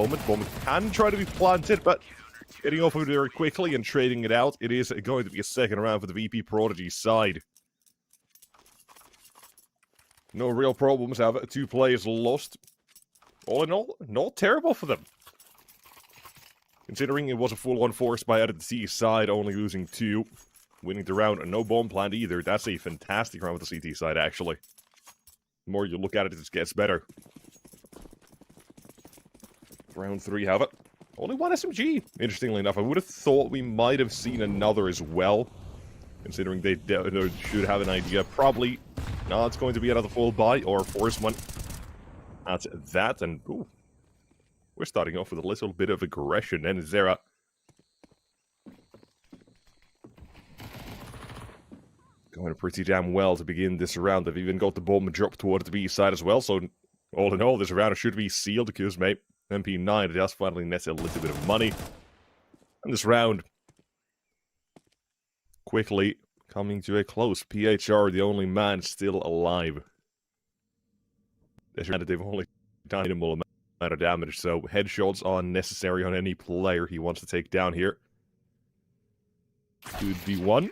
moment. Bomb can try to be planted, but getting off of it very quickly and trading it out. It is going to be a second round for the VP Prodigy side. No real problems, however. 2 players lost. All in all, not terrible for them. Considering it was a full-on force buy out of the C side, only losing 2. Winning the round, and no bomb plant either. That's a fantastic round with the CT side, actually. The more you look at it, it just gets better. Round 3, however. Only 1 SMG. Interestingly enough, I would have thought we might have seen another as well. Considering they should have an idea. Probably. No, it's going to be another full buy or force one. That's that, and ooh, we're starting off with a little bit of aggression. And Zera going pretty damn well to begin this round. They've even got the bomb drop towards the B side as well. So all in all, this round should be sealed because, mate, MP9 just finally nets a little bit of money. And this round quickly coming to a close. PHR, the only man still alive. They've only done a minimal amount of damage, so headshots are necessary on any player he wants to take down here. Could be one.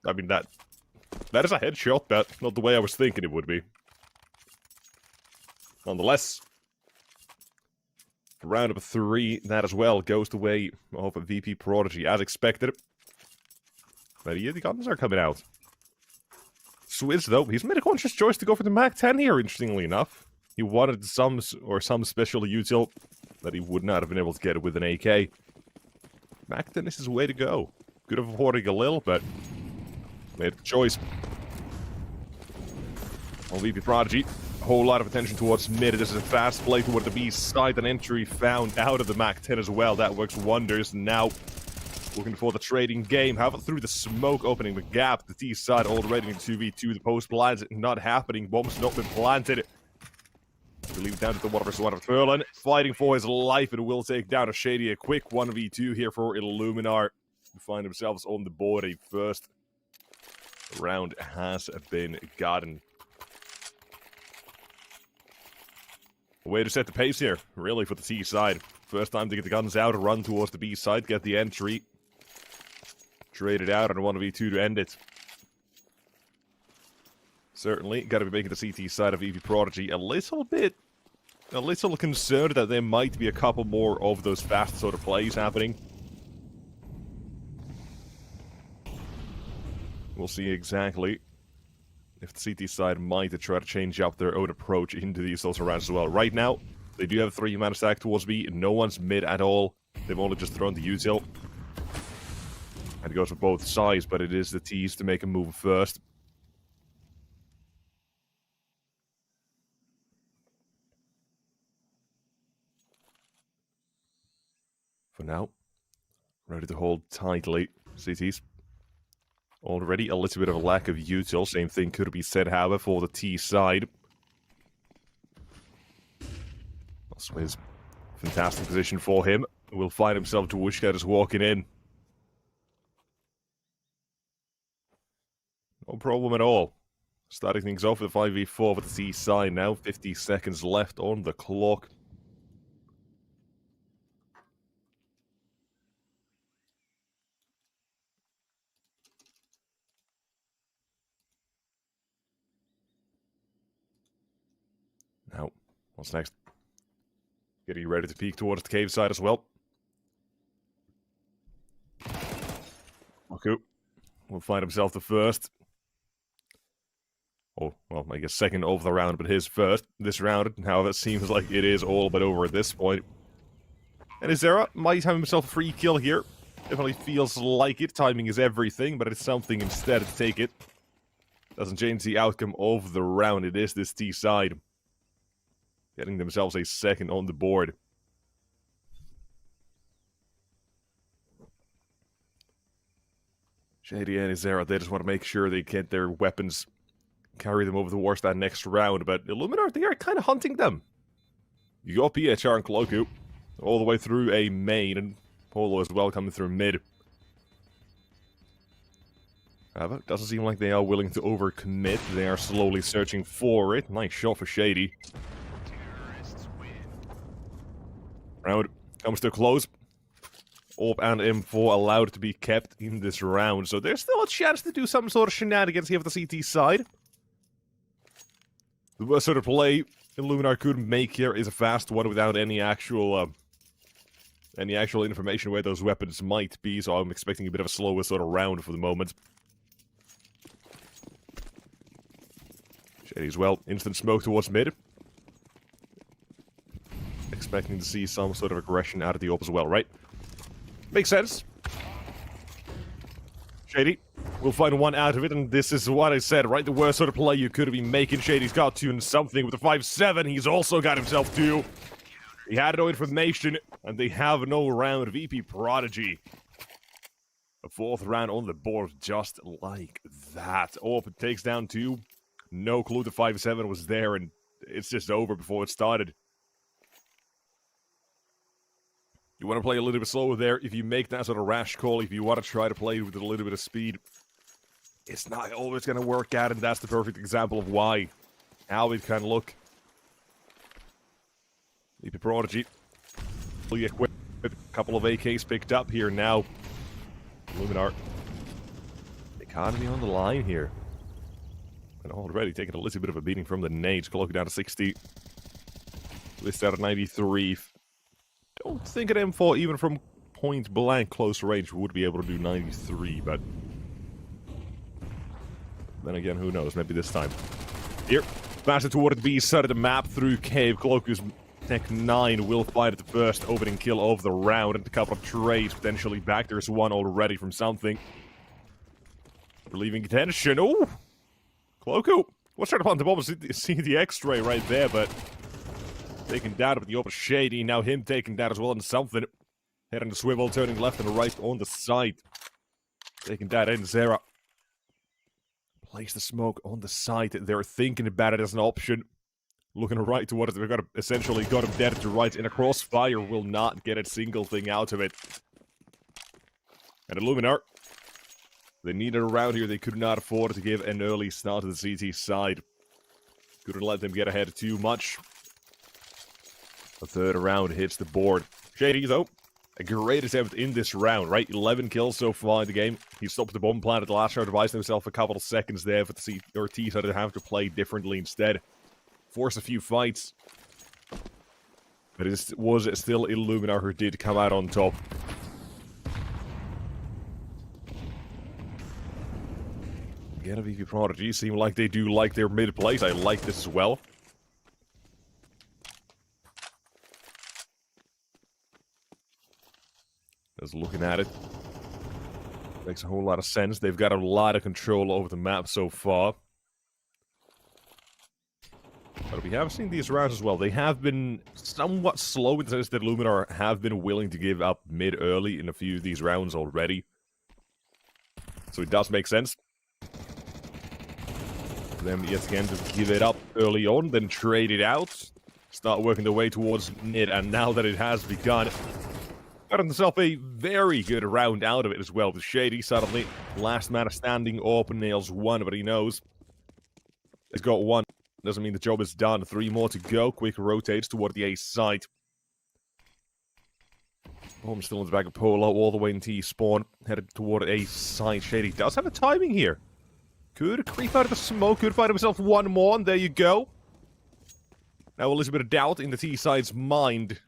I mean, that is a headshot, but not the way I was thinking it would be. Nonetheless, round number 3, that as well goes the way of a VP Prodigy, as expected. But yeah, the guns are coming out. Swizz, though, he's made a conscious choice to go for the MAC-10 here, interestingly enough. He wanted some special util that he would not have been able to get with an AK. MAC-10 is his way to go. Could have avoided a little, but made a choice. Well, VP Prodigy, a whole lot of attention towards mid. This is a fast play toward the B side, an entry found out of the MAC-10 as well. That works wonders. Now, looking for the trading game. However, through the smoke, opening the gap. The T side already in 2v2. The post plans not happening. Bombs not been planted. We leave it down to the 1v1 of Ferlin. Fighting for his life. It will take down a Shady. A quick 1v2 here for Illuminar. Who find themselves on the board. A first round has been gotten. A way to set the pace here, really, for the T side. First time to get the guns out, run towards the B side, get the entry. Trade it out on a 1v2 to end it. Certainly, got to be making the CT side of VP Prodigy a little concerned that there might be a couple more of those fast sort of plays happening. We'll see exactly if the CT side might try to change up their own approach into these sorts of rounds as well. Right now, they do have a 3-man stack towards B. No one's mid at all. They've only just thrown the util. And it goes for both sides, but it is the T's to make a move first. For now, ready to hold tightly. CT's already a little bit of a lack of util. Same thing could be said, however, for the T side. Swizz, fantastic position for him. Will find himself to Wishka just walking in. No problem at all. Starting things off with a 5v4 with the C side now. 50 seconds left on the clock. Now, what's next? Getting ready to peek towards the cave side as well. Maku will find himself the first. Oh, well, I guess second of the round, but his first this round. However, it seems like it is all but over at this point. And Izera might have himself a free kill here. Definitely feels like it. Timing is everything, but it's something instead to take it. Doesn't change the outcome of the round. It is this T side getting themselves a second on the board. Shady and Izera, they just want to make sure they get their weapons, carry them over the worst that next round, but Illuminar, they are kind of hunting them. You got PHR and Cloaku all the way through a main, and Polo as well coming through mid. However, it doesn't seem like they are willing to overcommit. They are slowly searching for it. Nice shot for Shady. Round comes to a close. Orb and M4 allowed to be kept in this round, so there's still a chance to do some sort of shenanigans here for the CT side. The worst sort of play Illuminar could make here is a fast one without any actual information where those weapons might be, so I'm expecting a bit of a slower sort of round for the moment. Shady as well. Instant smoke towards mid. Expecting to see some sort of aggression out of the AWP as well, right? Makes sense. Shady will find one out of it, and this is what I said, right? The worst sort of play you could have been making. Shady's got 2 and something with the 5-7. He's also got himself 2. He had no information, and they have no round. VP Prodigy. A 4th round on the board, just like that. AWP takes down 2. No clue the 5-7 was there, and it's just over before it started. You want to play a little bit slower there. If you make that sort of rash call, if you want to try to play with a little bit of speed, it's not always going to work out, and that's the perfect example of why. How it can look. VP Prodigy. Fully equipped. A couple of AKs picked up here now. Illuminar. Economy on the line here. And already taking a little bit of a beating from the nades. Cloaking down to 60. List out at 93. Don't think an M4, even from point blank close range, would be able to do 93, but then again, who knows? Maybe this time. Here, faster toward the B side of the map through cave. Cloakus Tech 9 will fight at the first opening kill of the round, and a couple of trades potentially back. There's one already from something. Relieving tension. Oh, Cloaku. What's trying to plant the bomb? See the X-ray right there, but taken down with the open Shady. Now him taken down as well, and something. Heading to swivel, turning left and right on the side. Taking down in Zera. Place the smoke on the side. They're thinking about it as an option. Looking right towards it. They've got to essentially got him dead to right. In a crossfire will not get a single thing out of it. And Illuminar. They needed a round here. They could not afford to give an early start to the CT side. Couldn't let them get ahead too much. The 3rd round hits the board. Shady, though, a great attempt in this round, right? 11 kills so far in the game. He stopped the bomb plant at the last round, devised himself a couple of seconds there for the C or T side to have to play differently instead. Force a few fights. But it was still Illuminar who did come out on top. Again, a VP Prodigy seem like they do like their mid plays. I like this as well. Just looking at it, makes a whole lot of sense. They've got a lot of control over the map so far. But we have seen these rounds as well. They have been somewhat slow in the sense that Illuminar have been willing to give up mid early in a few of these rounds already. So it does make sense. Them yet again to give it up early on, then trade it out, start working their way towards mid, and now that it has begun, got himself a very good round out of it as well. With Shady suddenly last man standing, open nails 1, but he knows he's got 1. Doesn't mean the job is done. 3 more to go. Quick rotates toward the A site. Home still in the back of Polo, all the way in T spawn, headed toward A site. Shady does have a timing here. Could creep out of the smoke, could find himself 1 more, and there you go. Now a little bit of doubt in the T side's mind.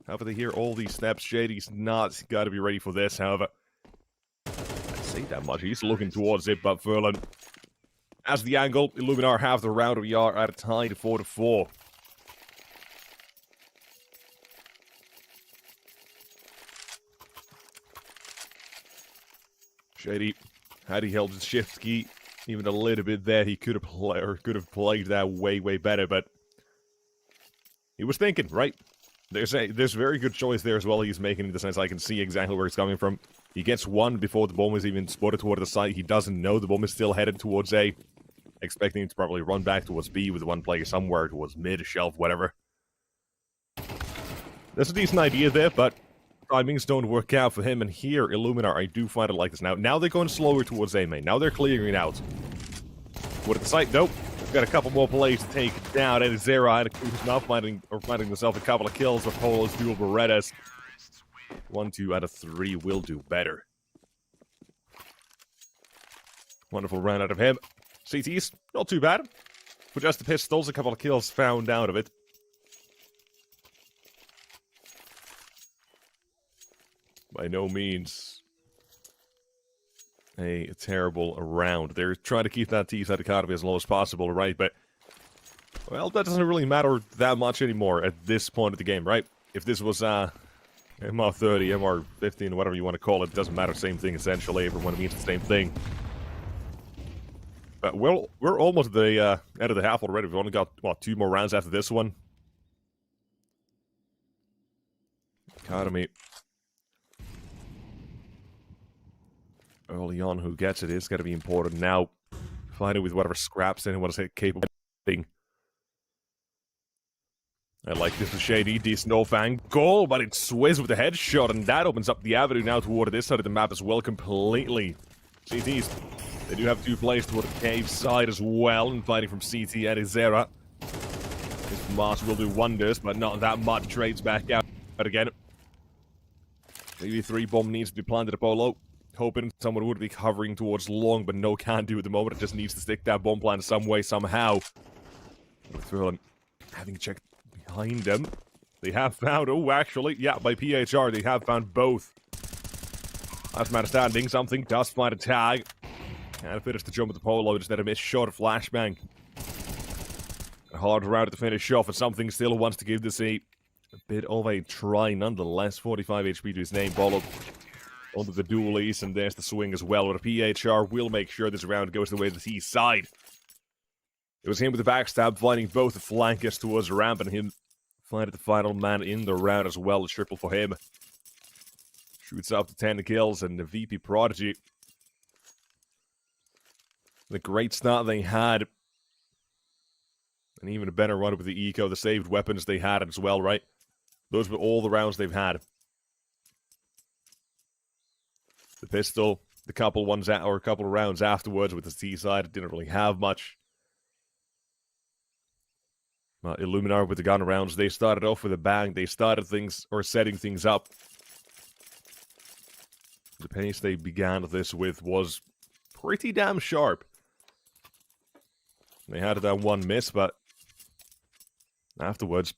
However, they hear all these snaps. Shady's not got to be ready for this, however. I say that much. He's looking towards it, but Verlin as the angle. Illuminar have the round. We are at a tie to 4-4. Shady, had he held his shift key even a little bit there, he could have played that way better, but he was thinking, right? There's very good choice there as well he's making, in the sense I can see exactly where it's coming from. He gets 1 before the bomb is even spotted toward the site. He doesn't know the bomb is still headed towards A, expecting it to probably run back towards B with 1 player somewhere towards mid, shelf, whatever. That's a decent idea there, but timings don't work out for him, and here, Illuminar, I do find it like this. Now they're going slower towards A main. Now they're clearing it out. What at the site? Nope. Got a couple more plays to take down. And Zera who's now finding himself a couple of kills with Polo's dual Berettas. 1, 2 out of 3 will do better. Wonderful round out of him. CT's not too bad. For just the pistols, a couple of kills found out of it. By no means a terrible round. They're trying to keep that T-side economy as low as possible, right? But, well, that doesn't really matter that much anymore at this point of the game, right? If this was MR30, MR15, whatever you want to call it, doesn't matter. Same thing, essentially. Everyone means the same thing. But we're almost at the end of the half already. We've only got, what, 2 more rounds after this one? Economy. Early on, who gets it is going to be important. Now, find it with whatever scraps anyone is capable of getting. I like this with Shady. Decent off-fang goal, but it's Swizz with the headshot, and that opens up the avenue now toward this side of the map as well completely. CTs, they do have 2 plays toward the cave side as well, and fighting from CT and Izera. This MOUZ will do wonders, but not that much. Trades back out again. Maybe 3 bomb needs to be planted at Polo. Hoping someone would be hovering towards long, but no can do at the moment. It just needs to stick that bomb plant some way, somehow. Having checked behind them. They have found, oh, actually, yeah, by PHR, they have found both. Last man standing, something does find a tag. And finish the jump with the Polo, just had a missed shot of Flashbang. A hard round to finish off, and something still wants to give this a bit of a try nonetheless. 45 HP to his name, Polo. Onto the dualies, and there's the swing as well. With a PHR, will make sure this round goes the way of the T side. It was him with the backstab, finding both the flankers towards ramp, and him finding the final man in the round as well. A triple for him. Shoots up to 10 kills, and the VP Prodigy. The great start they had. And even a better run with the eco, the saved weapons they had as well, right? Those were all the rounds they've had. The pistol, the couple rounds afterwards with the T side, it didn't really have much. Illuminar with the gun rounds, they started off with a bang. They started things, or setting things up. The pace they began this with was pretty damn sharp. They had that one miss, but afterwards,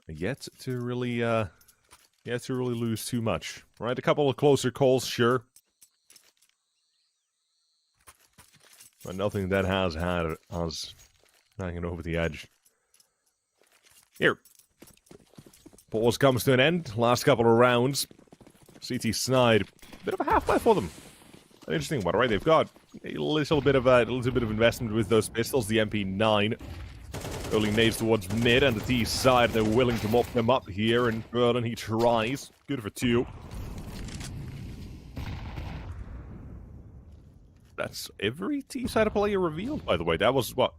yet to really lose too much. Right, a couple of closer calls, sure. But nothing that has had us hanging over the edge. Here. Pause comes to an end. Last couple of rounds. CT Snide. Bit of a halfway for them. An interesting one, right? They've got a little bit of investment with those pistols. The MP9. Early nades towards mid and the T side. They're willing to mop them up here, and Berlin, he tries. Good for 2. That's every T side player revealed, by the way. That was, what,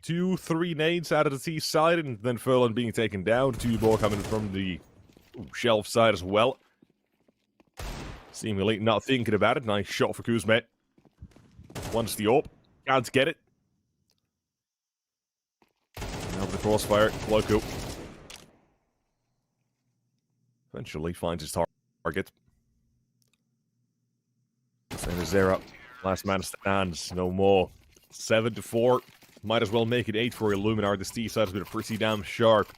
2, 3 nades out of the T side, and then Furlan being taken down. 2 more coming from the shelf side as well. Seemingly not thinking about it. Nice shot for Kuzmet. Once the AWP. Can't get it. Now with the crossfire, Loco eventually finds his target. Same as Zera. Last man stands, no more. 7-4. Might as well make it 8 for Illuminar. This T side has been pretty damn sharp.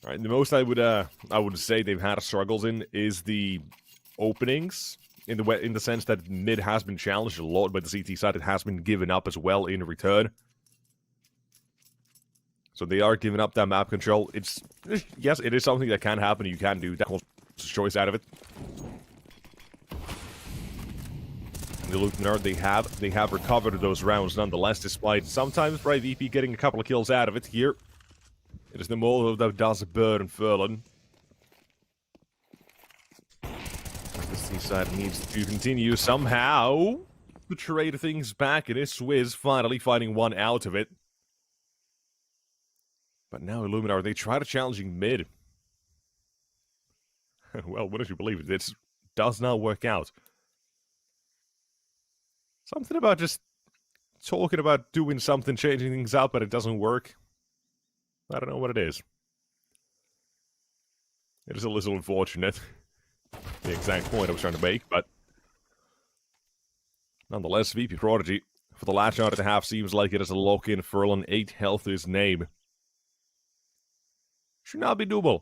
Alright, the most I would say they've had struggles in is the openings. In the sense that mid has been challenged a lot, but the CT side it has been given up as well in return. So they are giving up that map control. Yes, it is something that can happen. You can do that choice out of it. The Illuminar, they have recovered those rounds nonetheless, despite sometimes right VP getting a couple of kills out of it. Here, it is the Molotov that does burn Furlan. The side needs to continue somehow to trade things back. It is Swizz finally finding one out of it. But now Illuminar, they try to challenging mid. Well, wouldn't you believe it? It's does not work out. Something about just talking about doing something, changing things up, but it doesn't work. I don't know what it is. It is a little unfortunate. The exact point I was trying to make, but nonetheless, VP Prodigy for the last shot at the half seems like it is a lock-in. Furlan, 8 health to his name. Should not be doable.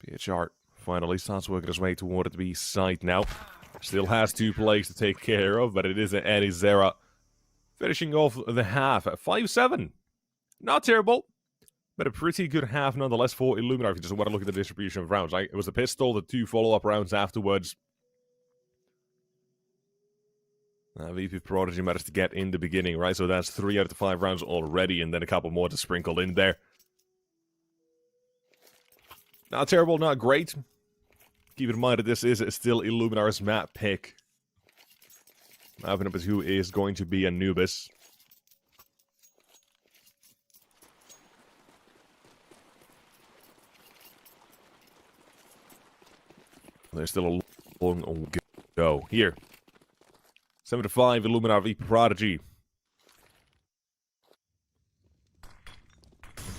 BHR finally starts working his way toward the B side now. Still has 2 plays to take care of, but it is an Anizera finishing off the half at 5-7. Not terrible, but a pretty good half nonetheless for Illuminar if you just want to look at the distribution of rounds. It was a pistol, the 2 follow-up rounds afterwards. VP Prodigy managed to get in the beginning, right? So that's 3 out of the 5 rounds already, and then a couple more to sprinkle in there. Not terrible, not great. Keep in mind that this is still Illuminar's map pick. Mapping up as who is going to be Anubis. There's still a long go. Here. 7-5, Illuminar VP Prodigy.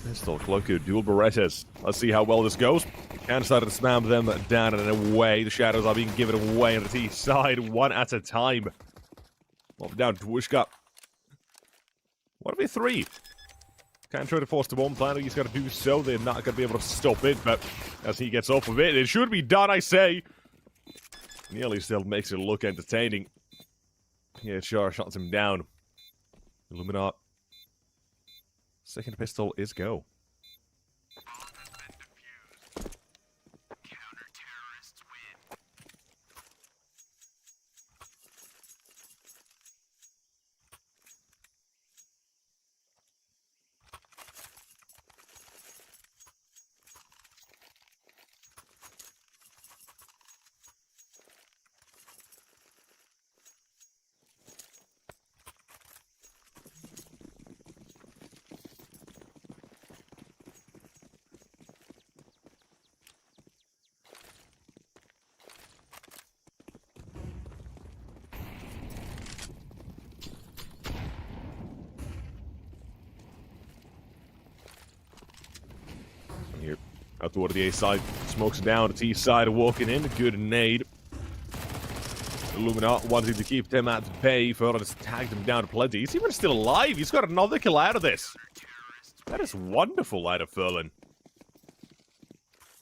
Pistol, Cloaku, dual Berettas. Let's see how well this goes. Can start to spam them down and away. The shadows are being given away on the T side, one at a time. Off down to Wishka. 1v3. Can try to force the bomb plan. He's got to do so. They're not going to be able to stop it, but as he gets off of it, it should be done, I say. Nearly still makes it look entertaining. Yeah, sure, shots him down. Illuminar. Second pistol is go. Here, out toward the A side, smokes down the T side, walking in, good nade. Illuminar wanting to keep them at bay. Furlan has tagged him down plenty. He's even still alive. He's got another kill out of this. That is wonderful out of Furlan.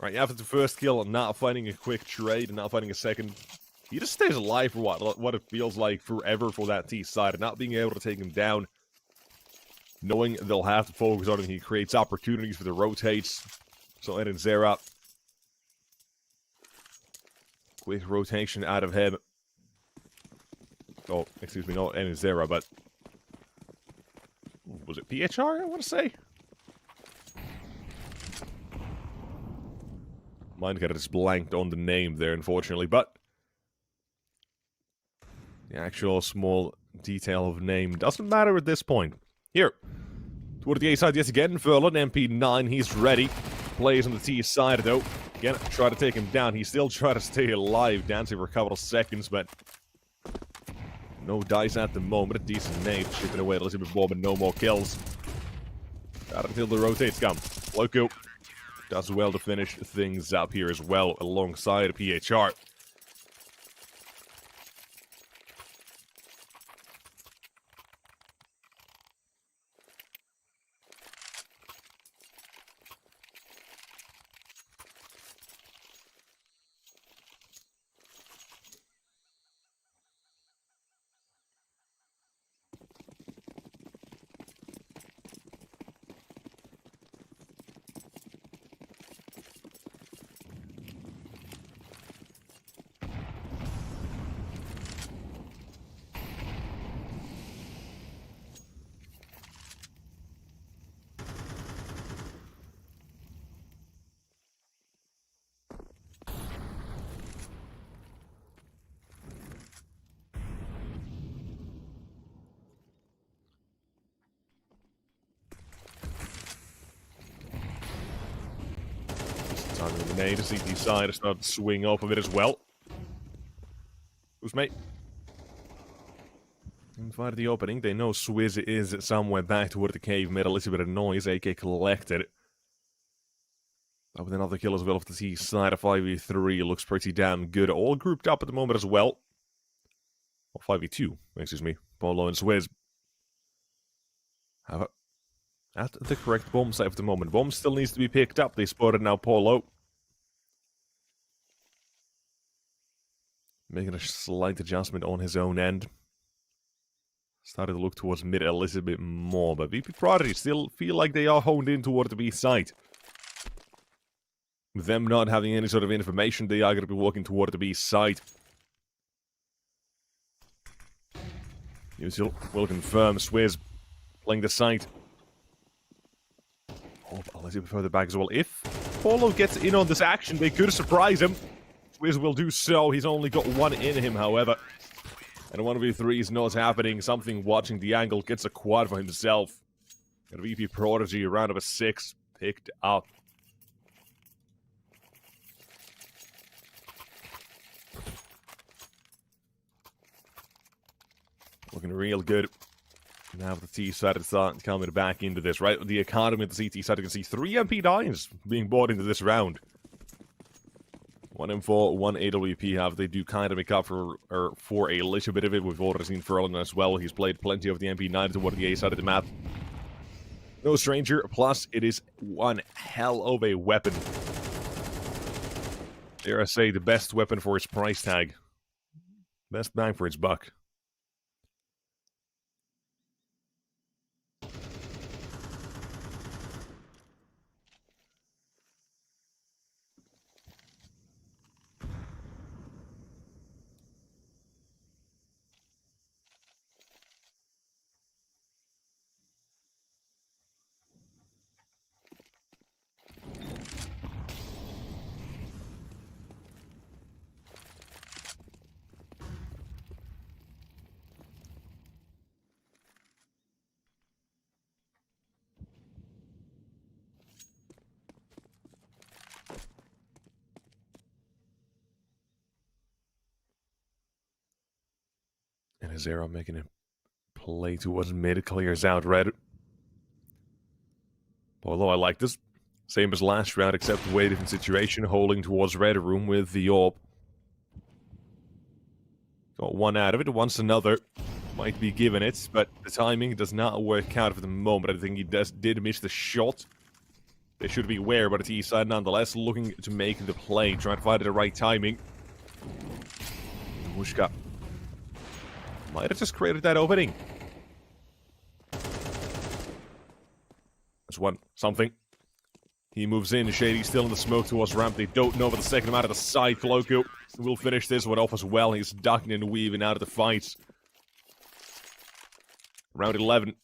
Right, after the first kill, not finding a quick trade and not finding a second, he just stays alive for what it feels like forever for that T side, and not being able to take him down, knowing they'll have to focus on him. He creates opportunities for the rotates. So Entropiq, quick rotation out of him. Oh, excuse me, not Entropiq, but was it PHR, I want to say? Mine kind of just blanked on the name there, unfortunately, but the actual small detail of name doesn't matter at this point. Here, toward the A side yet again, Furlan, MP9, he's ready. Plays on the T side, though. Again, try to take him down. He still try to stay alive, dancing for a couple of seconds, but no dice at the moment. A decent nade, chipping away a little bit more, but no more kills. Not until the rotates come. Loco does well to finish things up here as well, alongside PHR. Finding the nade, CT side is starting to swing off a bit as well. Who's mate? Inside the opening, they know Swizz is somewhere back toward the cave, made a little bit of noise, AK collected. But with another kill as well off the T side, a 5v3 looks pretty damn good. All grouped up at the moment as well. Or 5v2, excuse me. Polo and Swizz have at the correct bomb site at the moment. Bomb still needs to be picked up. They spotted now Polo. Making a slight adjustment on his own end. Started to look towards mid a little bit more, but VP Prodigy still feel like they are honed in toward the B site. With them not having any sort of information, they are going to be walking toward the B site. Usual will confirm Swizz playing the site. Oh, a little bit further back as well. If Polo gets in on this action, they could surprise him. Swizz will do so. He's only got one in him, however. And a 1v3 is not happening. Something watching the angle gets a quad for himself. And VP Prodigy, round of a 6, picked up. Looking real good. Now the T side is coming back into this, right? The economy at the CT side, you can see 3 MP9s being bought into this round. 1 M4, 1 AWP have. They do kind of make up for a little bit of it. We've already seen Furlan as well. He's played plenty of the MP9 toward the A side of the map. No stranger, plus it is one hell of a weapon. Dare I say, the best weapon for its price tag. Best bang for its buck. And Azero making a play towards mid, clears out red. Although I like this. Same as last round, except way different situation. Holding towards red room with the AWP. Got one out of it. Once another might be given it, but the timing does not work out for the moment. I think he did miss the shot. They should be aware, but the T side nonetheless looking to make the play. Trying to find the right timing. Mushka might have just created that opening. That's one. Something. He moves in. Shady still in the smoke towards ramp. They don't know, but the second him out of the side. Cloaku will finish this one off as well. He's ducking and weaving out of the fights. Round 11.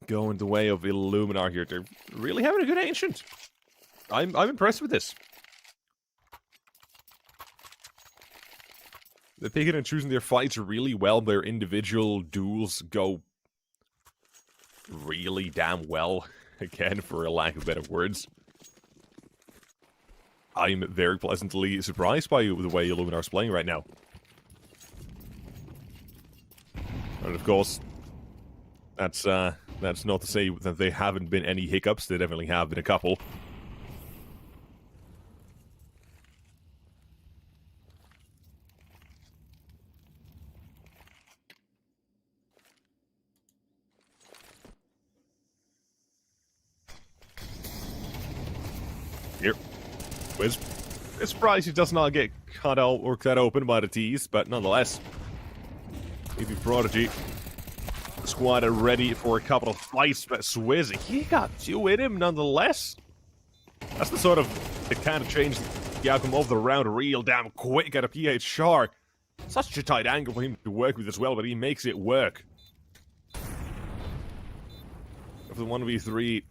Going the way of Illuminar here. They're really having a good Ancient. I'm impressed with this. They're picking and choosing their fights really well. Their individual duels go really damn well. Again, for a lack of better words. I'm very pleasantly surprised by the way Illuminar's playing right now. And of course, that's not to say that there haven't been any hiccups. There definitely have been a couple. Here. Wiz. It's surprised he does not get cut out or cut open by the T's, but nonetheless. Maybe Prodigy. The squad are ready for a couple of fights, but Swizz, he got 2 in him nonetheless. That's the kind of change the outcome of the round real damn quick at a PHR. Such a tight angle for him to work with as well, but he makes it work. Of the 1v3,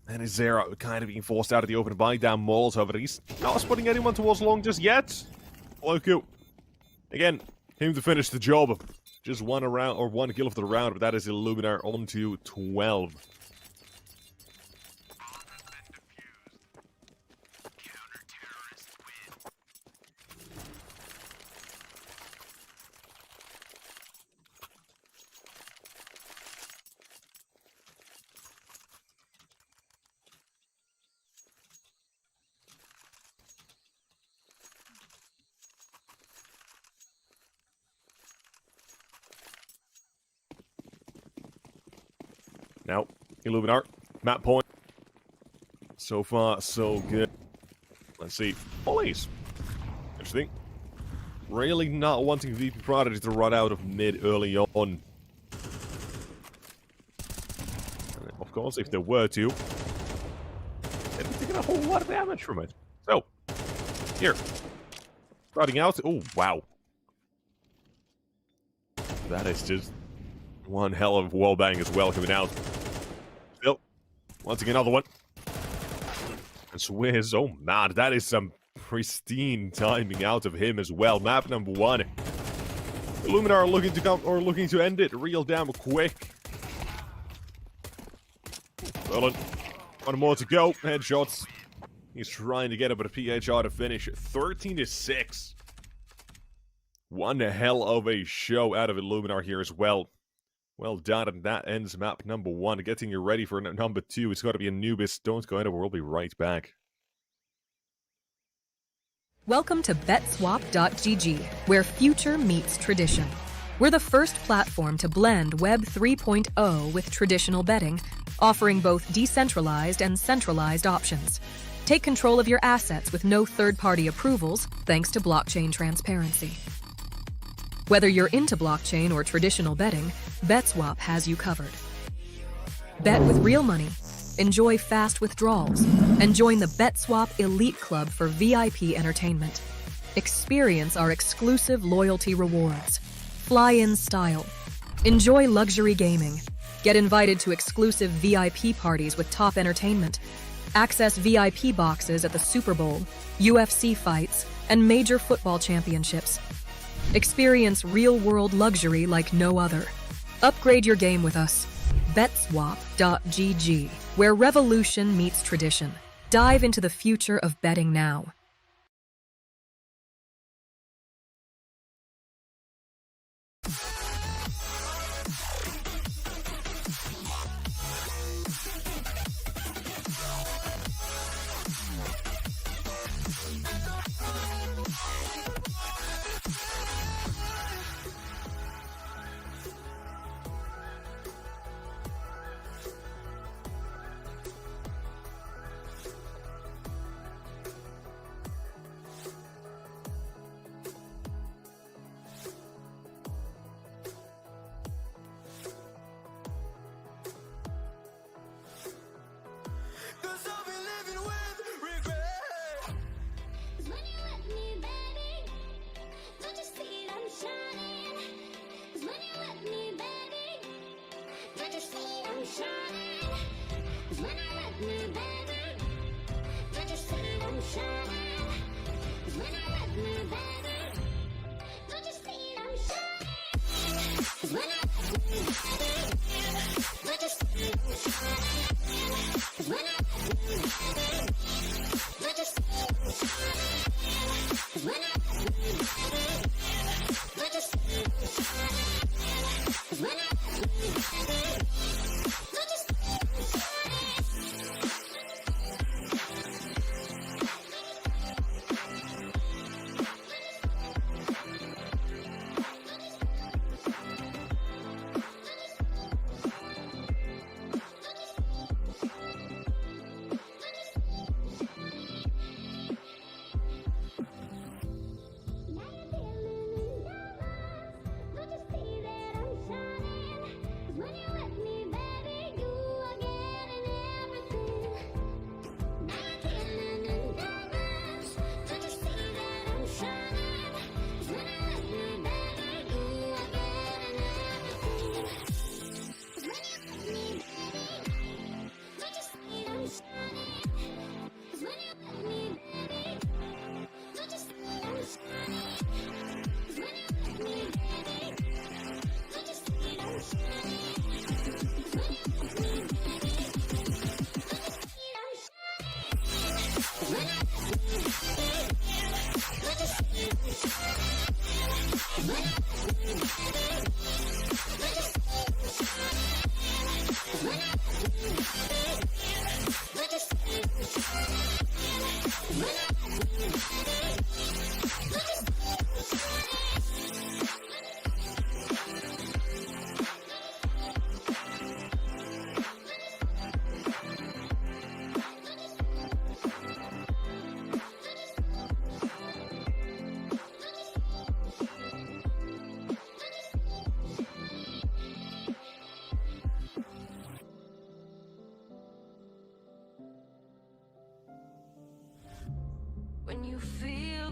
and his Zera kind of being forced out of the open by damn Molotov, but he's not spotting anyone towards long just yet. Cloaku. Again, him to finish the job. Just one kill of the round, but that is Illuminar on to 12. Now, Illuminar, map point. So far, so good. Let's see. Always. Interesting. Really not wanting VP Prodigy to run out of mid early on. And of course, if there were to, they'd be taking a whole lot of damage from it. So, here. Starting out. Oh, wow. That is just one hell of a wallbang as well coming out. Still, wanting another one. And Swizz, oh man, that is some pristine timing out of him as well. Map number 1. Illuminar looking to come or looking to end it real damn quick. Well, one more to go. Headshots. He's trying to get a bit of PHR to finish. 13-6. One hell of a show out of Illuminar here as well. Well done, and that ends map number 1. Getting you ready for number 2. It's got to be Anubis. Don't go anywhere. We'll be right back. Welcome to BetSwap.gg, where future meets tradition. We're the first platform to blend Web 3.0 with traditional betting, offering both decentralized and centralized options. Take control of your assets with no third-party approvals, thanks to blockchain transparency. Whether you're into blockchain or traditional betting, BetSwap has you covered. Bet with real money, enjoy fast withdrawals, and join the BetSwap Elite Club for VIP entertainment. Experience our exclusive loyalty rewards. Fly in style. Enjoy luxury gaming. Get invited to exclusive VIP parties with top entertainment. Access VIP boxes at the Super Bowl, UFC fights, and major football championships. Experience real-world luxury like no other. Upgrade your game with us. BetSwap.gg, where revolution meets tradition. Dive into the future of betting now.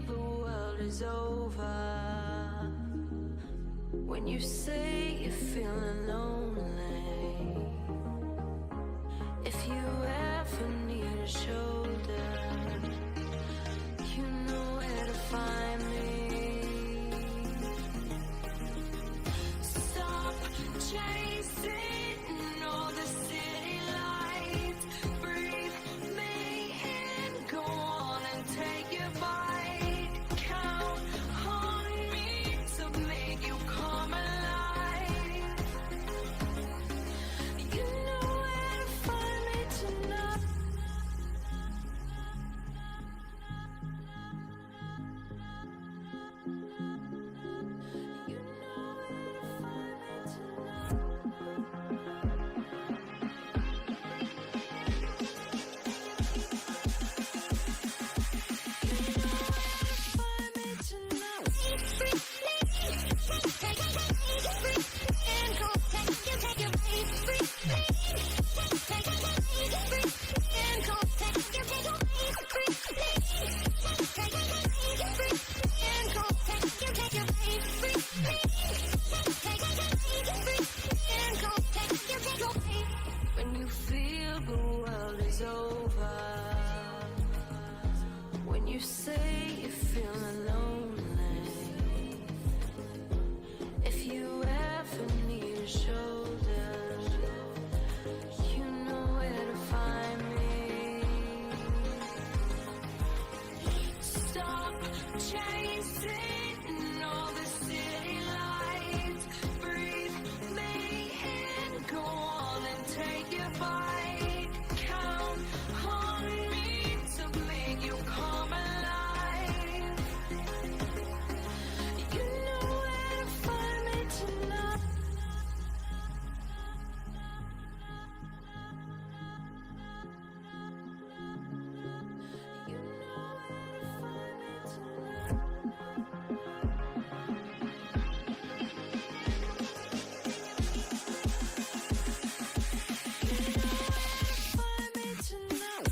the world is over, when you say you're feeling lonely, if you ever need a shoulder, you know where to find me. Stop chasing all the city lights, breathe me in, go on and take your bite, count on me to make you come alive. You know where to find me tonight. You know where to find me tonight. When you feel the world is over, when you say you're feeling lonely, if you ever need a shoulder, you know where to find me. Stop chasing all the city lights, breathe me in, go on and take your bite, count on me to make you come alive. You know where to find me tonight. You know where to find me tonight. Find me tonight.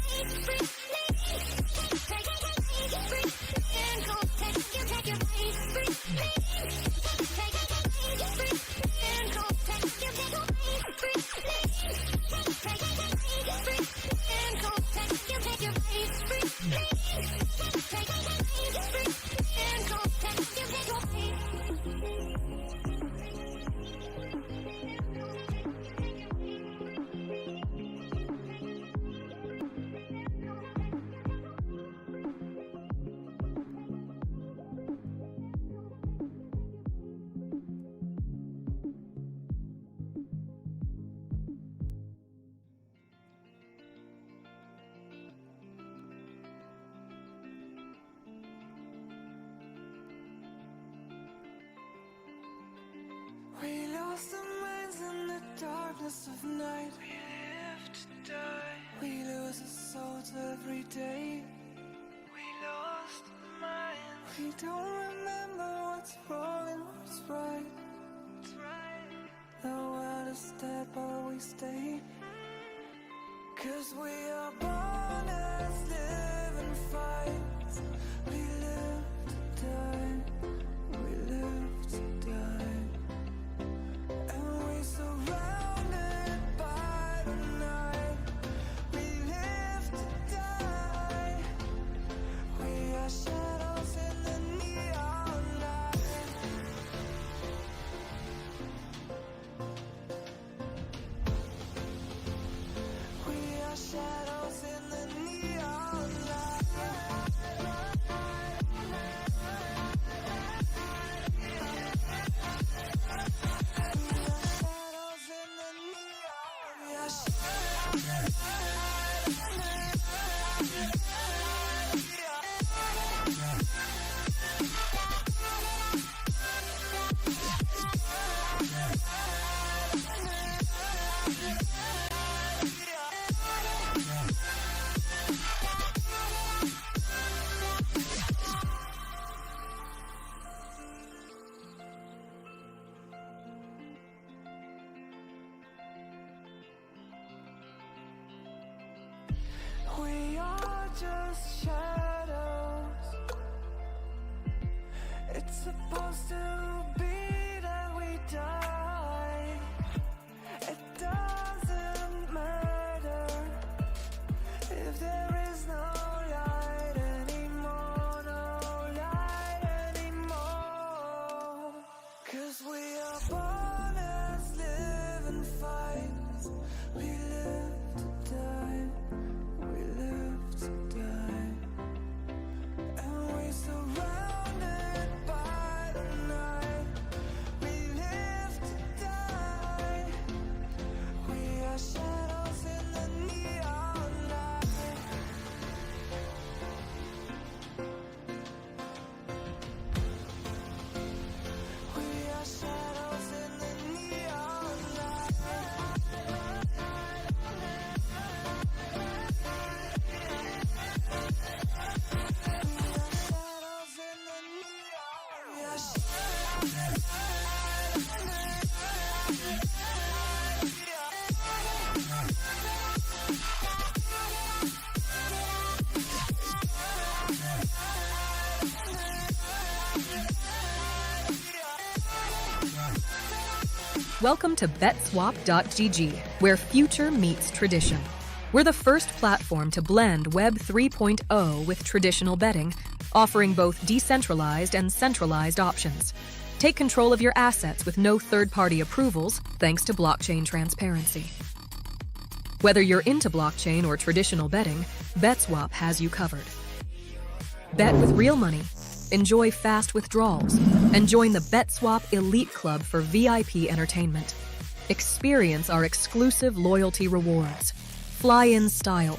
We lost our minds in the darkness of night. We live to die. We lose our souls every day. We lost our minds. We don't remember what's wrong and what's right. The world is dead, but we stay. 'Cause we are born as living fights. We live to die. We live to die. And we surrounded by the night. We live to die. We are shadows in the neon light. We are shadows in the neon light. It's supposed to be that we die. It doesn't matter if there is no light anymore, no light anymore. 'Cause we are born as living fights. We live to die, we live to die. And we surrounded by the night. We live to die. We are shadows in the neon light. We are shadows in the neon light. Shadows in the neon. We are Welcome to BetSwap.gg, where future meets tradition. We're the first platform to blend Web 3.0 with traditional betting, offering both decentralized and centralized options. Take control of your assets with no third-party approvals, thanks to blockchain transparency. Whether you're into blockchain or traditional betting, BetSwap has you covered. Bet with real money, enjoy fast withdrawals, and join the BetSwap Elite Club for VIP entertainment. Experience our exclusive loyalty rewards. Fly in style.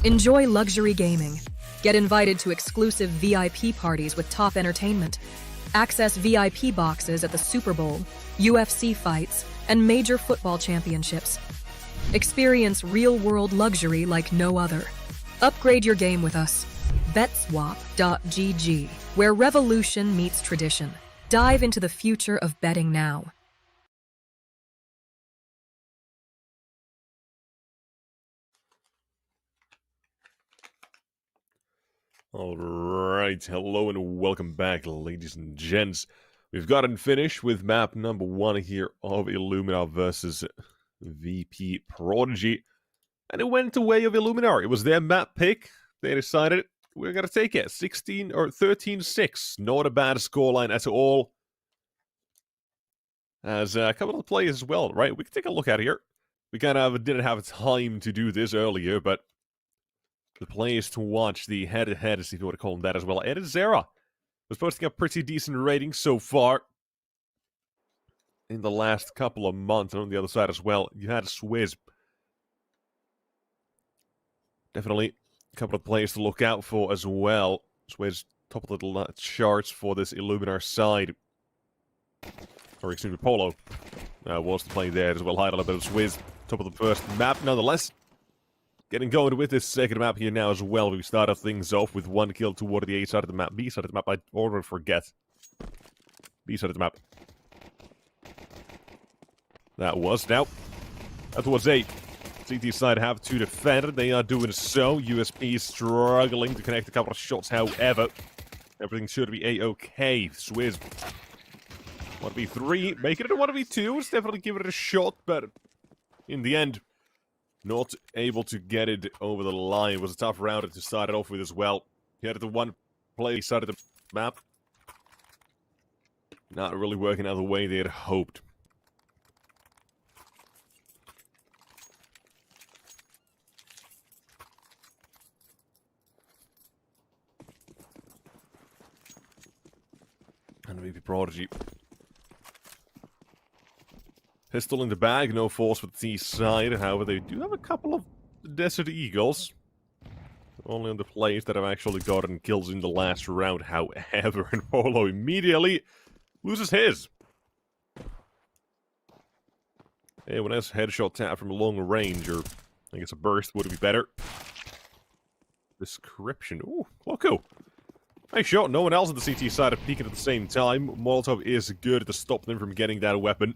Enjoy luxury gaming. Get invited to exclusive VIP parties with top entertainment. Access VIP boxes at the Super Bowl, UFC fights, and major football championships. Experience real-world luxury like no other. Upgrade your game with us. BetSwap.gg, where revolution meets tradition. Dive into the future of betting now. Alright, hello and welcome back, ladies and gents. We've gotten finished with map number 1 here of Illuminar versus VP Prodigy. And it went the way of Illuminar. It was their map pick. They decided we're going to take it. 16 or 13-6. Not a bad scoreline at all. As a couple of the players as well, right? We can take a look at here. We kind of didn't have time to do this earlier, but the players to watch, the head-to-heads, if you want to call them that as well. Ed Zera was posting a pretty decent rating so far in the last couple of months. And on the other side as well, you had Swizz. Definitely a couple of players to look out for as well. Swizz, top of the charts for this Illuminar side. Or excuse me, Polo. Was the play there as well. Hide a little bit of Swizz. Top of the first map, nonetheless. Getting going with this second map here now as well. We start off things off with 1 kill toward the A side of the map. B side of the map, I already forget. B side of the map. That was. Now, out towards A. CT side have to defend. They are doing so. USP struggling to connect a couple of shots, however. Everything should be A-okay. Swizz. 1v3. Make it a 1v2. Let's definitely give it a shot, but in the end, not able to get it over the line. It was a tough round to start it off with as well. He had the one play side of the map. Not really working out the way they had hoped. And VP Prodigy. Pistol in the bag, no force for the T side. However, they do have a couple of Desert Eagles. Only on the plays that have actually gotten kills in the last round, however. And Polo immediately loses his. Hey, when that's headshot tap from a long range, or I guess a burst would be better. Description. Ooh, Loco. Nice shot. No one else on the CT side are peeking at the same time. Molotov is good to stop them from getting that weapon.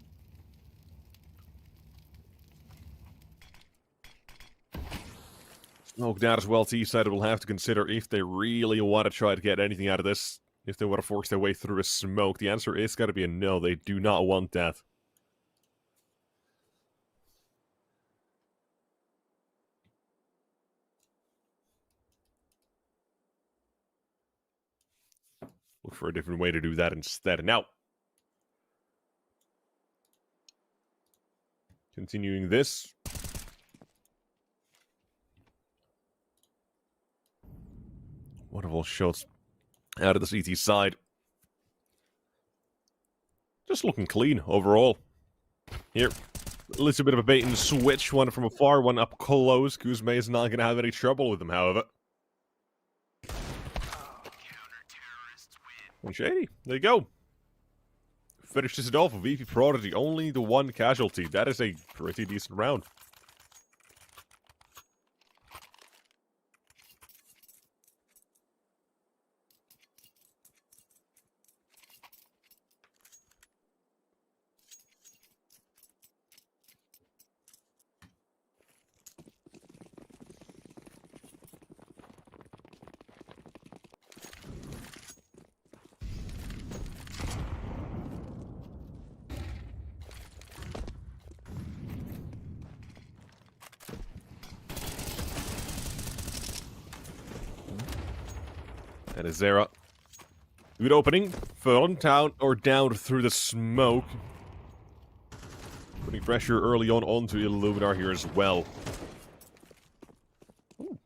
Smoked out as well. T side will have to consider if they really want to try to get anything out of this. if they were to force their way through a smoke? The answer is got to be a no. They do not want that. Look for a different way to do that instead. Now, continuing this. Wonderful shots out of the CT side. Just looking clean overall. Here, a little bit of a bait and switch. One from afar, one up close. Kuzme is not going to have any trouble with them, however. And Shady, there you go. Finishes it off with VP Prodigy. Only the one casualty. That is a pretty decent round. That is Zera. Good opening. Fern down or down through the smoke. Putting pressure early on onto Illuminar here as well. Ooh.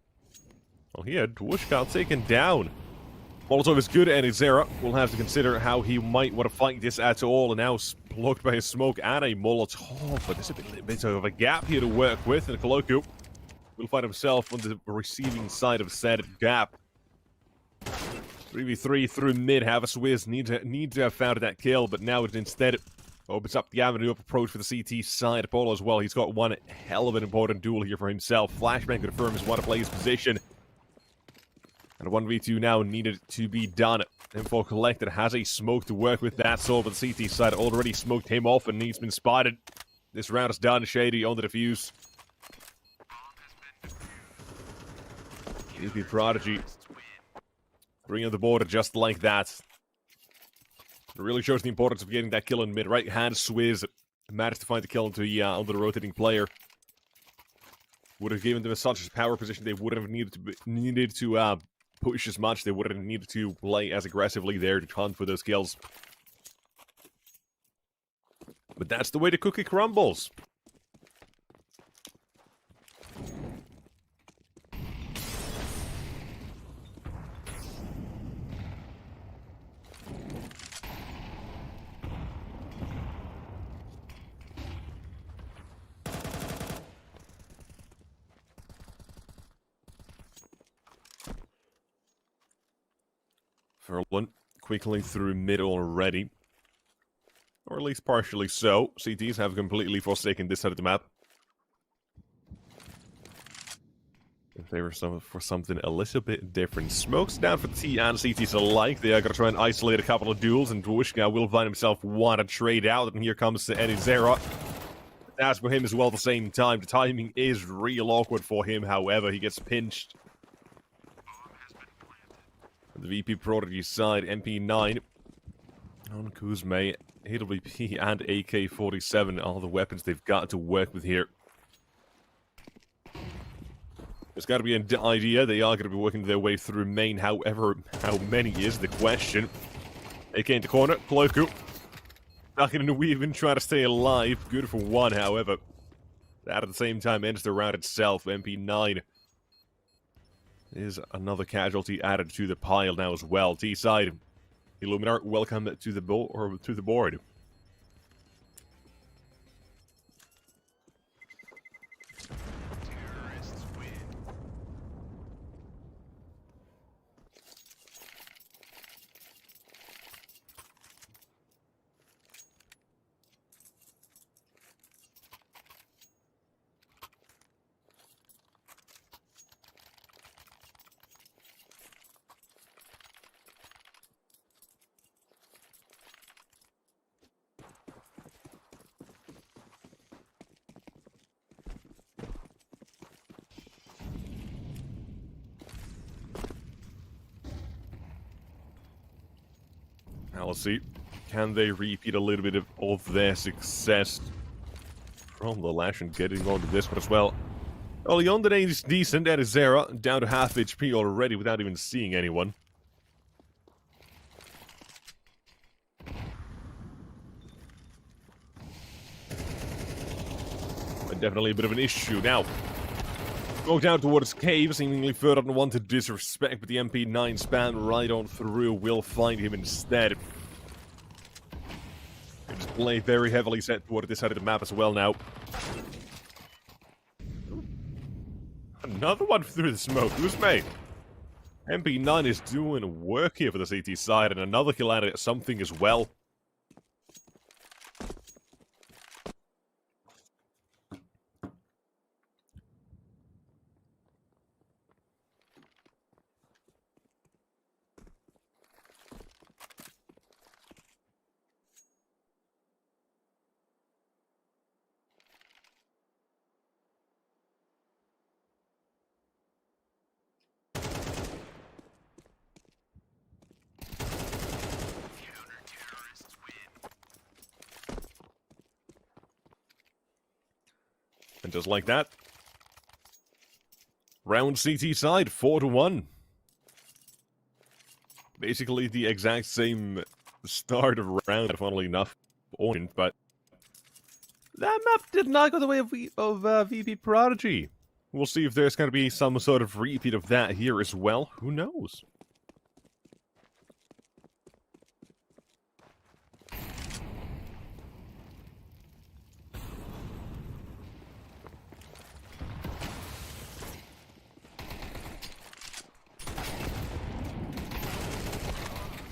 Well, he had Dwushka taken down. Molotov is good, and Zera will have to consider how he might want to fight this at all. And now blocked by a smoke and a Molotov. But there's a bit of a gap here to work with. And Koloku will find himself on the receiving side of said gap. 3v3 through mid. Have a Swizz need to have found that kill, but now it instead opens up the avenue of approach for the CT side. Apollo as well. He's got one hell of an important duel here for himself. Flashbang confirms want to play his position. And a 1v2 now needed to be done. Info collected, has a smoke to work with. That's all, but the CT side already smoked him off and he's been spotted. This round is done. Shady on the defuse. VP Prodigy bringing the border just like that. It really shows the importance of getting that kill in mid. Right hand Swizz managed to find the kill onto the rotating player. Would have given them such a power position. They wouldn't have needed to push as much. They wouldn't have needed to play as aggressively there to hunt for those kills. But that's the way the cookie crumbles. Furlon quickly through mid already. Or at least partially so. CTs have completely forsaken this side of the map. In favor for something a little bit different. Smokes down for T and CTs alike. They are going to try and isolate a couple of duels, and Dwushka will find himself want to trade out. And here comes Eddie Zera. That's for him as well at the same time. The timing is real awkward for him, however. He gets pinched. The VP Prodigy side, MP9 on Kuzme, AWP and AK-47 are the weapons they've got to work with here. There's got to be an idea. They are going to be working their way through main, however, how many is the question. AK in the corner, Cloaku. Not going to weave in, trying to stay alive. Good for one, however. That at the same time ends the round itself. MP9 is another casualty added to the pile now as well. T-side, Illuminar, welcome to the board. Now let's see. Can they repeat a little bit of their success from the lash and getting onto this one as well? Well, Yondere is decent at Zera, down to half HP already without even seeing anyone. But definitely a bit of an issue. Now, go down towards Cave, seemingly further than one to disrespect, but the MP9 spam right on through will find him instead. Just play very heavily set toward this side of the map as well now. Another one through the smoke. Who's mate? MP9 is doing work here for the CT side, and another kill out of something as well. And just like that, round CT side, 4-1. Basically the exact same start of round, funnily enough, but that map did not go the way of VP Prodigy. We'll see if there's going to be some sort of repeat of that here as well. Who knows?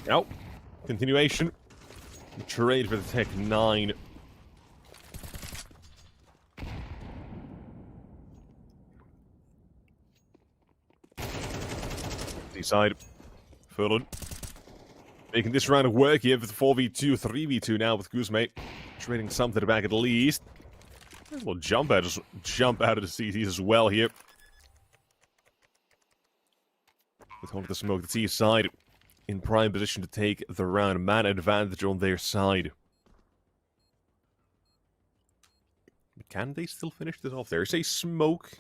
Now, continuation. Trade for the Tech 9. D-side. Furlan. Making this round of work here with 4v2, 3v2 now with Goosemate. Trading some to the back at least. We'll jump out of the CTs as well here. With hold of the smoke, the T side in prime position to take the round. Man advantage on their side. Can they still finish this off? There's a smoke.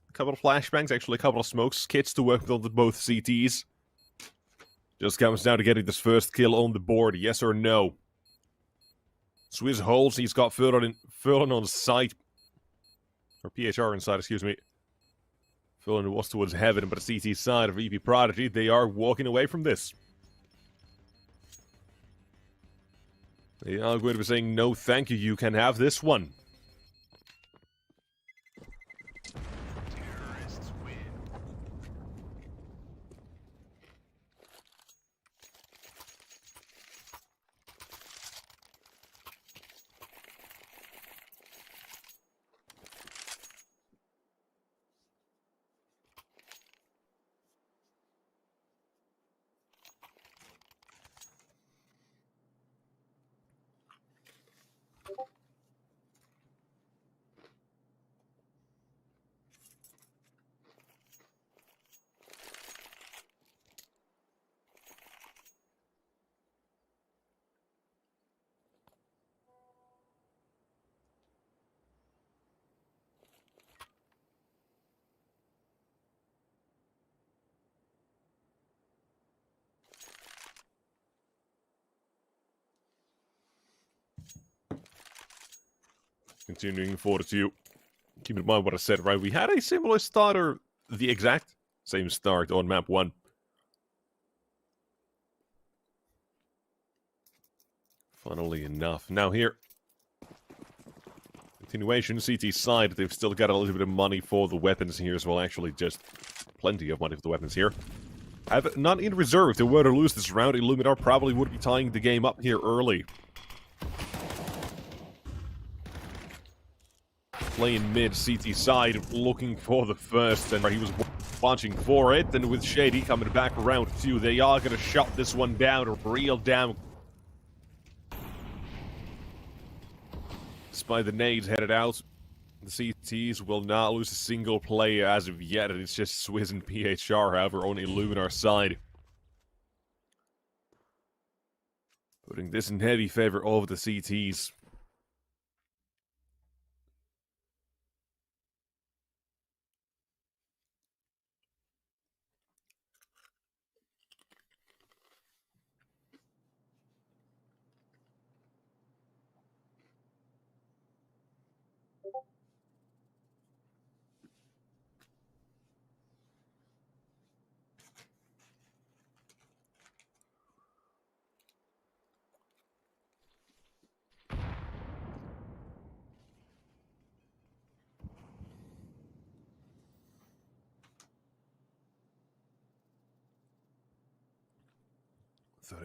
A couple of flashbangs, actually a couple of smokes. Kits to work with on both CTs. Just comes down to getting this first kill on the board, yes or no. Swizz holds, he's got Furlan on site. Or PHR on site, excuse me. Furlan was towards heaven, but the CT side of VP Prodigy, they are walking away from this. They are going to be saying, no thank you, you can have this one. Terrorists win. Continuing forward to keep in mind what I said, right? We had a similar start, or the exact same start on map 1. Funnily enough. Now here, continuation, CT side, they've still got a little bit of money for the weapons here as well. Actually, just plenty of money for the weapons here. Have none in reserve. If they were to lose this round, Illuminar probably would be tying the game up here early. Playing mid, CT side, looking for the first, and he was watching for it, and with Shady coming back around too, they are going to shut this one down real damn. Despite the nades headed out, the CTs will not lose a single player as of yet, and it's just Swizz and PHR, however, on Illuminar side. Putting this in heavy favor of the CTs.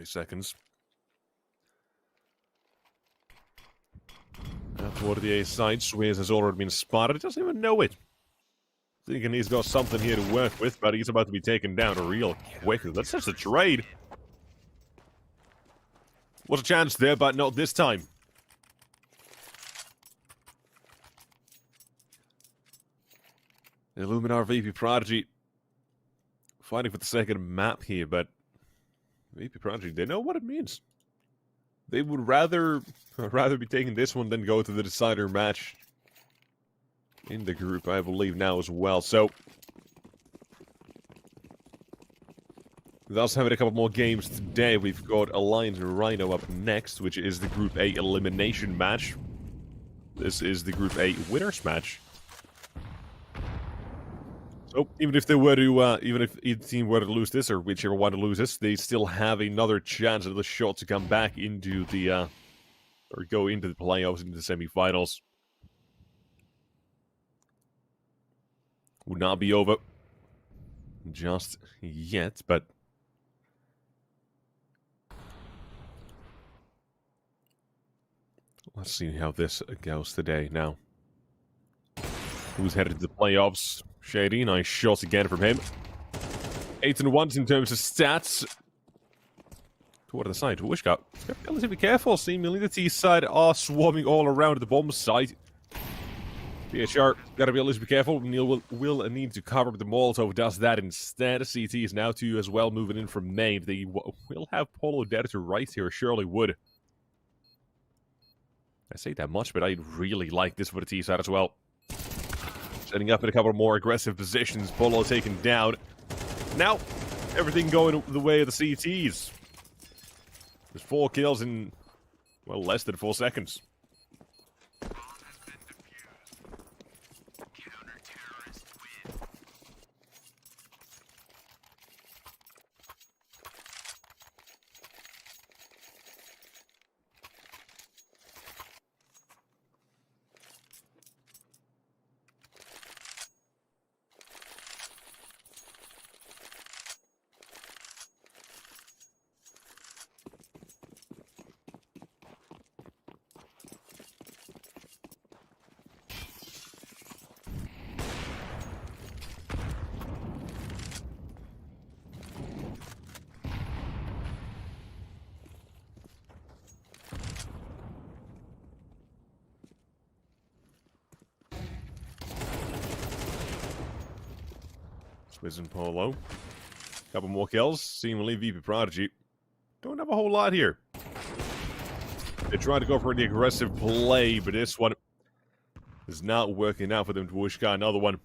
Seconds. Toward the A side, Swayze has already been spotted. He doesn't even know it. Thinking he's got something here to work with, but he's about to be taken down real quick. That's just a trade. Was a chance there, but not this time. Illuminar VP Prodigy fighting for the second map here, but VP Prodigy, they know what it means. They would rather be taking this one than go to the decider match in the group, I believe, now as well. So, with us having a couple more games today, we've got Alliance and Rhino up next, which is the Group A elimination match. This is the Group A winners match. So, even if they were to, even if either team were to lose this, or whichever one to lose this, they still have another chance at the shot to come back into the, or go into the playoffs, into the semifinals. Would not be over just yet, but let's see how this goes today. Now, who's headed to the playoffs? Shady, nice shot again from him. 8-1 in terms of stats. Toward the side, Wishka. Let's be careful. Seemingly the T side are swarming all around the bomb site. BHR, gotta be a little bit careful. Neil will need to cover up the Molotov, does that instead. CT is now too as well moving in from main. They will have Polo dead to right here, surely would. I say that much, but I really like this for the T side as well. Setting up in a couple more aggressive positions. Polo taken down. Now, everything going the way of the CTs. There's 4 kills in, well, less than 4 seconds. Swizz and Polo. Couple more kills. Seemingly VP Prodigy don't have a whole lot here. They tried to go for the aggressive play, but this one is not working out for them. Dwushka, another one.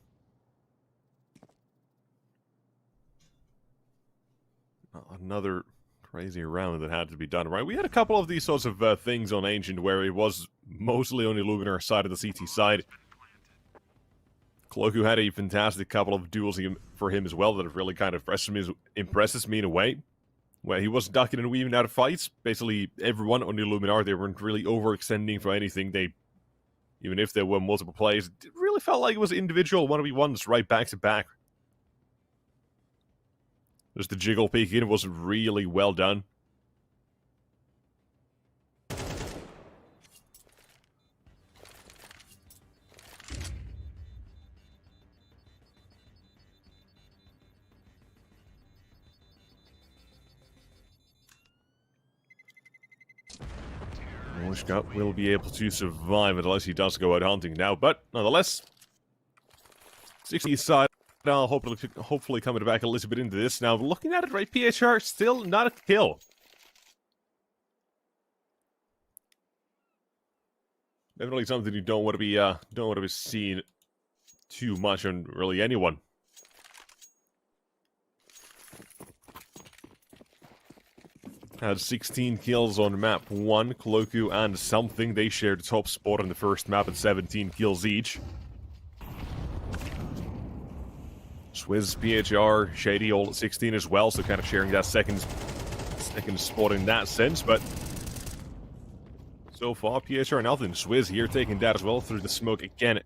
Another crazy round that had to be done, right? We had a couple of these sorts of things on Ancient where it was mostly on the Illuminar side of the CT side. Cloaku had a fantastic couple of duels for him as well that have really kind of impresses me in a way. Where he wasn't ducking and weaving out of fights. Basically, everyone on the Illuminar, they weren't really overextending for anything. They, even if there were multiple plays, it really felt like it was individual 1v1s right back to back. Just the jiggle peek in was really well done. Wishka will be able to survive unless he does go out hunting now, but nonetheless, 60 side now hopefully coming back a little bit into this. Now, looking at it, right, PHR still not a kill. Definitely something you don't want to be seeing too much on really anyone. Had 16 kills on map 1. Cloku and Something, they shared the top spot on the first map at 17 kills each. Swizz, PHR, Shady all at 16 as well, so kind of sharing that second spot in that sense, but so far, PHR nothing. Swizz here taking that as well through the smoke again.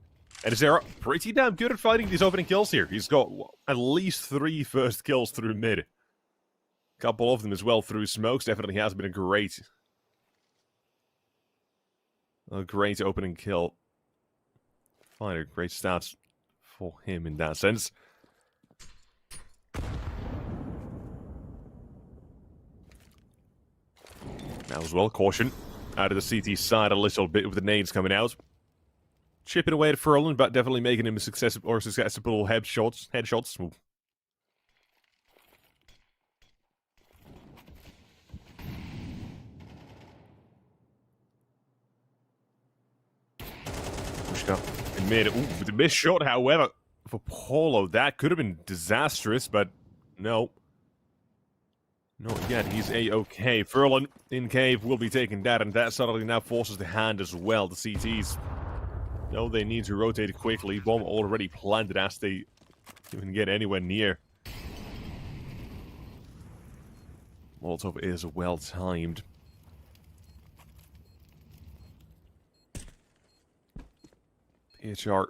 And Zera pretty damn good at fighting these opening kills here. He's got at least 3 first kills through mid. Couple of them as well through smokes. Definitely has been a great opening kill. Fine, great stats for him in that sense. Now as well, caution out of the CT side a little bit with the nades coming out. Chipping away at Furlan, but definitely making him a successful headshots. Ooh. Pushed up in mid. Ooh, with the missed shot, however, for Polo, that could have been disastrous, but no. Not yet, he's A-okay. Furlan in cave will be taking that, and that suddenly now forces the hand as well. The CTs, no, they need to rotate quickly. Bomb already planted as they even get anywhere near. Molotov is well timed. PHR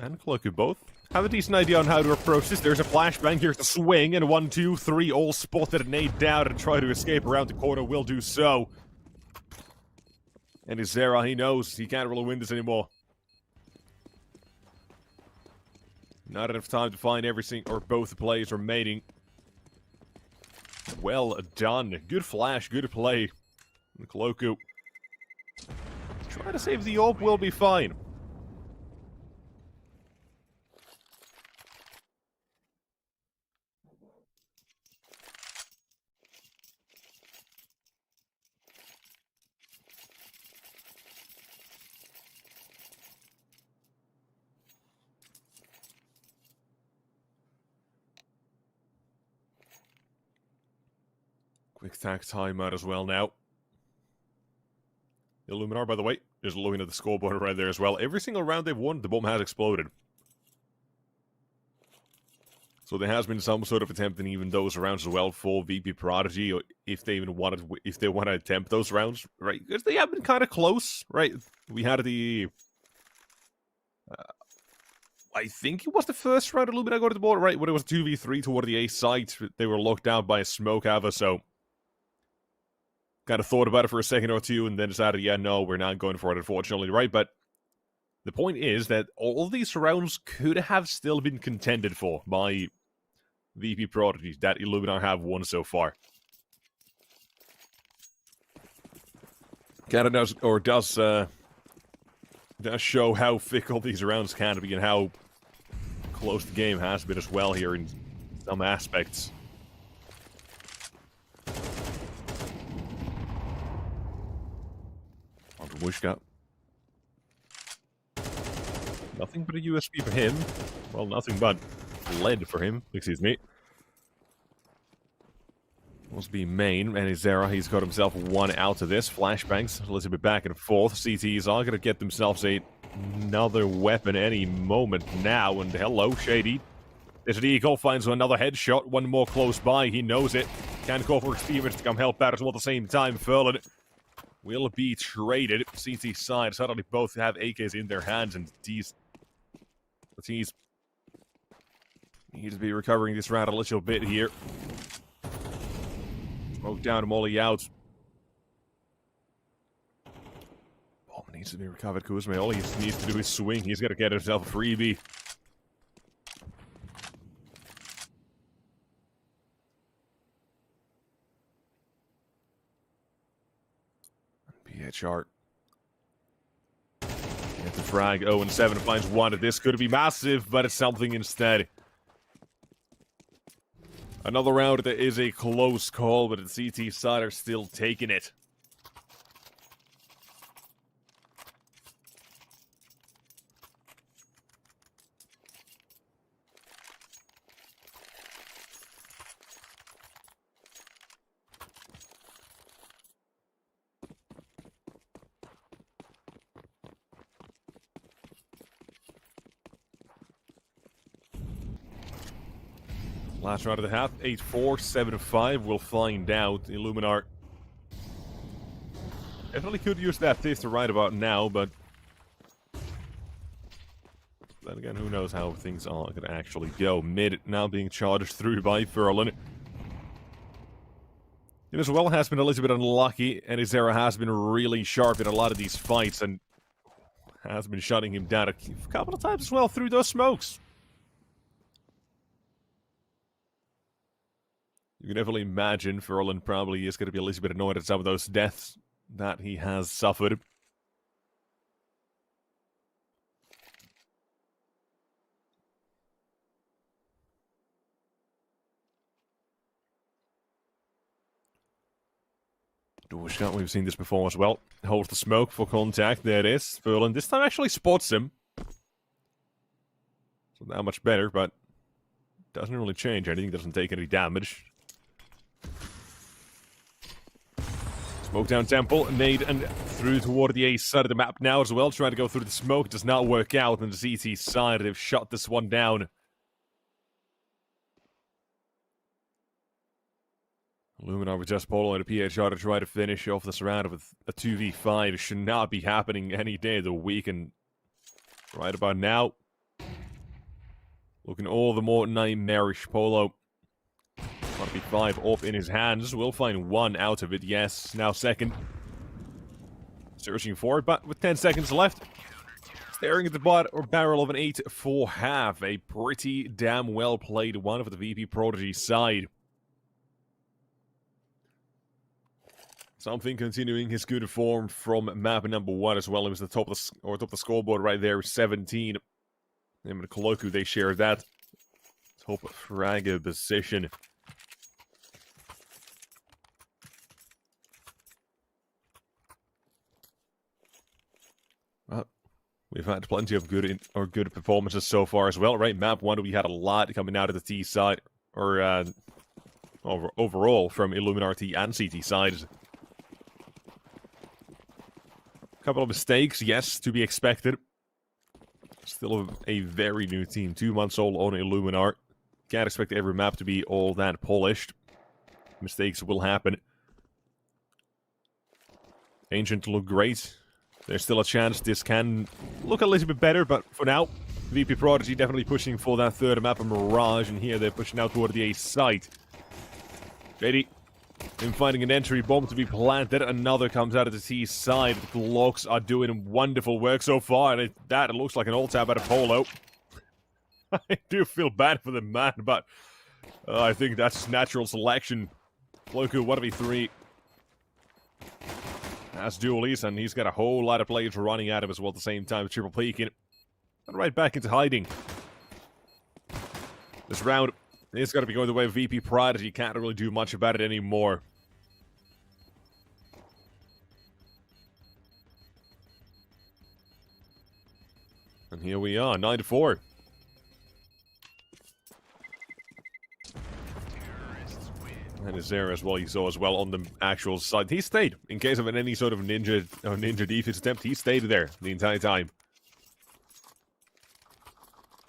and Cloku both have a decent idea on how to approach this. There's a flashbang, here's the swing, and 1, 2, 3 all spotted and nade down and try to escape around the corner, will do so. And Zera, he knows he can't really win this anymore. Not enough time to find everything, or both the plays remaining. Well done. Good flash, good play. Cloku. Try to save the orb, will be fine. Quick tack timeout as well now. Illuminar, by the way, is looking at the scoreboard right there as well. Every single round they've won, the bomb has exploded. So there has been some sort of attempt in even those rounds as well for VP Prodigy, or if they even want to attempt those rounds, right? Because they have been kind of close, right? We had the I think it was the first round Illuminar got to the board, right? When it was 2v3 toward the A site, they were locked out by a smoke ava, so kind of thought about it for a second or two and then decided, yeah, no, we're not going for it, unfortunately, right? But the point is that all these rounds could have still been contended for by VP Prodigy that Illuminar have won so far. Kind of does show how fickle these rounds can be and how close the game has been as well here in some aspects. On to Wishka. Nothing but a USB for him. Well, nothing but lead for him. Excuse me. Must be main, and Zera, he's got himself one out of this. Flashbangs, a little bit back and forth. CTs are going to get themselves another weapon any moment now. And hello, Shady. Desert Eagle finds another headshot. One more close by. He knows it. Can call for Stevens to come help out as well at the same time. Furlan will be traded. CT side suddenly both have AKs in their hands, and these teams need to be recovering this round a little bit here. Smoke down, molly out. Bomb needs to be recovered, Kuzma. All he needs to do is swing. He's got to get himself a freebie. PHR. Get the frag. 0-7 finds one. This could be massive, but it's something instead. Another round that is a close call, but the CT side are still taking it. Last round of the half, 8-4, 7-5. We'll find out. Illuminar definitely could use that fifth right about now, but then again, who knows how things are going to actually go. Mid now being charged through by Furlan. It as well has been a little bit unlucky, and his arrow has been really sharp in a lot of these fights, and has been shutting him down a couple of times as well through those smokes. You can definitely imagine Furlan probably is going to be a little bit annoyed at some of those deaths that he has suffered. Door shot, we've seen this before as well. Holds the smoke for contact, there it is. Furlan this time actually spots him. So not much better, but doesn't really change anything, doesn't take any damage. Smoke down Temple, nade, and through toward the A side of the map now as well. Trying to go through the smoke, does not work out. On the CT side, they've shut this one down. Illuminar with just Polo and a PHR to try to finish off this round with a 2v5. It should not be happening any day of the week, and right about now, looking all the more nightmarish. Polo 1v5 up in his hands. We'll find one out of it, yes. Now second. Searching for it, but with 10 seconds left. Staring at the butt or barrel of an 8-4 half. A pretty damn well played one for the VP Prodigy side. Something continuing his good form from map number 1 as well. It was the top of the scoreboard right there, 17. Him and Koloku, they share that top fragger position. Well, we've had plenty of good performances so far as well, right? Map 1, we had a lot coming out of the T side, or overall from Illuminar T and CT sides. Couple of mistakes, yes, to be expected. Still a very new team, 2 months old on Illuminar. Can't expect every map to be all that polished. Mistakes will happen. Ancient look great. There's still a chance this can look a little bit better, but for now, VP Prodigy definitely pushing for that third map of Mirage, and here they're pushing out toward the A site. JD, him finding an entry bomb to be planted. Another comes out of the T side. The Glocks are doing wonderful work so far, and it looks like an all-tab out of Polo. I do feel bad for the man, but I think that's natural selection. Koloku 1v3. That's dualies, and he's got a whole lot of players running at him as well at the same time. Triple peeking. And right back into hiding. This round is going to be going the way of VP Prodigy. Can't really do much about it anymore. And here we are, 9-4. And his there as well, you saw as well on the actual side. He stayed. In case of any sort of ninja defense attempt, he stayed there the entire time.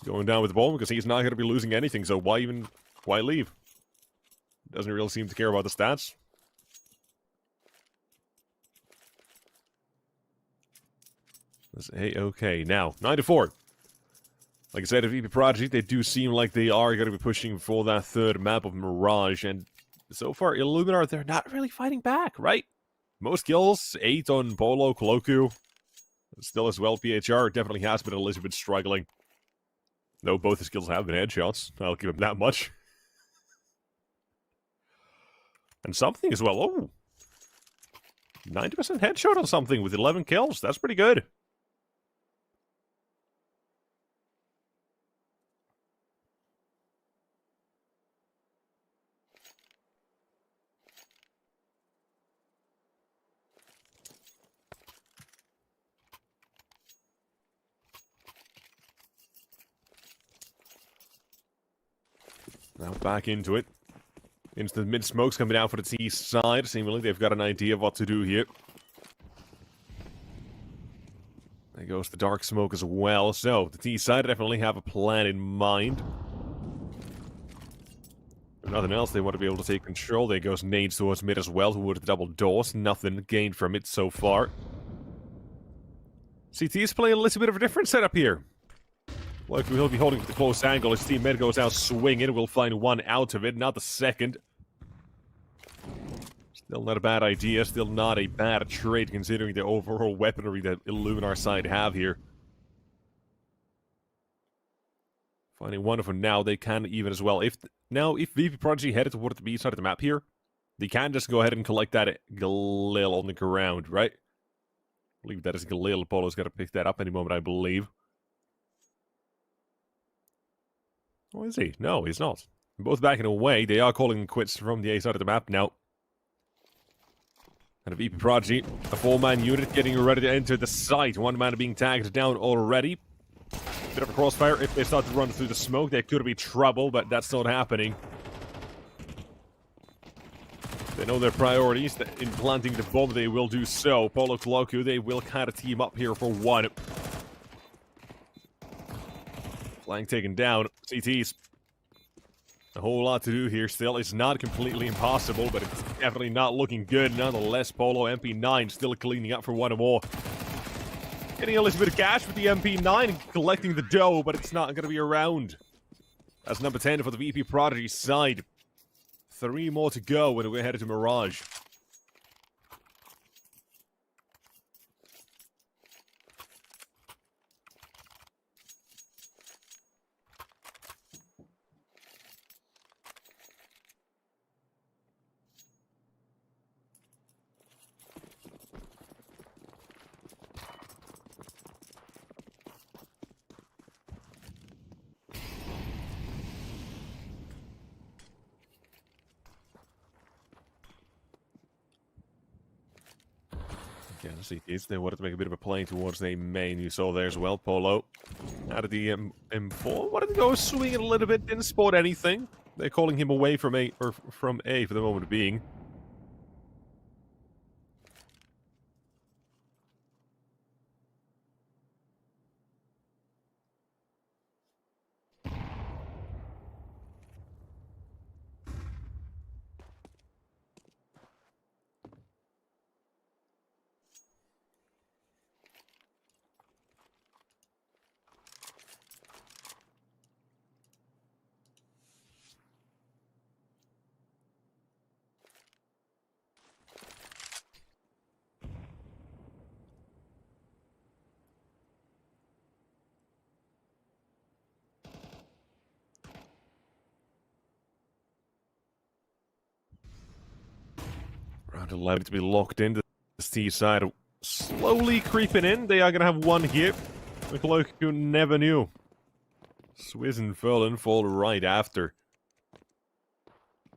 Going down with the ball because he's not going to be losing anything, so why leave? Doesn't really seem to care about the stats. Let's say, okay, now, 9-4. Like I said, the VP Prodigy, they do seem like they are going to be pushing for that third map of Mirage, and so far, Illuminar, they're not really fighting back, right? Most kills, 8 on Polo, Koloku. Still as well, PHR definitely has been a little bit struggling. Though both his kills have been headshots. I'll give him that much. And something as well. Oh! 90% headshot on something with 11 kills. That's pretty good. Now back into it. Into the mid-smokes coming out for the T side. Seemingly they've got an idea of what to do here. There goes the dark smoke as well. So, the T side definitely have a plan in mind. Nothing else, they want to be able to take control. There goes nades towards mid as well, towards the double doors. Nothing gained from it so far. CT is playing a little bit of a different setup here. Look, he'll be holding the close angle. His teammate goes out swinging. We'll find one out of it, not the second. Still not a bad idea. Still not a bad trade considering the overall weaponry that Illuminar side have here. Finding one of them now. They can even as well. If VP Prodigy headed toward the B side of the map here, they can just go ahead and collect that Galil on the ground, right? I believe that is Galil. Polo's got to pick that up any moment, I believe. Oh, is he? No, he's not. Both backing away. They are calling quits from the A side of the map now. And a VP Prodigy, a 4-man unit getting ready to enter the site. One man being tagged down already. Bit of a crossfire. If they start to run through the smoke, there could be trouble, but that's not happening. They know their priorities. In planting the bomb, they will do so. Polo Cloaku, they will kind of team up here for one. Flank taken down. CTs. A whole lot to do here still. It's not completely impossible, but it's definitely not looking good. Nonetheless, Polo MP9 still cleaning up for one more. Getting a little bit of cash with the MP9 and collecting the dough, but it's not going to be around. That's number 10 for the VP Prodigy side. 3 more to go when we're headed to Mirage. Yeah, the CTs, they wanted to make a bit of a play towards the main. You saw there as well, Polo. Out of the M4, wanted to go swing it a little bit, didn't spot anything. They're calling him away from A, or from A for the moment being. Round 11 to be locked into the C side. Slowly creeping in. They are going to have one here. The cloak you never knew. Swizz and Ferlin fall right after.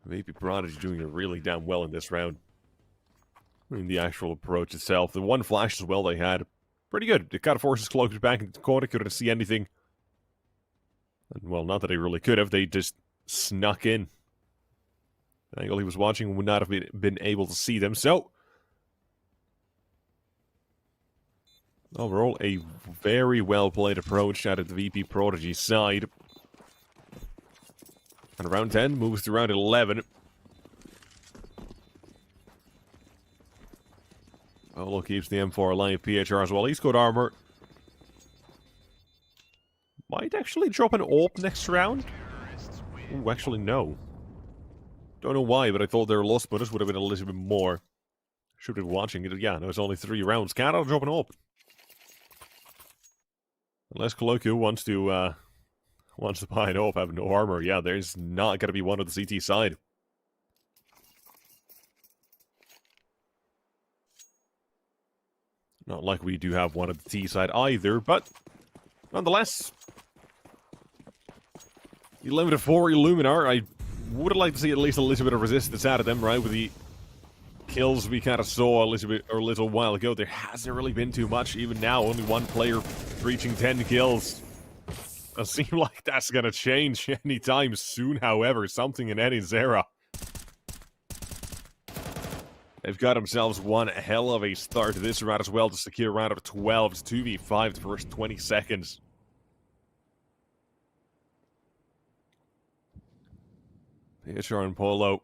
VP Prodigy doing it really damn well in this round. In the actual approach itself. The one flash as well they had. Pretty good. They kind of forces Cloakers back into the corner. Couldn't see anything. And, well, not that they really could have. They just snuck in. The angle he was watching would not have been able to see them. So, overall, a very well-played approach out of the VP Prodigy side. And round 10 moves to round 11. Polo keeps the M4 alive. PHR as well. He's got armor. Might actually drop an AWP next round. Ooh, actually, no. Don't know why, but I thought their loss bonus would have been a little bit more. Should have been watching it. Yeah, no, it's only 3 rounds. Can't drop an AWP. Unless Colocu wants to buy an AWP, have no armor. Yeah, there's not going to be one on the CT side. Not like we do have one at the T side either, but nonetheless, 11-4 Illuminar. I would have liked to see at least a little bit of resistance out of them, right? With the kills we kind of saw a little while ago, there hasn't really been too much. Even now, only one player reaching 10 kills. Doesn't seem like that's going to change anytime soon, however. Something in Eddie's era. They've got themselves one hell of a start to this round as well to secure a round of 12. It's 2v5 the first 20 seconds. PHR and Polo,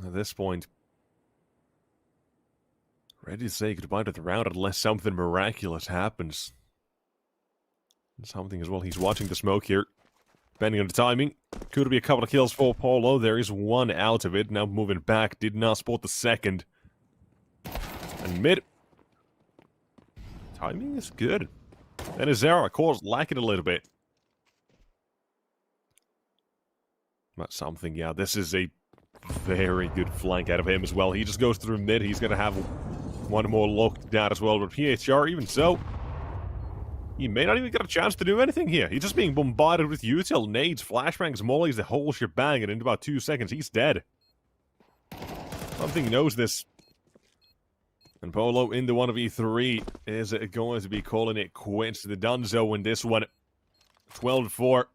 at this point, ready to say goodbye to the round unless something miraculous happens. And something as well. He's watching the smoke here. Depending on the timing, could be a couple of kills for Polo. There is one out of it. Now moving back. Did not spot the second. And mid. Timing is good. And Azera, of course, lacking a little bit. But something, yeah. This is a very good flank out of him as well. He just goes through mid. He's going to have one more look down as well. But PHR, even so, he may not even get a chance to do anything here. He's just being bombarded with util, nades, flashbangs, mollies, the whole shebang, and in about 2 seconds, he's dead. Something knows this. And Polo in the 1v3 is going to be calling it quits. The Dunzo in this one. 12-4.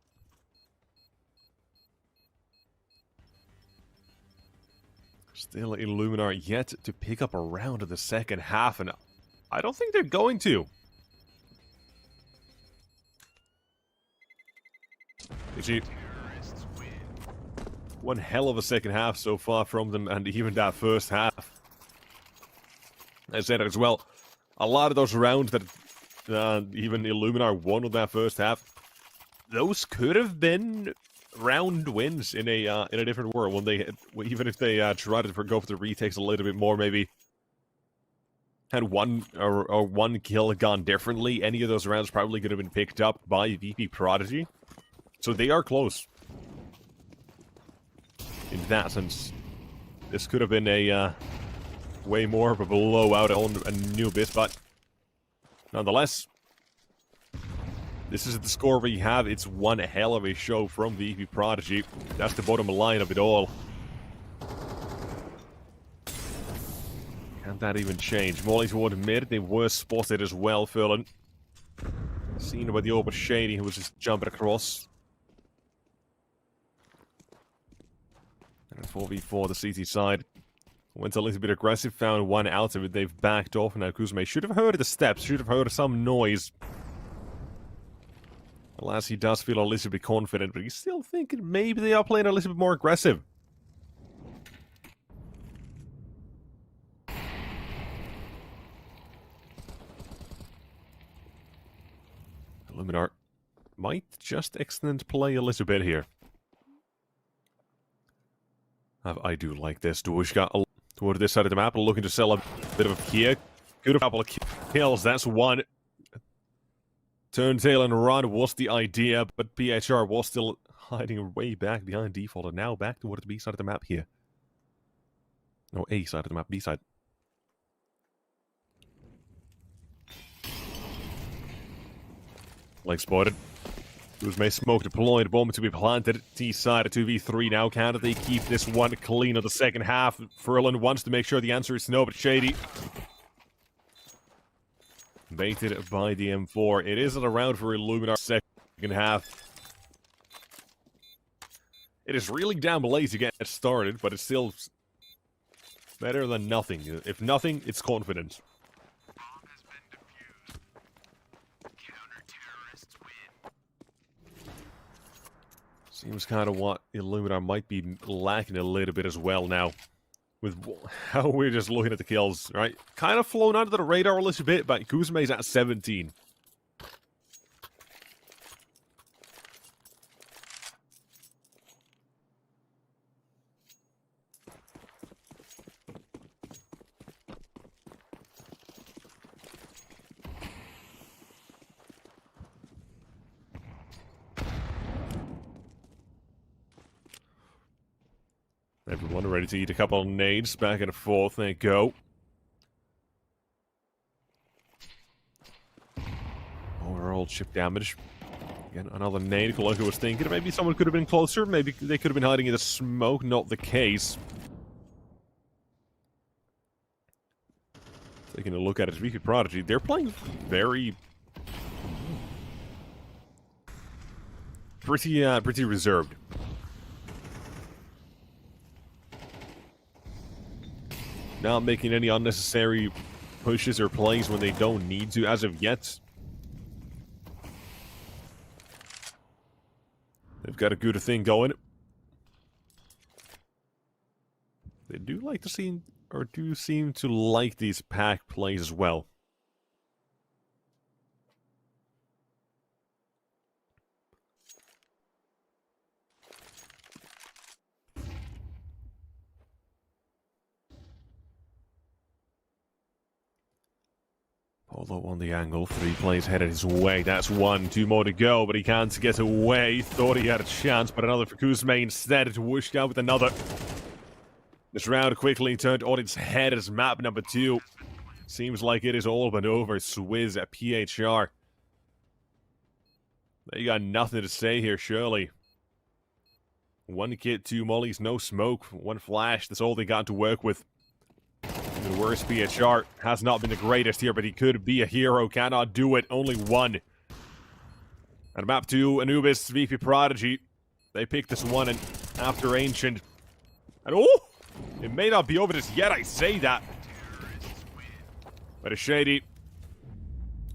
Still Illuminar yet to pick up a round in the second half, and I don't think they're going to. You see, one hell of a second half so far from them, and even that first half. I said it as well, a lot of those rounds that even Illuminar won with that first half, those could have been round wins in a different world. When they, even if they tried to go for the retakes a little bit more, maybe had one or one kill gone differently, any of those rounds probably could have been picked up by VP Prodigy. So they are close. In that sense, this could have been a way more of a blowout on Anubis, but nonetheless, this is the score we have. It's one hell of a show from VP Prodigy. That's the bottom line of it all. Can't that even change? Molly toward mid. They were spotted as well, Furlan. Seen by the Orbit Shady, who was just jumping across. And a 4v4 the CT side. Went a little bit aggressive, found one out of it. They've backed off. Now Kuzume should have heard the steps, should have heard some noise. Alas, he does feel a little bit confident, but he's still thinking maybe they are playing a little bit more aggressive. Illuminar might just extend play a little bit here. I do like this. Duishka toward this side of the map, looking to sell a bit of a kick. Good a couple of kills, that's one. Turn tail and run was the idea, but PHR was still hiding way back behind default, and now back toward the B side of the map here. No, A side of the map, B side. Leg spotted. Kuzume smoke deployed, bomb to be planted. T side at 2v3 now. Can they keep this one clean of the second half? Furlan wants to make sure the answer is no, but Shady. Baited by the M4. It isn't a round for Illuminar second half. It is really damn late to get started, but it's still better than nothing. If nothing, it's confidence. Seems kind of what Illuminar might be lacking a little bit as well now. With how we're just looking at the kills, right? Kind of flown under the radar a little bit, but Kuzume's at 17. Everyone ready to eat a couple of nades. Back and forth they go. Overall chip damage. Again, another nade. Like I was thinking, maybe someone could have been closer. Maybe they could have been hiding in the smoke. Not the case. Taking a look at it, VP Prodigy. They're playing very... pretty reserved. Not making any unnecessary pushes or plays when they don't need to as of yet. They've got a good thing going. They do like to seem, or do seem to like these pack plays as well. Polo on the angle, 3 plays headed his way. That's 1, 2 more to go, but he can't get away. Thought he had a chance, but another for Kuzma instead to whoosh out with another. This round quickly turned on its head as map number 2. Seems like it is all but over. Swizz at PHR. They got nothing to say here, surely. 1 kit, 2 mollies, no smoke, 1 flash. That's all they got to work with. The worst PHR has not been the greatest here, but he could be a hero. Cannot do it. Only 1. And map 2, Anubis, VP Prodigy. They picked this one, and after Ancient. And oh! It may not be over just yet, I say that. But it's shady.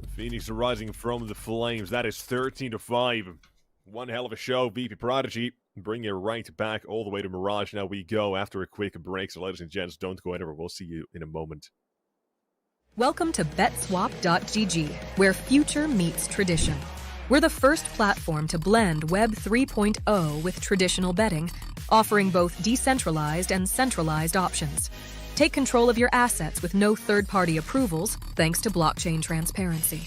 The Phoenix are rising from the flames. That is 13-5. One hell of a show, VP Prodigy. Bring it right back all the way to Mirage. Now we go after a quick break. So ladies and gents, don't go anywhere. We'll see you in a moment. Welcome to BetSwap.gg, where future meets tradition. We're the first platform to blend Web 3.0 with traditional betting, offering both decentralized and centralized options. Take control of your assets with no third-party approvals, thanks to blockchain transparency.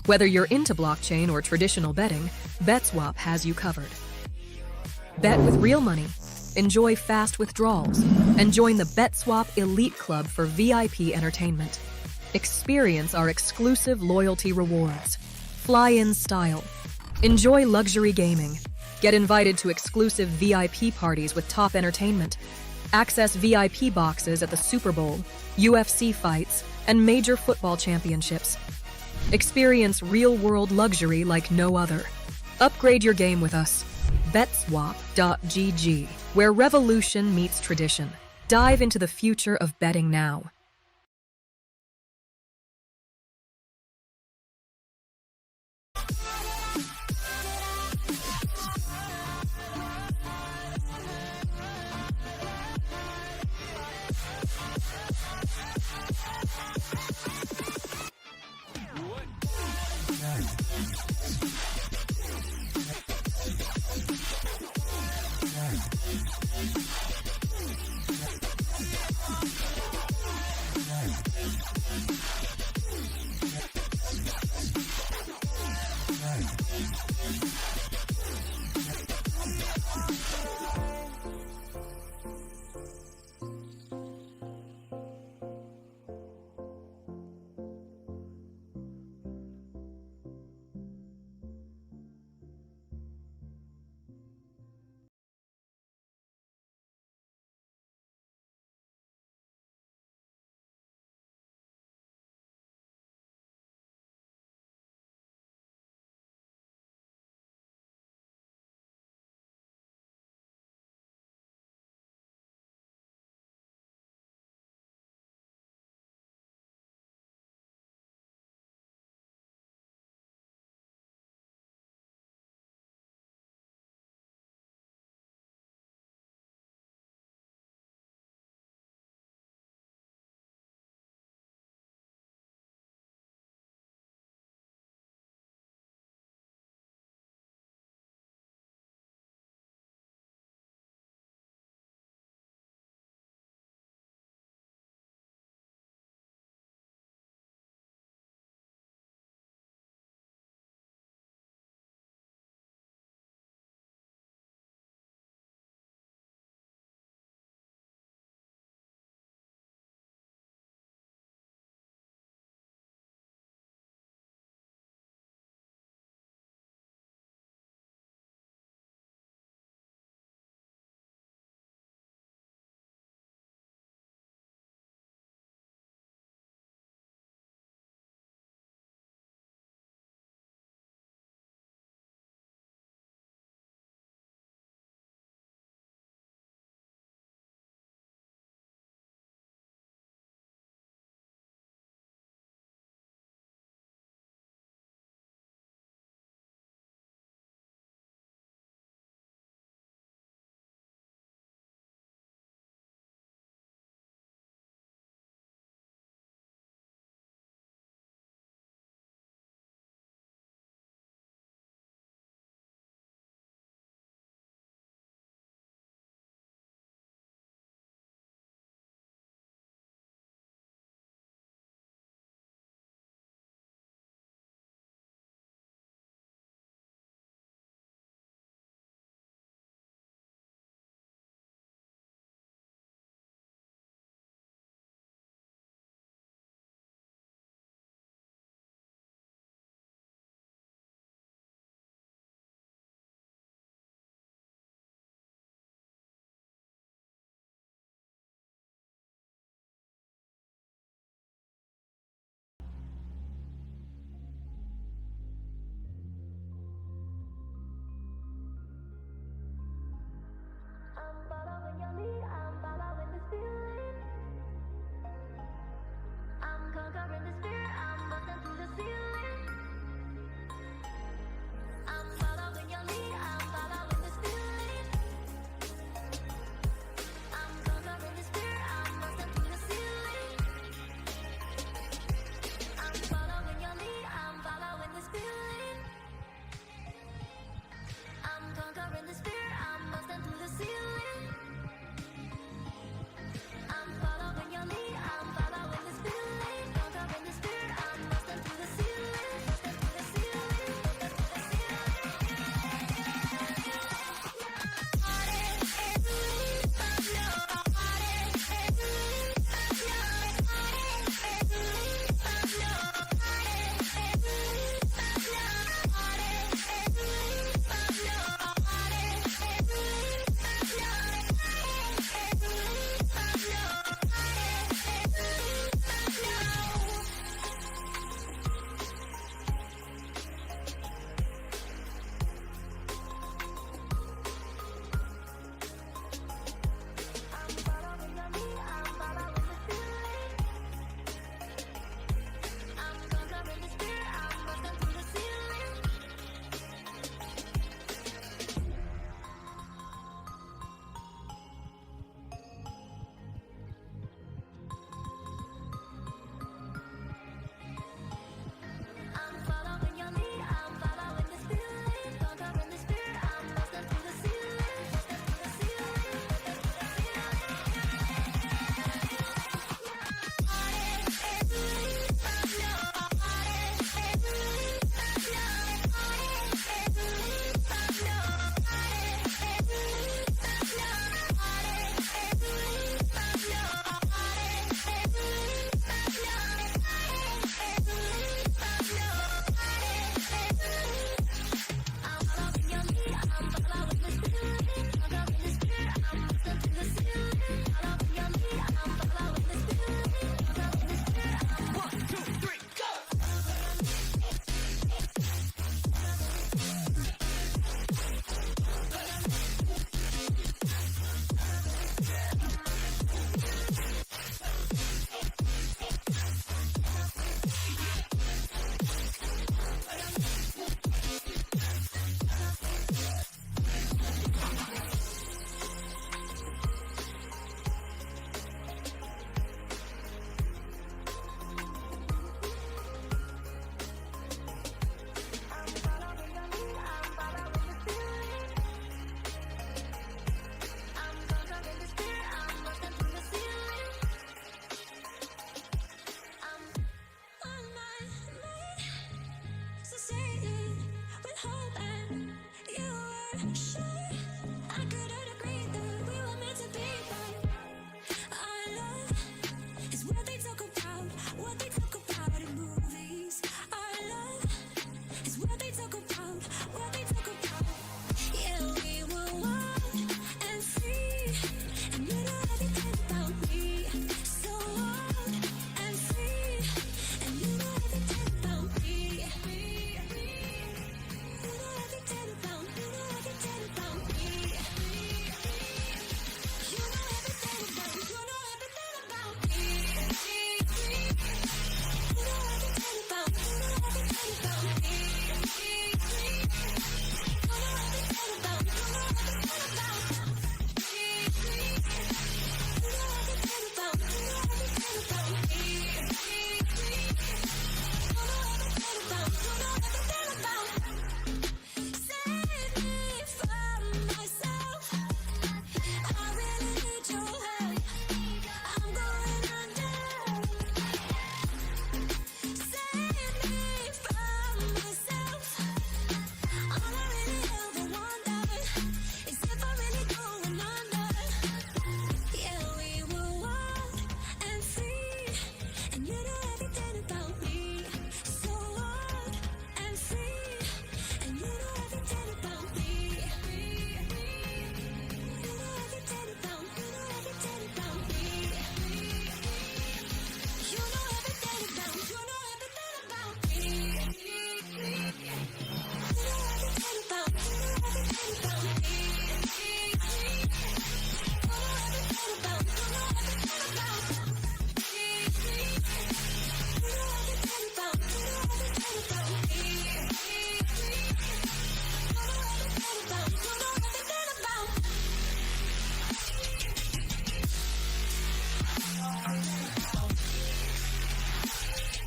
Whether you're into blockchain or traditional betting, BetSwap has you covered. Bet with real money, enjoy fast withdrawals, and join the BetSwap Elite Club for VIP entertainment. Experience our exclusive loyalty rewards. Fly in style. Enjoy luxury gaming. Get invited to exclusive VIP parties with top entertainment. Access VIP boxes at the Super Bowl, UFC fights, and major football championships. Experience real-world luxury like no other. Upgrade your game with us. BetSwap.gg, where revolution meets tradition. Dive into the future of betting now.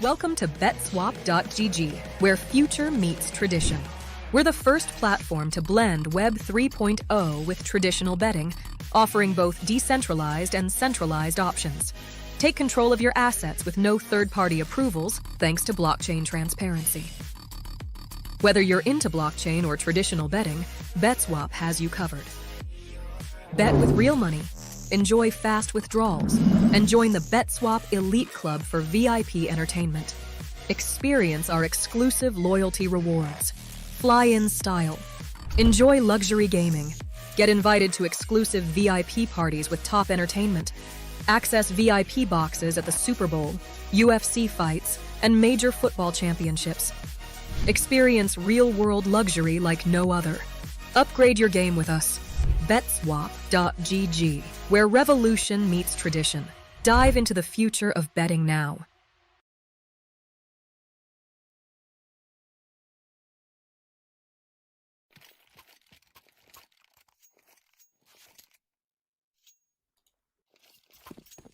Welcome to BetSwap.gg, where future meets tradition. We're the first platform to blend Web 3.0 with traditional betting, offering both decentralized and centralized options. Take control of your assets with no third-party approvals, thanks to blockchain transparency. Whether you're into blockchain or traditional betting, BetSwap has you covered. Bet with real money, enjoy fast withdrawals, and join the BetSwap Elite Club for VIP entertainment. Experience our exclusive loyalty rewards. Fly in style. Enjoy luxury gaming. Get invited to exclusive VIP parties with top entertainment. Access VIP boxes at the Super Bowl, UFC fights, and major football championships. Experience real-world luxury like no other. Upgrade your game with us. BetSwap.gg, where revolution meets tradition. Dive into the future of betting now.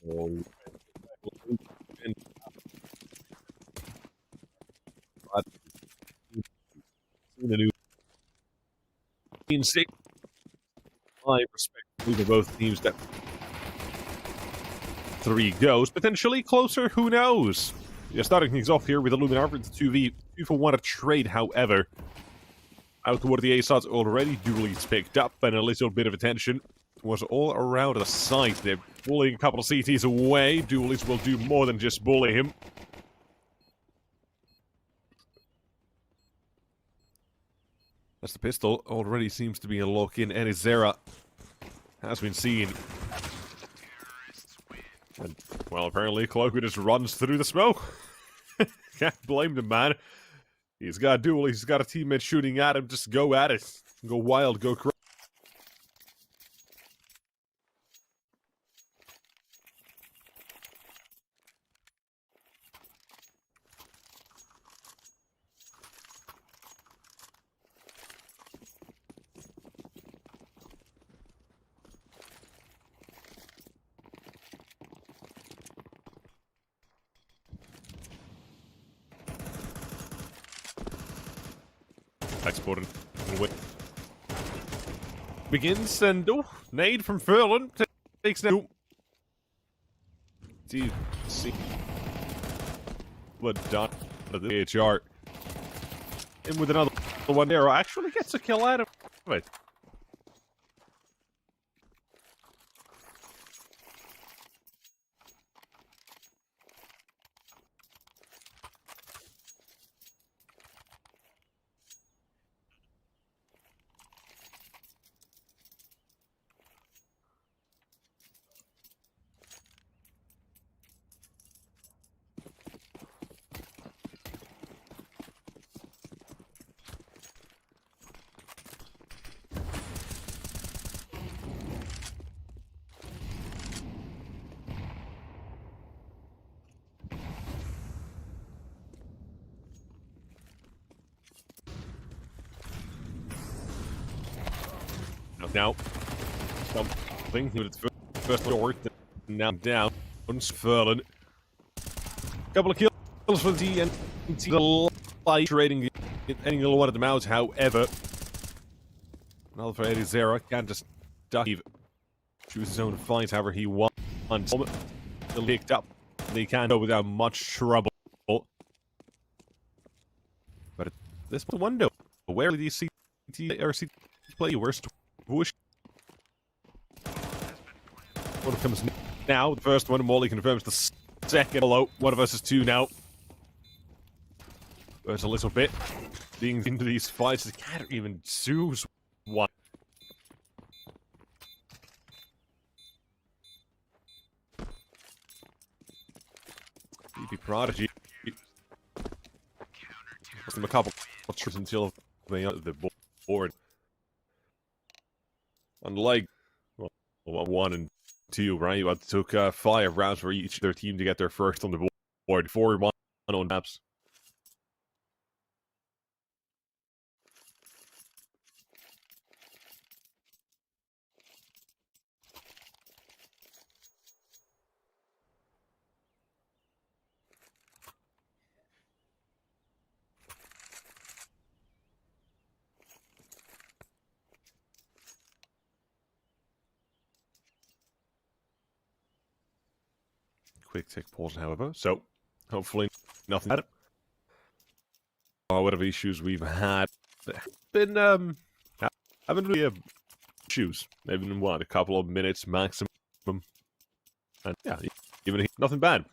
The new team six. I respect for both teams that 3 goes potentially closer. Who knows? Yeah, starting things off here with Illuminar for the 2v2-for-1 a trade. However, out toward the A sides already, Dooley's picked up, and a little bit of attention was all around the site. They're bullying a couple of CTs away. Dooley's will do more than just bully him. That's the pistol. Already seems to be a lock-in. And Zera has been seen. And, well, apparently Cloaker just runs through the smoke. Can't blame the man. He's got a duel. He's got a teammate shooting at him. Just go at it. Go wild. Go crazy. Exported. Begins and nade from Furlan takes now. See what done to the HR. And with another one there, actually gets a kill out of it. Now, something with its first door, now down, Furlan. Couple of kills for the TNT, the light trading, ending a lot of the MOUZ, however. Another for Eddie Zera, can't just duck, choose his own fight however he wants. Still picked up, they can't go without much trouble. But this window, where do you see RC play worst? Whoosh. One comes now. The first one, Molly confirms the second. Hello, 1 versus 2 now. There's a little bit. Being into these fights, they can't even choose one. BP Prodigy. Gives them a couple of trips until they are the board. Unlike 1 and 2, right? It took 5 rounds for each of their team to get their first on the board. 4-1 on maps. quick tick pause, however. So, hopefully, nothing bad. Whatever issues we've had, been haven't really issues. They've been what, a couple of minutes maximum, and yeah, even nothing bad.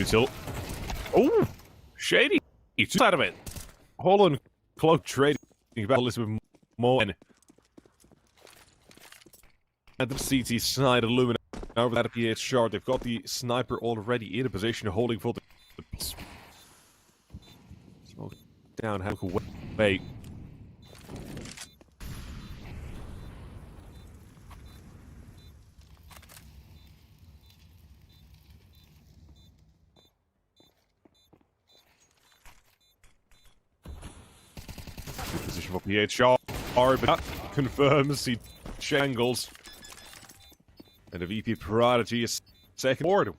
Until, oh, shady! Two out of it. Hold on, cloak trading about a little bit more. And at the CT side, Illuminar over that PH shard. They've got the sniper already in a position, holding for the smoke down. Have a wait. Position for PHR, but that confirms the Shangles. And the VP Prodigy is second board.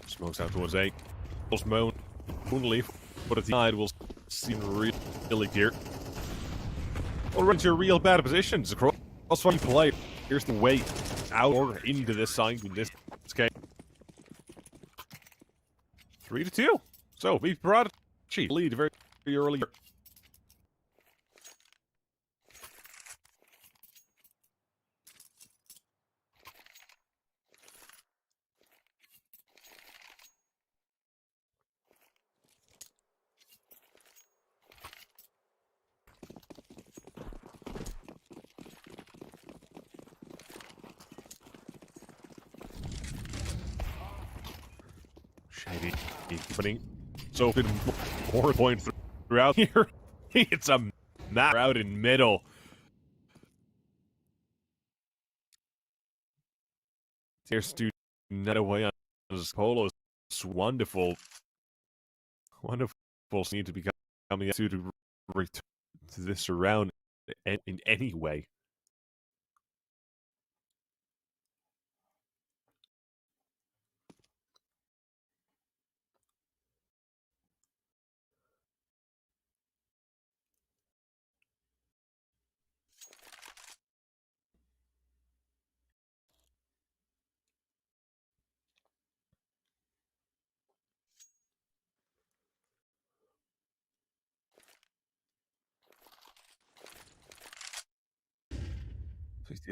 Smokes out towards A. Moon Moonleaf, but at the side will seem really clear. Already to real bad positions across one play. Here's the way out or into this side in this case. 3-2. So we brought a cheap lead very early. Shady opening. So good more points throughout here. It's a map out in middle. Here's to net away on his polo. It's wonderful. Wonderful need to be coming to return to this round in any way.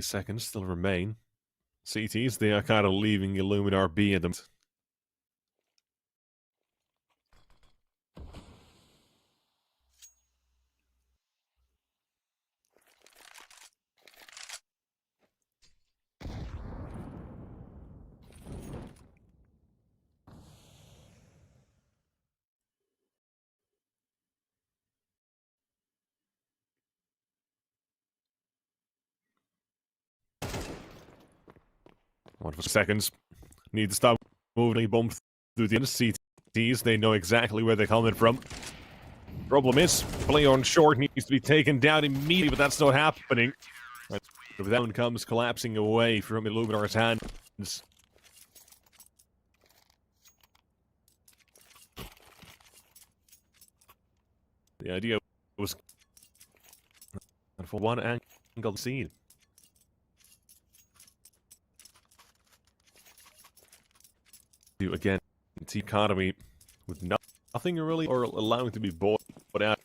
Seconds still remain. CTs, they are kind of leaving Illuminar B at them. One for seconds. Need to stop moving. Bump through the CTs. They know exactly where they're coming from. Problem is, play on short needs to be taken down immediately, but that's not happening. Right. That one comes collapsing away from Illuminar's hands. The idea was And for one angle scene. Again, T economy with nothing really or allowing to be bought out.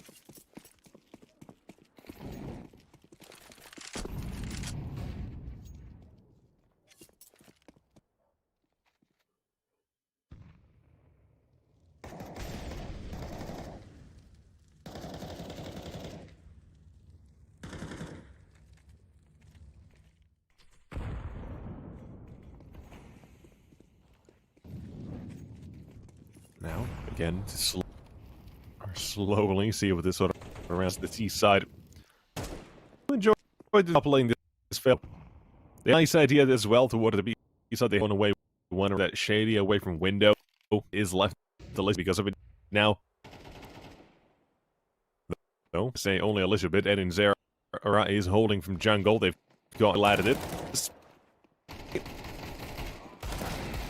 Now, again, to slowly see what this sort of around the T side. Enjoy playing this film. The nice idea as well toward the B side, they run away one of that shady away from window is left the list because of it now. So, say only a little bit, and in Zera is holding from jungle. They've got laddered it.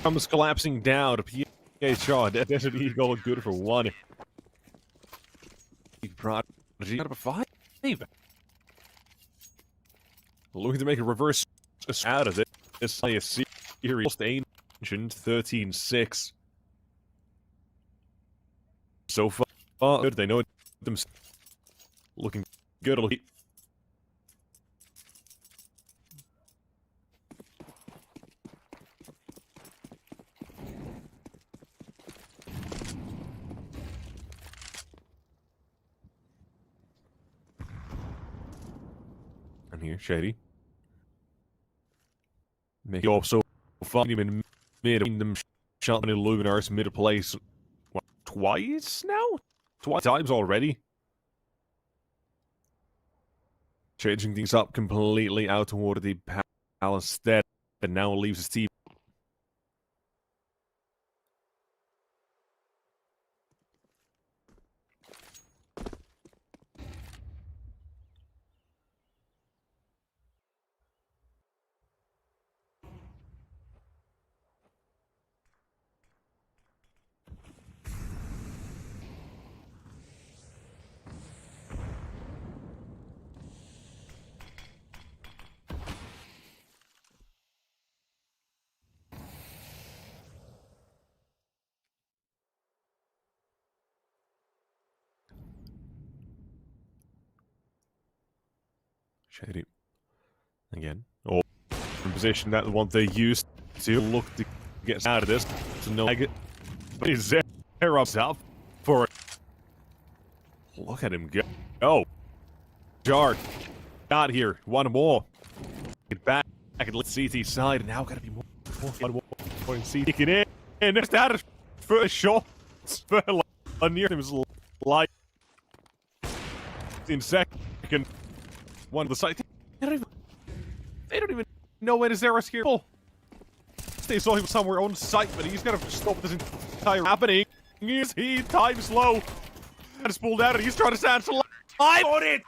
Comes collapsing down to PHR. Desert Eagle good for one. Prodigy out of a 5. Looking to make a reverse out of it. This is series ancient 13-6. So far, good. They know it themselves. Looking good. And here, Shady. Make it also fun him in mid them shot in Illuminar's mid place. What, twice now? Twice times already? Changing things up completely out toward the palace instead, and now leaves his team. Shady. Again. Oh, in position that the one they used to look to get out of this. So no but he's there up for it. Look at him go. Oh. Jar. Got here. One more. Get back at CT side. And now gotta be more in CT. Take it in. And there's that for a shot. Near him is like in second. One of the side. They don't even know when his Zera's here. They saw him somewhere on site, but he's gonna stop this entire happening. Is he time slow? And it's pulled out and he's trying to stand alive on it!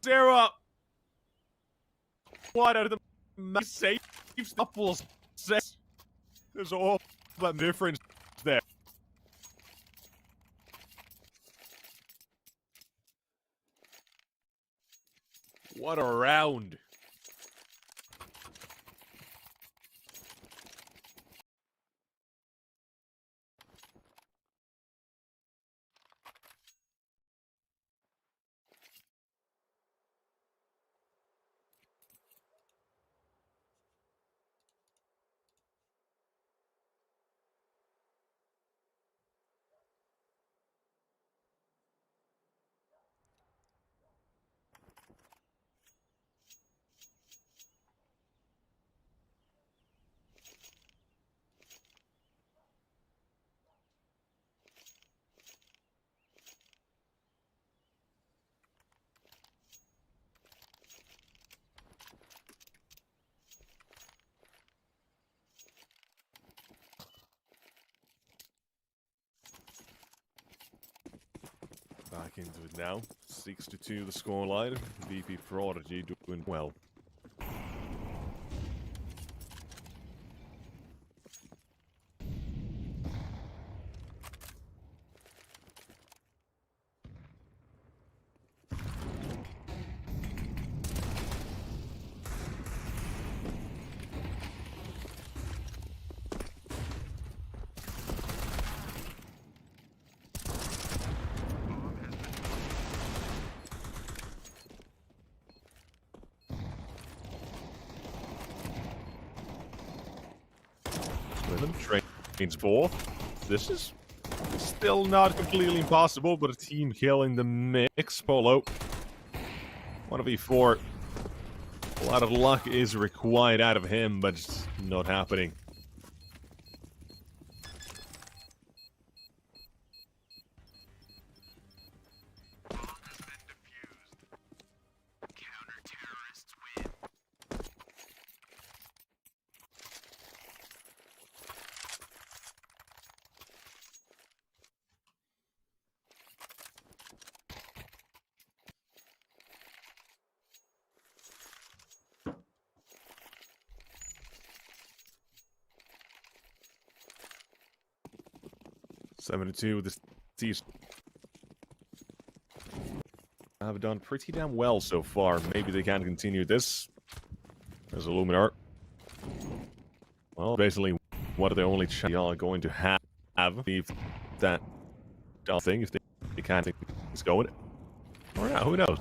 Zera! What out of the safe couple sets. There's all that difference there. What a round. Back into it now. 6-2 the scoreline. VP Prodigy doing well. 7 trains 4. This is still not completely impossible, but a team killing the mix. Polo. 1v4. A lot of luck is required out of him, but it's not happening. Seven-2. This team have done pretty damn well so far. Maybe they can continue this. There's Illuminar. Well, basically, what are the only chance are going to have if that thing, if they can't think it's going, or not? Who knows?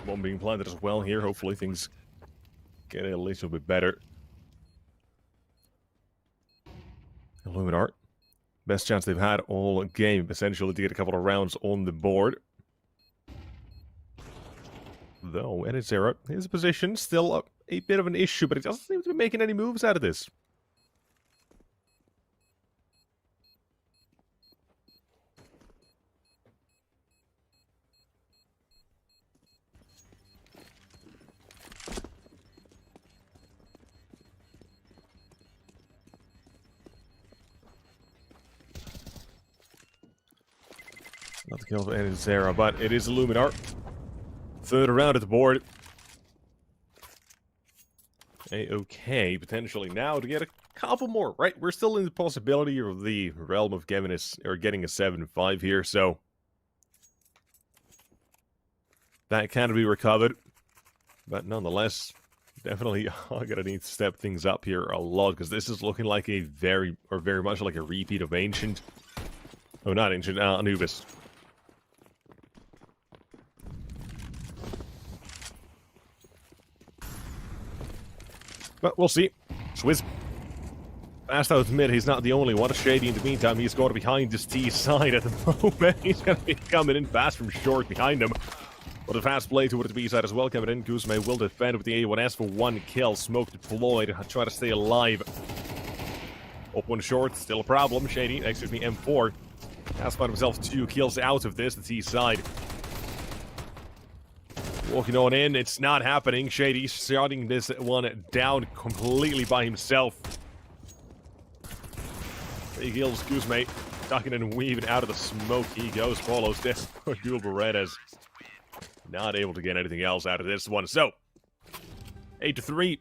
One being planted as well here. Hopefully things get a little bit better. Illuminar. Best chance they've had all game, essentially, to get a couple of rounds on the board. Though, and it's Zero. His position still a bit of an issue, but he doesn't seem to be making any moves out of this. Not the kill for Zera, but it is Illuminar. Third round at the board. A-okay, potentially now to get a couple more, right? We're still in the possibility of the realm of getting a 7-5 here, so that can be recovered. But nonetheless, definitely I'm gonna need to step things up here a lot, because this is looking like a very much like a repeat of Ancient. Oh, not Ancient, Anubis. But we'll see. Swizz. Fast out mid, he's not the only one. Shady in the meantime, he's going behind this T side at the moment. He's going to be coming in fast from short behind him. But a fast play towards the B side as well coming in. Guzme will defend with the A1S for 1 kill. Smoke deployed. Try to stay alive. Up one short, still a problem. Shady, excuse me, M4 has found himself 2 kills out of this, the T side. Walking on in, it's not happening. Shady shutting this one down completely by himself. 3 kills, Guzme ducking and weaving out of the smoke. He goes, follows this. Dual Berettas not able to get anything else out of this one. So, 8-3.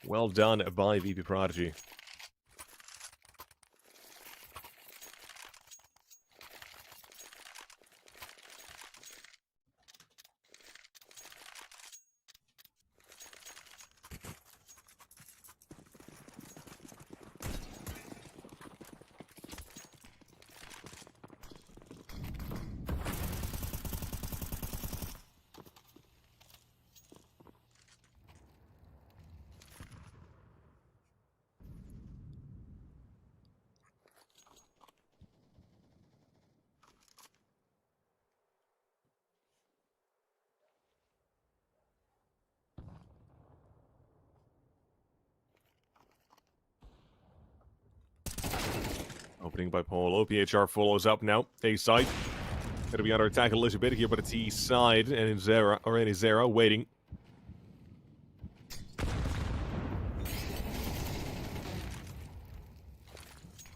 Well done by VP Prodigy. Opening by Polo. PHR follows up now. A side. Gonna be under attack a little bit here, but it's E side. And Zera waiting.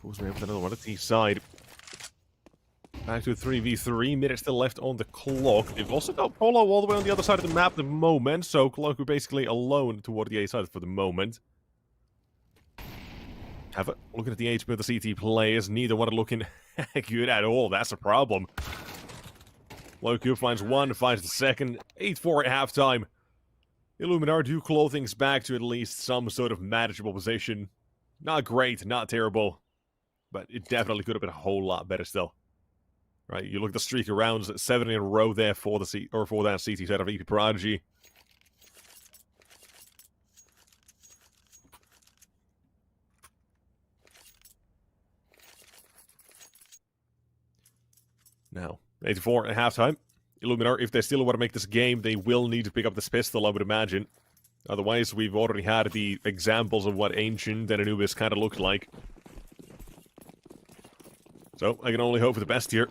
Who's there with another one? It's E side. Back to a 3v3. Minute still left on the clock. They've also got Polo all the way on the other side of the map at the moment. So Cloak basically alone toward the A side for the moment. Have a looking at the HP of the CT players. Neither one are looking good at all. That's a problem. Loku finds one, finds the second. 8-4 at halftime. Illuminar do claw things back to at least some sort of manageable position. Not great, not terrible. But it definitely could have been a whole lot better still. Right, you look at the streak of rounds, 7 in a row there for the for that CT set of EP Prodigy. Now, 84 at halftime. Illuminar, if they still want to make this game, they will need to pick up this pistol, I would imagine. Otherwise, we've already had the examples of what Ancient and Anubis kind of looked like. So, I can only hope for the best here.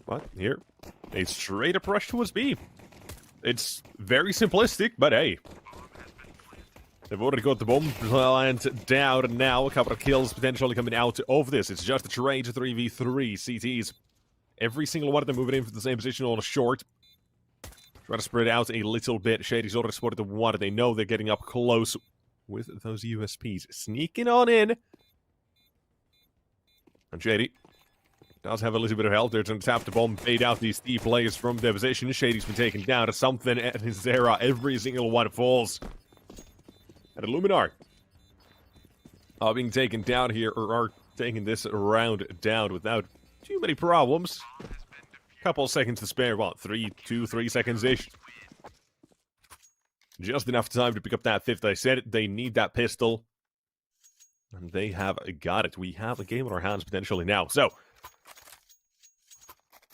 But here, a straight up rush towards B. It's very simplistic, but hey. They've already got the bomb plant down, and now a couple of kills potentially coming out of this. It's just a trade 3v3 CTs. Every single one of them moving in from the same position on a short. Try to spread out a little bit. Shady's already spotted the one. They know they're getting up close with those USPs. Sneaking on in. And Shady does have a little bit of health. They're trying to tap the bomb, fade out these D players from their position. Shady's been taken down to something, and Zera, every single one falls. And Illuminar are being taken down here, or are taking this round down without too many problems. Couple seconds to spare, what, 3 seconds-ish? Just enough time to pick up that fifth. I said it, they need that pistol. And they have got it. We have a game on our hands potentially now. So,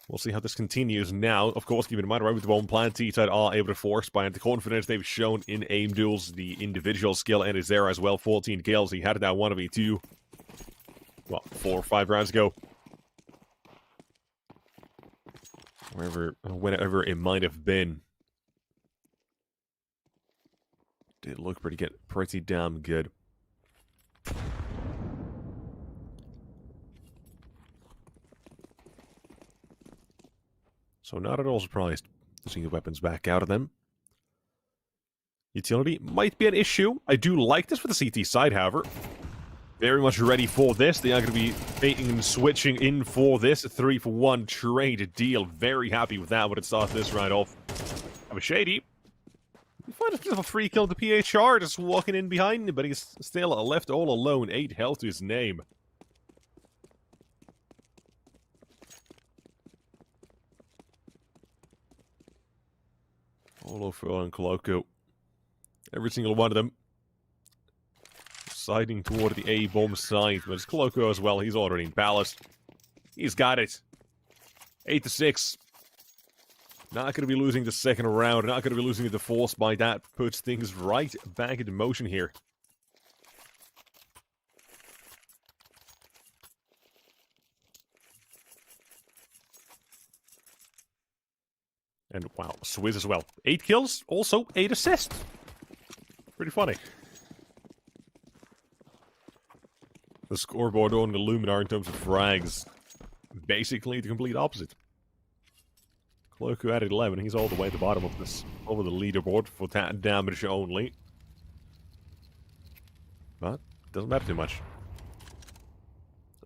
we'll see how this continues now. Of course, keep in mind, right with the bomb plant, T-Tide are able to force by the confidence they've shown in aim duels, the individual skill, and is there as well. 14 kills. He had that 1v2, well, 4 or 5 rounds ago. Whenever it might have been. Did look pretty damn good. So not at all surprised to see the weapons back out of them. Utility might be an issue. I do like this for the CT side, however. Very much ready for this. They are going to be baiting and switching in for this. A 3-for-1 trade deal. Very happy with that when it starts this right off. Have a Shady. You find a bit of a free kill to PHR, just walking in behind him, but he's still left all alone. 8 health to his name. All over on Coloco. Every single one of them siding toward the A-bomb side. But it's Coloco as well. He's already in ballast. He's got it. 8-6. Not going to be losing the second round. Not going to be losing the force by that. Puts things right back into motion here. And wow, Swizz as well. 8 kills, also 8 assists. Pretty funny. The scoreboard on Illuminar in terms of frags, basically the complete opposite. Cloaku at 11, he's all the way at the bottom of this, over the leaderboard for that damage only. But, doesn't matter too much.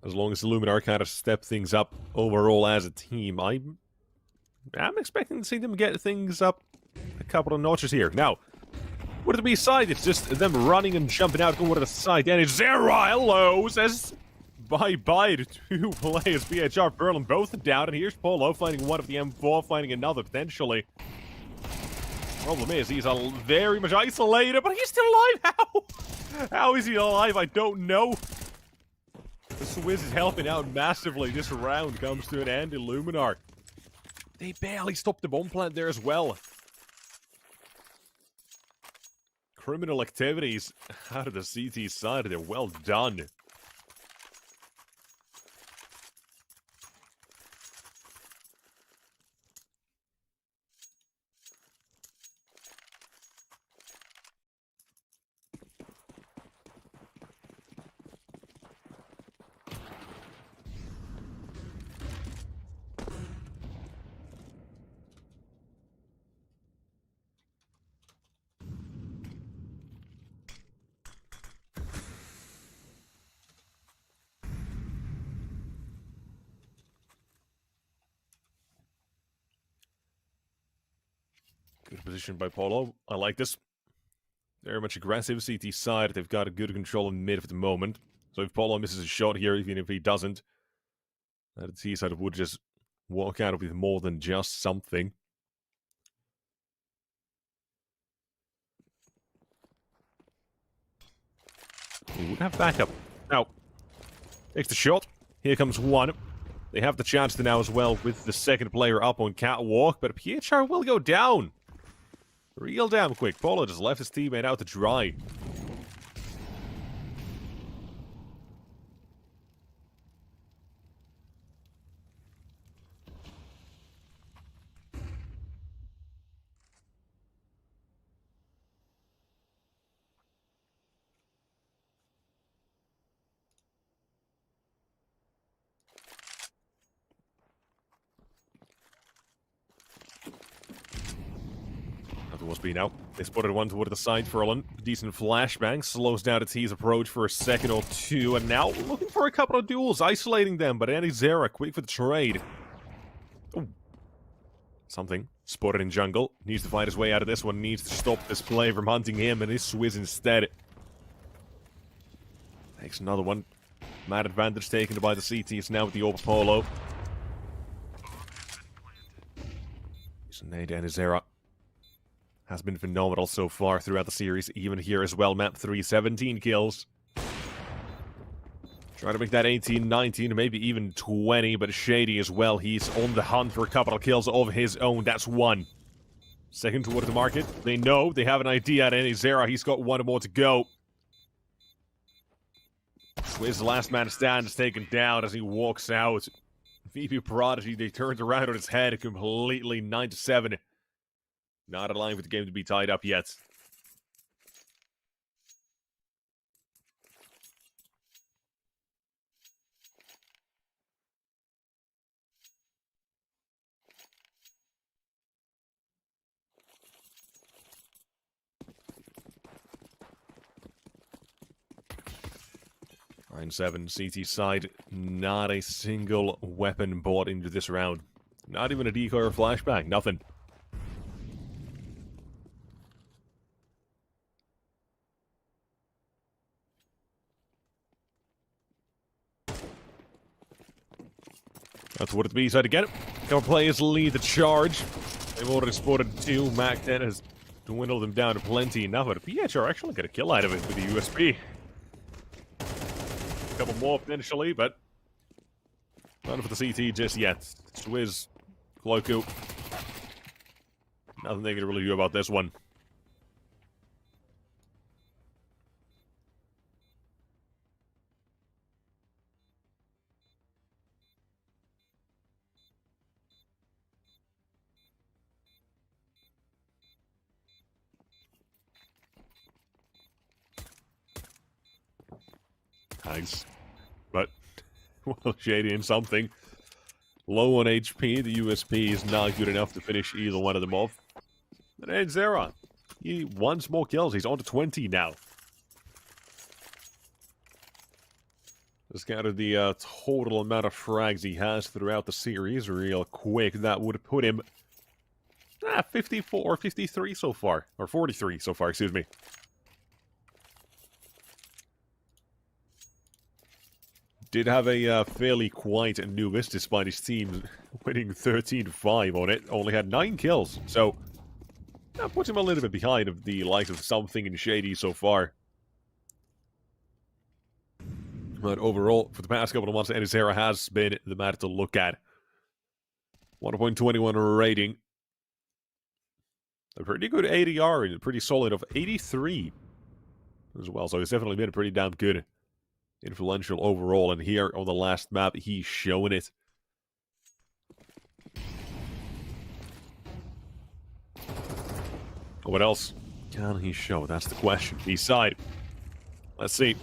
As long as Illuminar kind of step things up overall as a team, I'm expecting to see them get things up a couple of notches here. Now, what are the B side? It's just them running and jumping out over the side. And it's Zera, hello, says bye-bye to 2 players. BHR, Berlin, both down. And here's Polo finding one of the M4, finding another potentially. Problem is, he's very much isolated, but he's still alive. How? How is he alive? I don't know. The Swizz is helping out massively. This round comes to an end. Illuminar, They barely stopped the bomb plant there as well. Criminal activities out of the CT side. They're well done. Good position by Polo. I like this. Very much aggressive CT side. They've got a good control in mid at the moment. So if Polo misses a shot here, even if he doesn't, the T side would just walk out with more than just something. He would have backup. Now, takes the shot. Here comes one. They have the chance to now as well with the second player up on catwalk, but PHR will go down. Real damn quick. Polo just left his teammate out to dry. Was being out. They spotted one toward the side for a decent flashbang. Slows down the T's approach for a second or two. And now looking for a couple of duels, isolating them. But Anizera, quick for the trade. Ooh. Something. Spotted in jungle. Needs to fight his way out of this one. Needs to stop this play from hunting him. And his Swizz instead. Takes another one. Mad advantage taken by the CT. It's now with the Orb Polo. He's a nade Anizera. Has been phenomenal so far throughout the series, even here as well. Map 3, 17 kills. Trying to make that 18, 19, maybe even 20, but Shady as well. He's on the hunt for a couple of kills of his own. That's one. Second toward the market. They know, they have an idea at Anizera. He's got one more to go. Swizz, the last man stand, is taken down as he walks out. VP Prodigy, they turned around on his head completely, 9-7. Not a line for the game to be tied up yet. Ryan 7, CT side, not a single weapon bought into this round. Not even a decoy or flashbang, nothing. That's what it's B side again. Couple players lead the charge. They've already spotted two. Mac 10 has dwindled them down to plenty enough, but PHR actually got a kill out of it with the USP. A couple more potentially, but none for the CT just yet. Swizz, Cloaku. Nothing they can really do about this one. Nice. But, well, Shady in something. Low on HP, the USP is not good enough to finish either one of them off. And Anizera, he wants more kills. He's on to 20 now. Just counted the total amount of frags he has throughout the series real quick. That would put him 54, 53 so far. Or 43 so far, excuse me. Did have a fairly quiet Anubis, despite his team winning 13-5 on it. Only had 9 kills, so that puts him a little bit behind of the likes of Something and Shady so far. But overall, for the past couple of months, Anizera has been the man to look at. 1.21 rating. A pretty good ADR and a pretty solid of 83 as well. So he's definitely been pretty damn good. Influential overall. And here on the last map, he's showing it. What else can he show? That's the question. B-side. Let's see.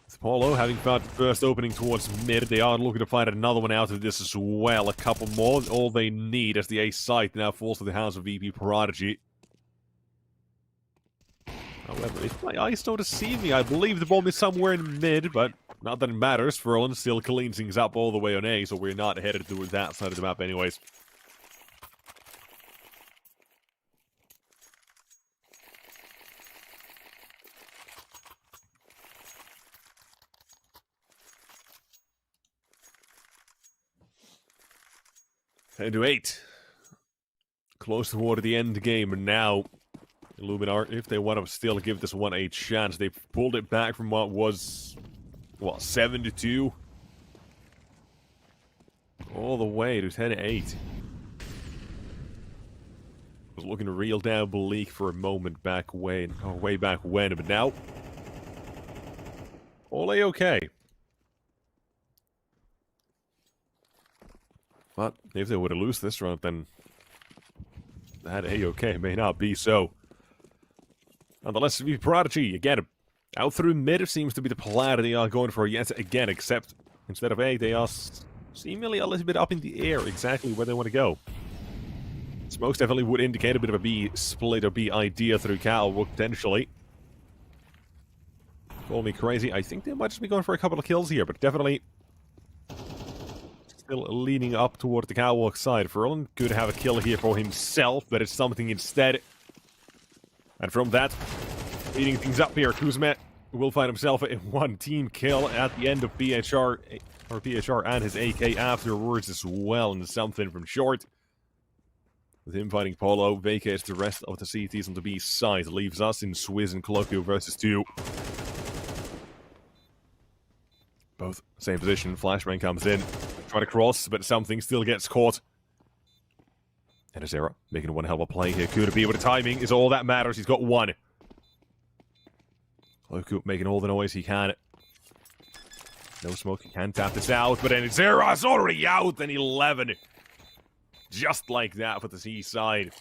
With Polo having found the first opening towards mid, they are looking to find another one out of this as well. A couple more. All they need as the A site now falls to the hands of VP Prodigy. However, if my eyes don't deceive me, I believe the bomb is somewhere in mid, but not that it matters. Ferlin still cleans things up all the way on A, so we're not headed toward that side of the map anyways. Into 8. Close toward the end game, and now Illuminar, if they want to still give this one a chance, they pulled it back from what was, 7-2? All the way to 10-8. Was looking real down bleak for a moment back when, way back when, but now, all A-okay. But if they were to lose this round, then that A-okay may not be so. Nonetheless, VP Prodigy, again, out through mid seems to be the plan they are going for yet again, except instead of A, they are seemingly a little bit up in the air exactly where they want to go. Smokes definitely would indicate a bit of a B split or B idea through Cal, potentially. Call me crazy, I think they might just be going for a couple of kills here, but definitely still leaning up toward the catwalk side. Ferlin could have a kill here for himself, but it's something instead. And from that, leading things up here, Kuzmet will find himself in one team kill at the end of PHR and his AK afterwards as well, and something from short. With him fighting Polo, vacates the rest of the CTs on the B side, leaves us in Swizz and Colloquio versus 2. Both same position, Flashbang comes in, try to cross, but something still gets caught. And Azera making one hell of a play here. Could it be, but the timing is all that matters. He's got one. Colloquio making all the noise he can. No smoke, he can tap this out, but then Azera's already out, and 11. Just like that for the C side.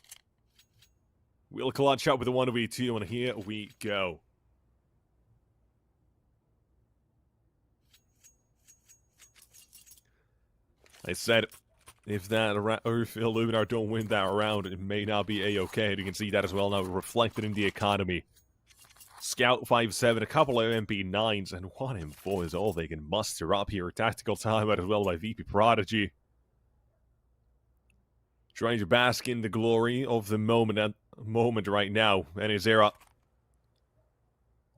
We'll clutch up with the 1v2, and here we go. I said, if Illuminar don't win that round, it may not be A-okay. You can see that as well now reflected in the economy. Scout 5-7, a couple of MP9s, and 1 M4 is all they can muster up here. Tactical timeout as well by VP Prodigy. Trying to bask in the glory of the moment right now. And Azera,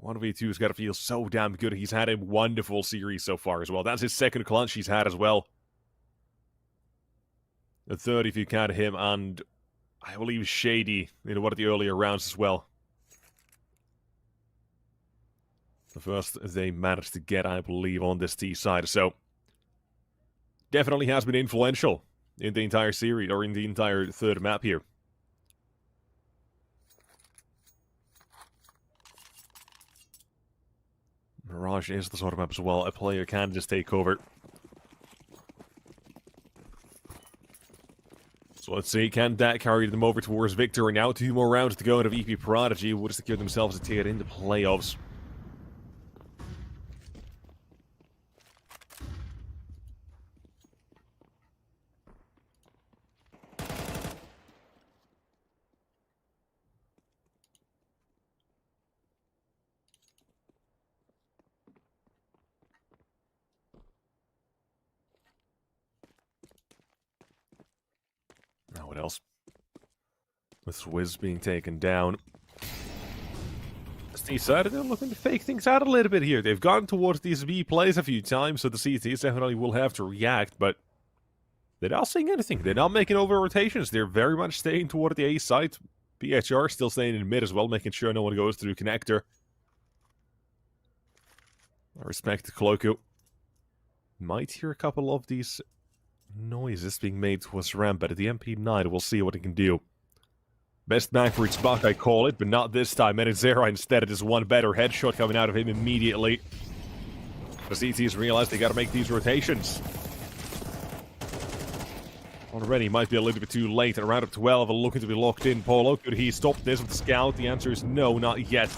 1v2's got to feel so damn good. He's had a wonderful series so far as well. That's his second clutch he's had as well. The third if you count him, and I believe Shady in one of the earlier rounds as well. The first they managed to get, I believe, on this T side. So, definitely has been influential in the entire series, or in the entire third map here. Mirage is the sort of map as well a player can just take over. So let's see, can that carry them over towards victory? Now 2 more rounds to go into VP Prodigy would secure themselves a ticket in the playoffs. Now what else? With Swizz being taken down. Steve said they're looking to fake things out a little bit here. They've gone towards these B plays a few times, so the CTs definitely will have to react, but they're not saying anything. They're not making over rotations. They're very much staying toward the A side. BHR still staying in mid as well, making sure no one goes through connector. I respect Colloquio. Might hear a couple of these noises being made towards ramp, but at the MP9, we'll see what he can do. Best bang for its buck, I call it, but not this time. And it's Zera instead. It is one better headshot coming out of him immediately. The CTs realize they gotta make these rotations. Already might be a little bit too late. At round of 12, looking to be locked in. Polo, could he stop this with the scout? The answer is no, not yet.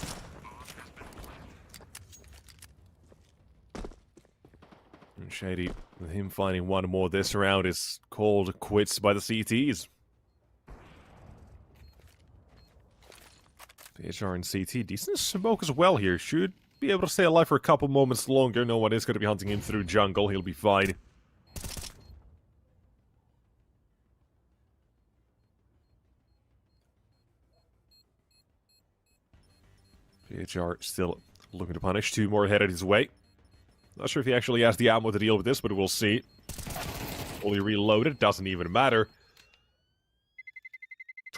And Shady, with him finding one more this round, is called quits by the CTs. PHR and CT, decent smoke as well here. Should be able to stay alive for a couple moments longer. No one is going to be hunting him through jungle. He'll be fine. PHR still looking to punish. Two more headed his way. Not sure if he actually has the ammo to deal with this, but we'll see. Fully reloaded. Doesn't even matter.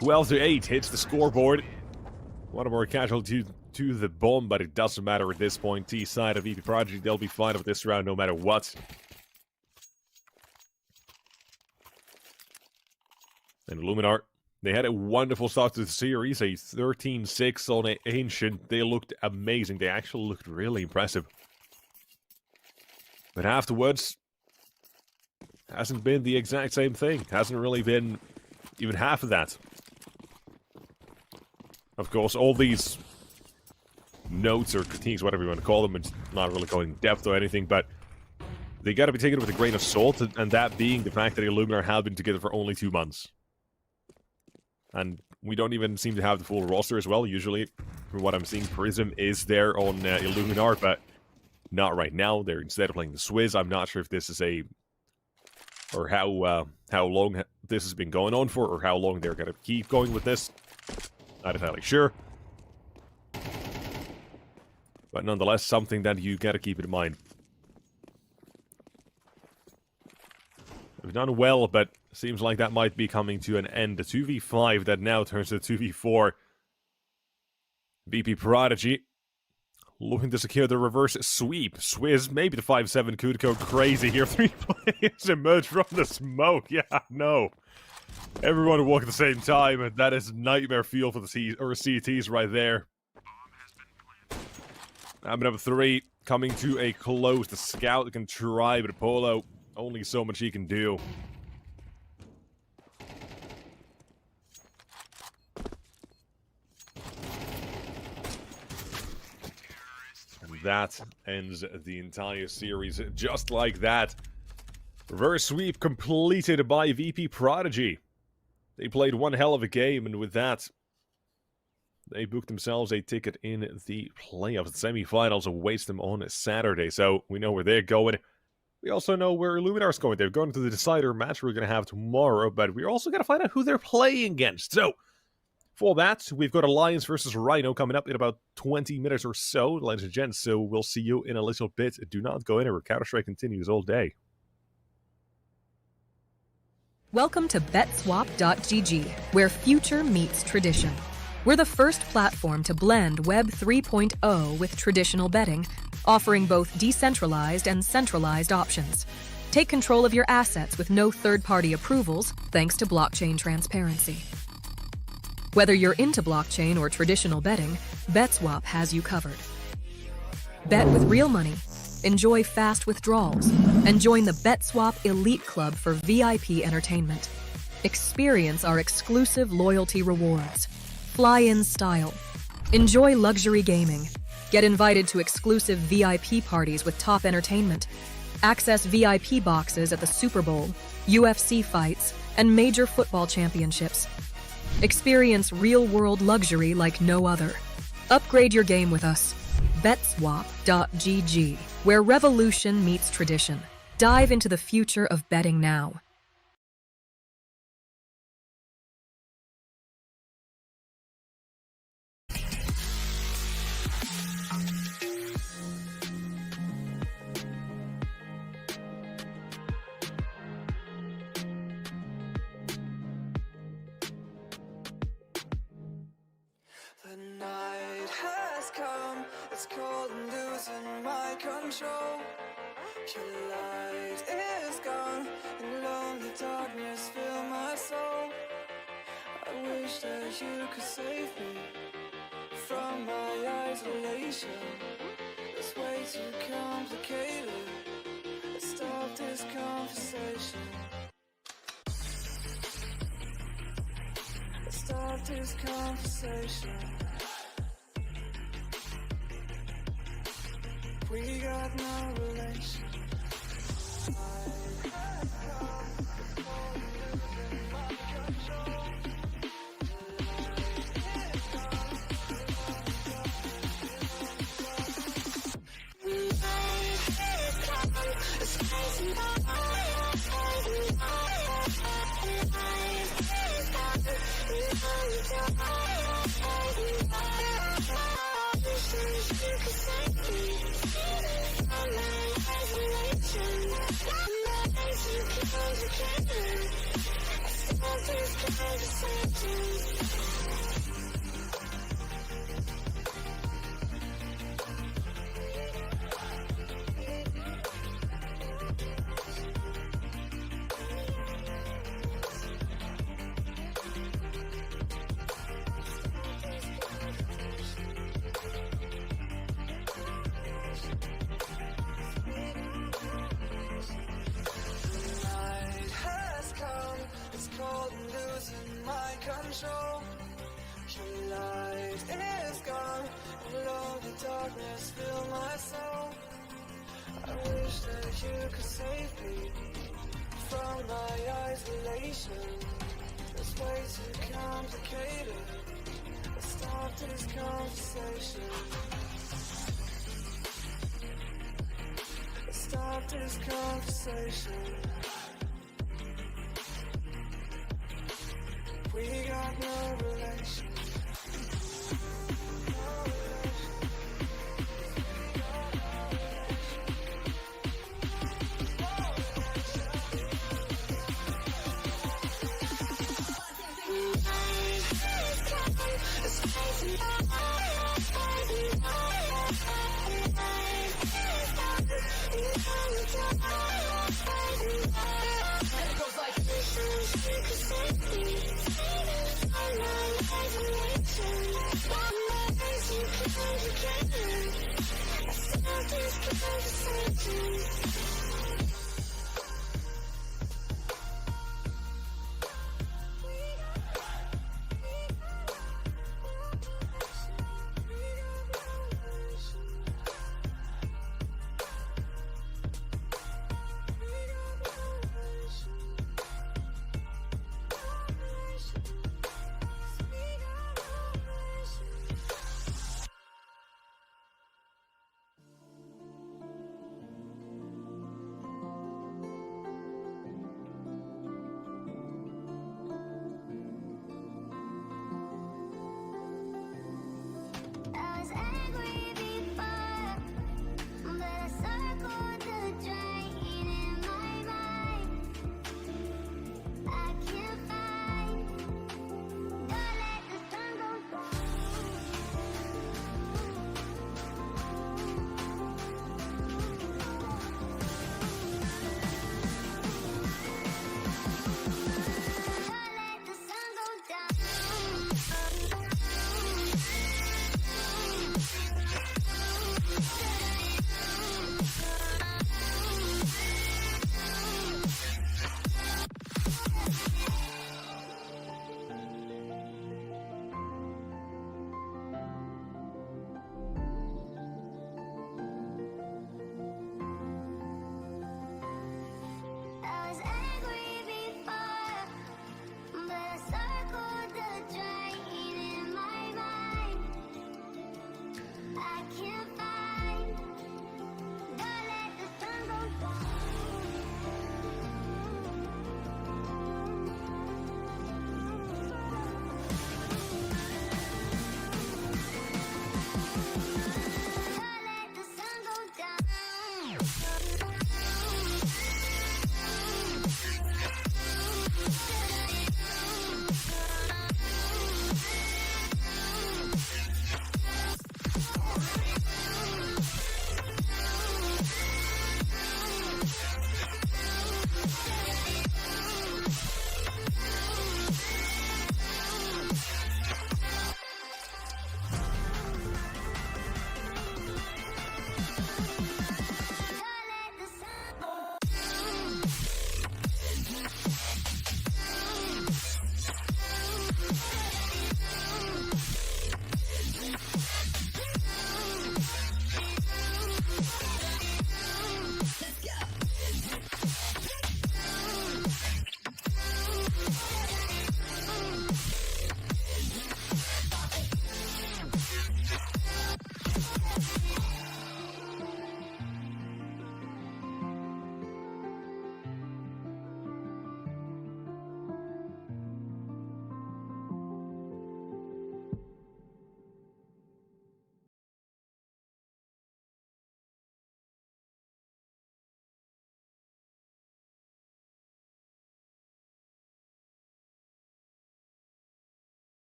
12-8 hits the scoreboard. One more casualty to the bomb, but it doesn't matter at this point. T side of VP Prodigy, they'll be fine with this round no matter what. And Illuminar, they had a wonderful start to the series, a 13-6 on Ancient. They looked amazing. They actually looked really impressive. But afterwards, hasn't been the exact same thing. Hasn't really been even half of that. Of course, all these notes or critiques, whatever you want to call them, it's not really going in depth or anything, but they got to be taken with a grain of salt, and that being the fact that Illuminar have been together for only 2 months. And we don't even seem to have the full roster as well. Usually, from what I'm seeing, Prism is there on Illuminar, but not right now. They're instead playing the Swizz. I'm not sure if this is a... or how long this has been going on for, or how long they're going to keep going with this. Not entirely sure. But nonetheless, something that you gotta keep in mind. We've done well, but seems like that might be coming to an end. The 2v5 that now turns to 2v4. VP Prodigy looking to secure the reverse sweep. Swizz, maybe the 5-7 could go crazy here. 3 players emerge from the smoke. Yeah, no. Everyone walk at the same time, and that is nightmare fuel for the CTs right there. Number 3 coming to a close. The scout can try, but Polo, only so much he can do. And that ends the entire series just like that. Reverse sweep completed by VP Prodigy. They played one hell of a game, and with that, they booked themselves a ticket in the playoffs. The semifinals awaits them on Saturday, so we know where they're going. We also know where Illuminar's going. They're going to the decider match we're going to have tomorrow, but we're also going to find out who they're playing against. So, for that, we've got Alliance versus Rhino coming up in about 20 minutes or so, ladies and gents, so we'll see you in a little bit. Do not go anywhere. Counter-Strike continues all day. Welcome to BetSwap.gg, where future meets tradition. We're the first platform to blend Web 3.0 with traditional betting, offering both decentralized and centralized options. Take control of your assets with no third-party approvals, thanks to blockchain transparency. Whether you're into blockchain or traditional betting, BetSwap has you covered. Bet with real money, enjoy fast withdrawals, and join the BetSwap Elite Club for VIP entertainment. Experience our exclusive loyalty rewards. Fly in style. Enjoy luxury gaming. Get invited to exclusive VIP parties with top entertainment. Access VIP boxes at the Super Bowl, UFC fights, and major football championships. Experience real-world luxury like no other. Upgrade your game with us. BetSwap.gg, where revolution meets tradition. Dive into the future of betting now. The night has come, it's cold and losing my control. Your light is gone, and lonely. darkness fill my soul. I wish that you could save me from my isolation. It's way too complicated. Let's stop this conversation. Let's stop this conversation. We got no relation. Control. Your light is gone, and all the darkness fill my soul. I wish that you could save me from my isolation. It's way too complicated. Let's stop this conversation. Let's stop this conversation. We got no relation.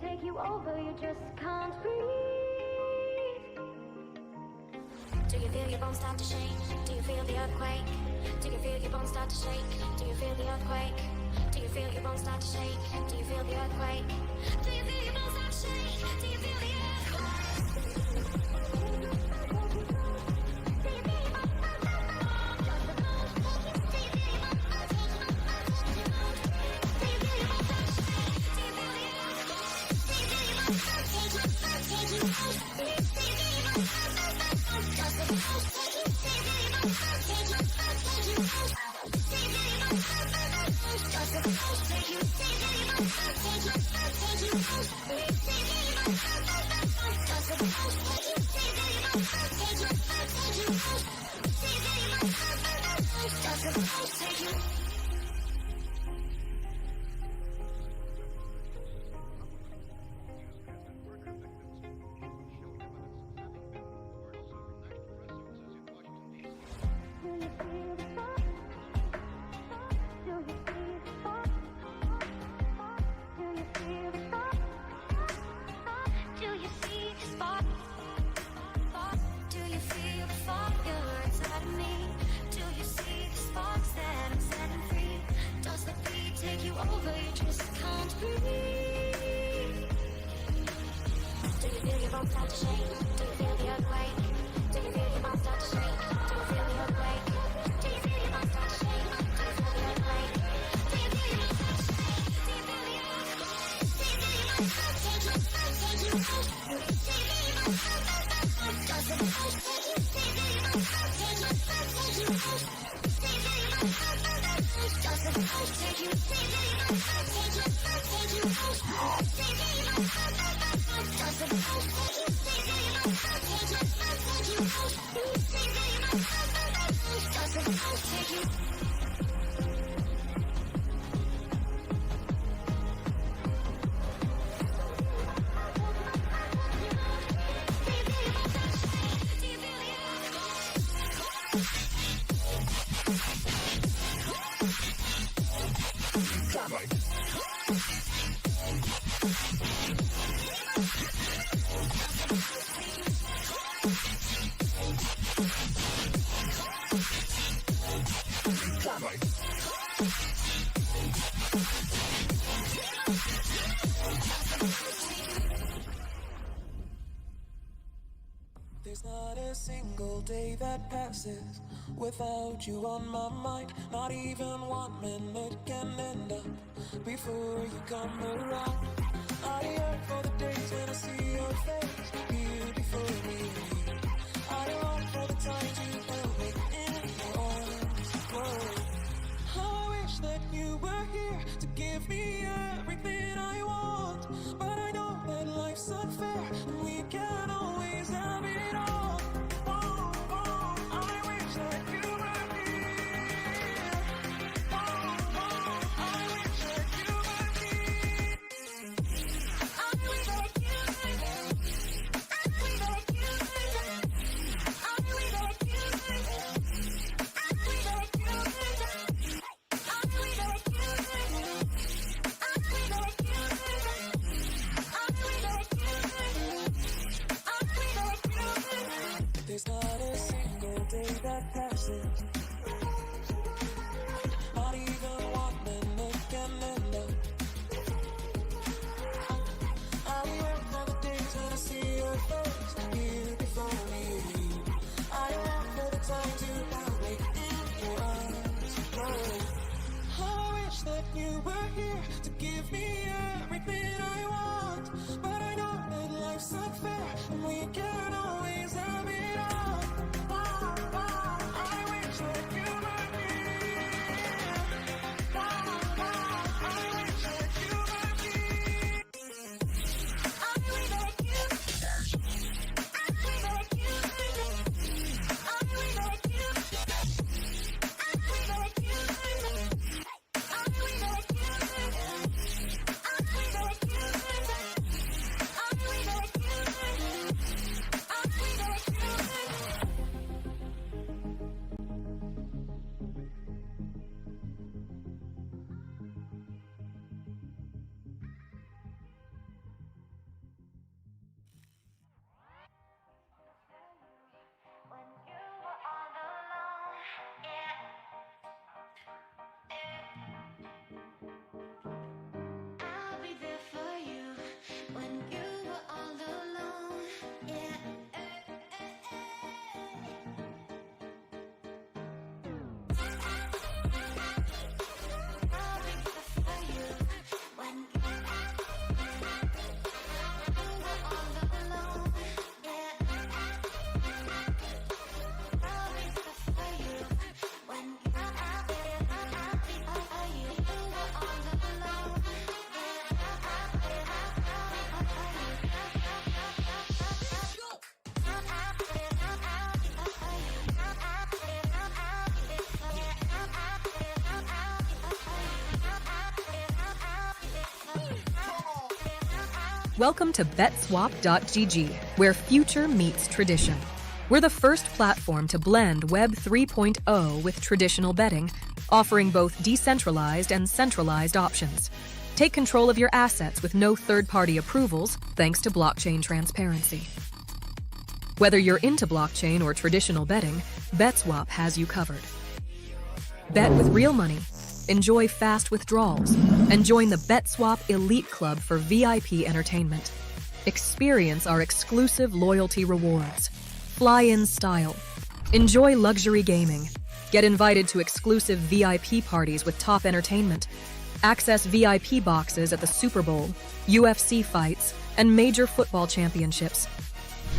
take you over, you just can't breathe. Do you feel your bones start to shake? Do you feel the earthquake? Do you feel your bones start to shake? Do you feel the earthquake? Do you feel your bones start to shake? Do you feel the earthquake? Do you feel your bones start to shake? Do you feel the There's not a single day that passes without you on my mind. Not even 1 minute can end up before you come around. I yearn for the days when I see your face, beautiful me. I long for the time to hold me in your arms. Whoa. I wish that you were here to give me everything I want, but I know that life's unfair and we can't always have it all. I wish that you were here. I wish that you were here. I wish that you were here. I wish that you were here. I wish that you were here. I wish that you were here. I wish that you were here. I wish that you were here. I wish that you were here. I wish that you were here. There's not a single day that passes, not even 1 minute can end up. I yearn for the days when I see your face, beautiful me. I yearn for the time to hold me in your arms. Whoa. I wish that you were here to give me everything I want, but I know that life's unfair and we can't always have it all. I wish that you were here. I wish that you were here. I wish that you were here. I wish that you were here. I wish that you were here. I wish that you were here. I wish that you were here. I wish that you were here. I wish that you were here. Welcome to BetSwap.gg, where future meets tradition. We're the first platform to blend Web 3.0 with traditional betting, offering both decentralized and centralized options. Take control of your assets with no third-party approvals, thanks to blockchain transparency. Whether you're into blockchain or traditional betting, BetSwap has you covered. Bet with real money, enjoy fast withdrawals, and join the BetSwap Elite Club for VIP entertainment. Experience our exclusive loyalty rewards. Fly in style. Enjoy luxury gaming. Get invited to exclusive VIP parties with top entertainment. Access VIP boxes at the Super Bowl, UFC fights, and major football championships.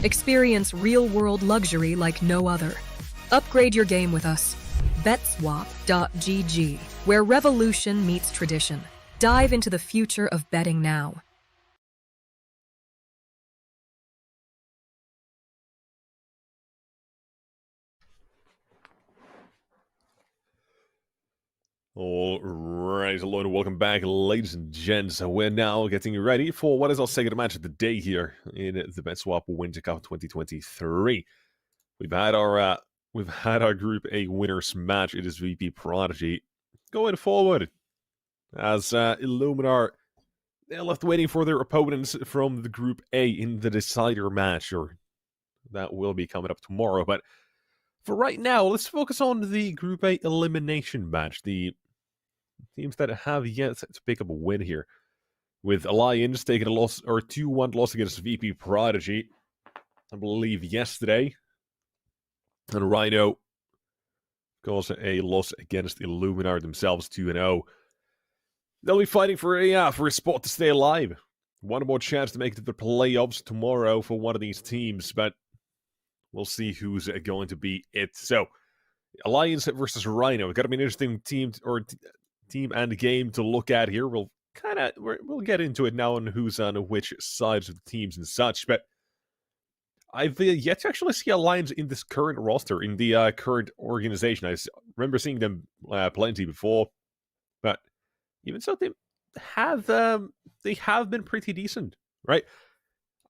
Experience real-world luxury like no other. Upgrade your game with us. BetSwap.gg, where revolution meets tradition. Dive into the future of betting now. Alright, hello and welcome back, ladies and gents. We're now getting ready for what is our second match of the day here in the BetSwap Winter Cup 2023. We've had our Group A winners match. It is VP Prodigy going forward as Illuminar. They're left waiting for their opponents from the Group A in the decider match, or that will be coming up tomorrow. But for right now, let's focus on the Group A elimination match. The teams that have yet to pick up a win here, with Alliance taking a loss, or 2-1 loss against VP Prodigy, I believe yesterday, and Rhino goes a loss against Illuminar themselves, 2-0. They'll be fighting for a spot to stay alive. One more chance to make it to the playoffs tomorrow for one of these teams, but we'll see who's going to be it. So, Alliance versus Rhino. Got to be an interesting team and game to look at here. We'll get into it now on who's on which sides of the teams and such. But I've yet to actually see Alliance in this current roster, in the current organization. I remember seeing them plenty before, but even so, they have been pretty decent, right?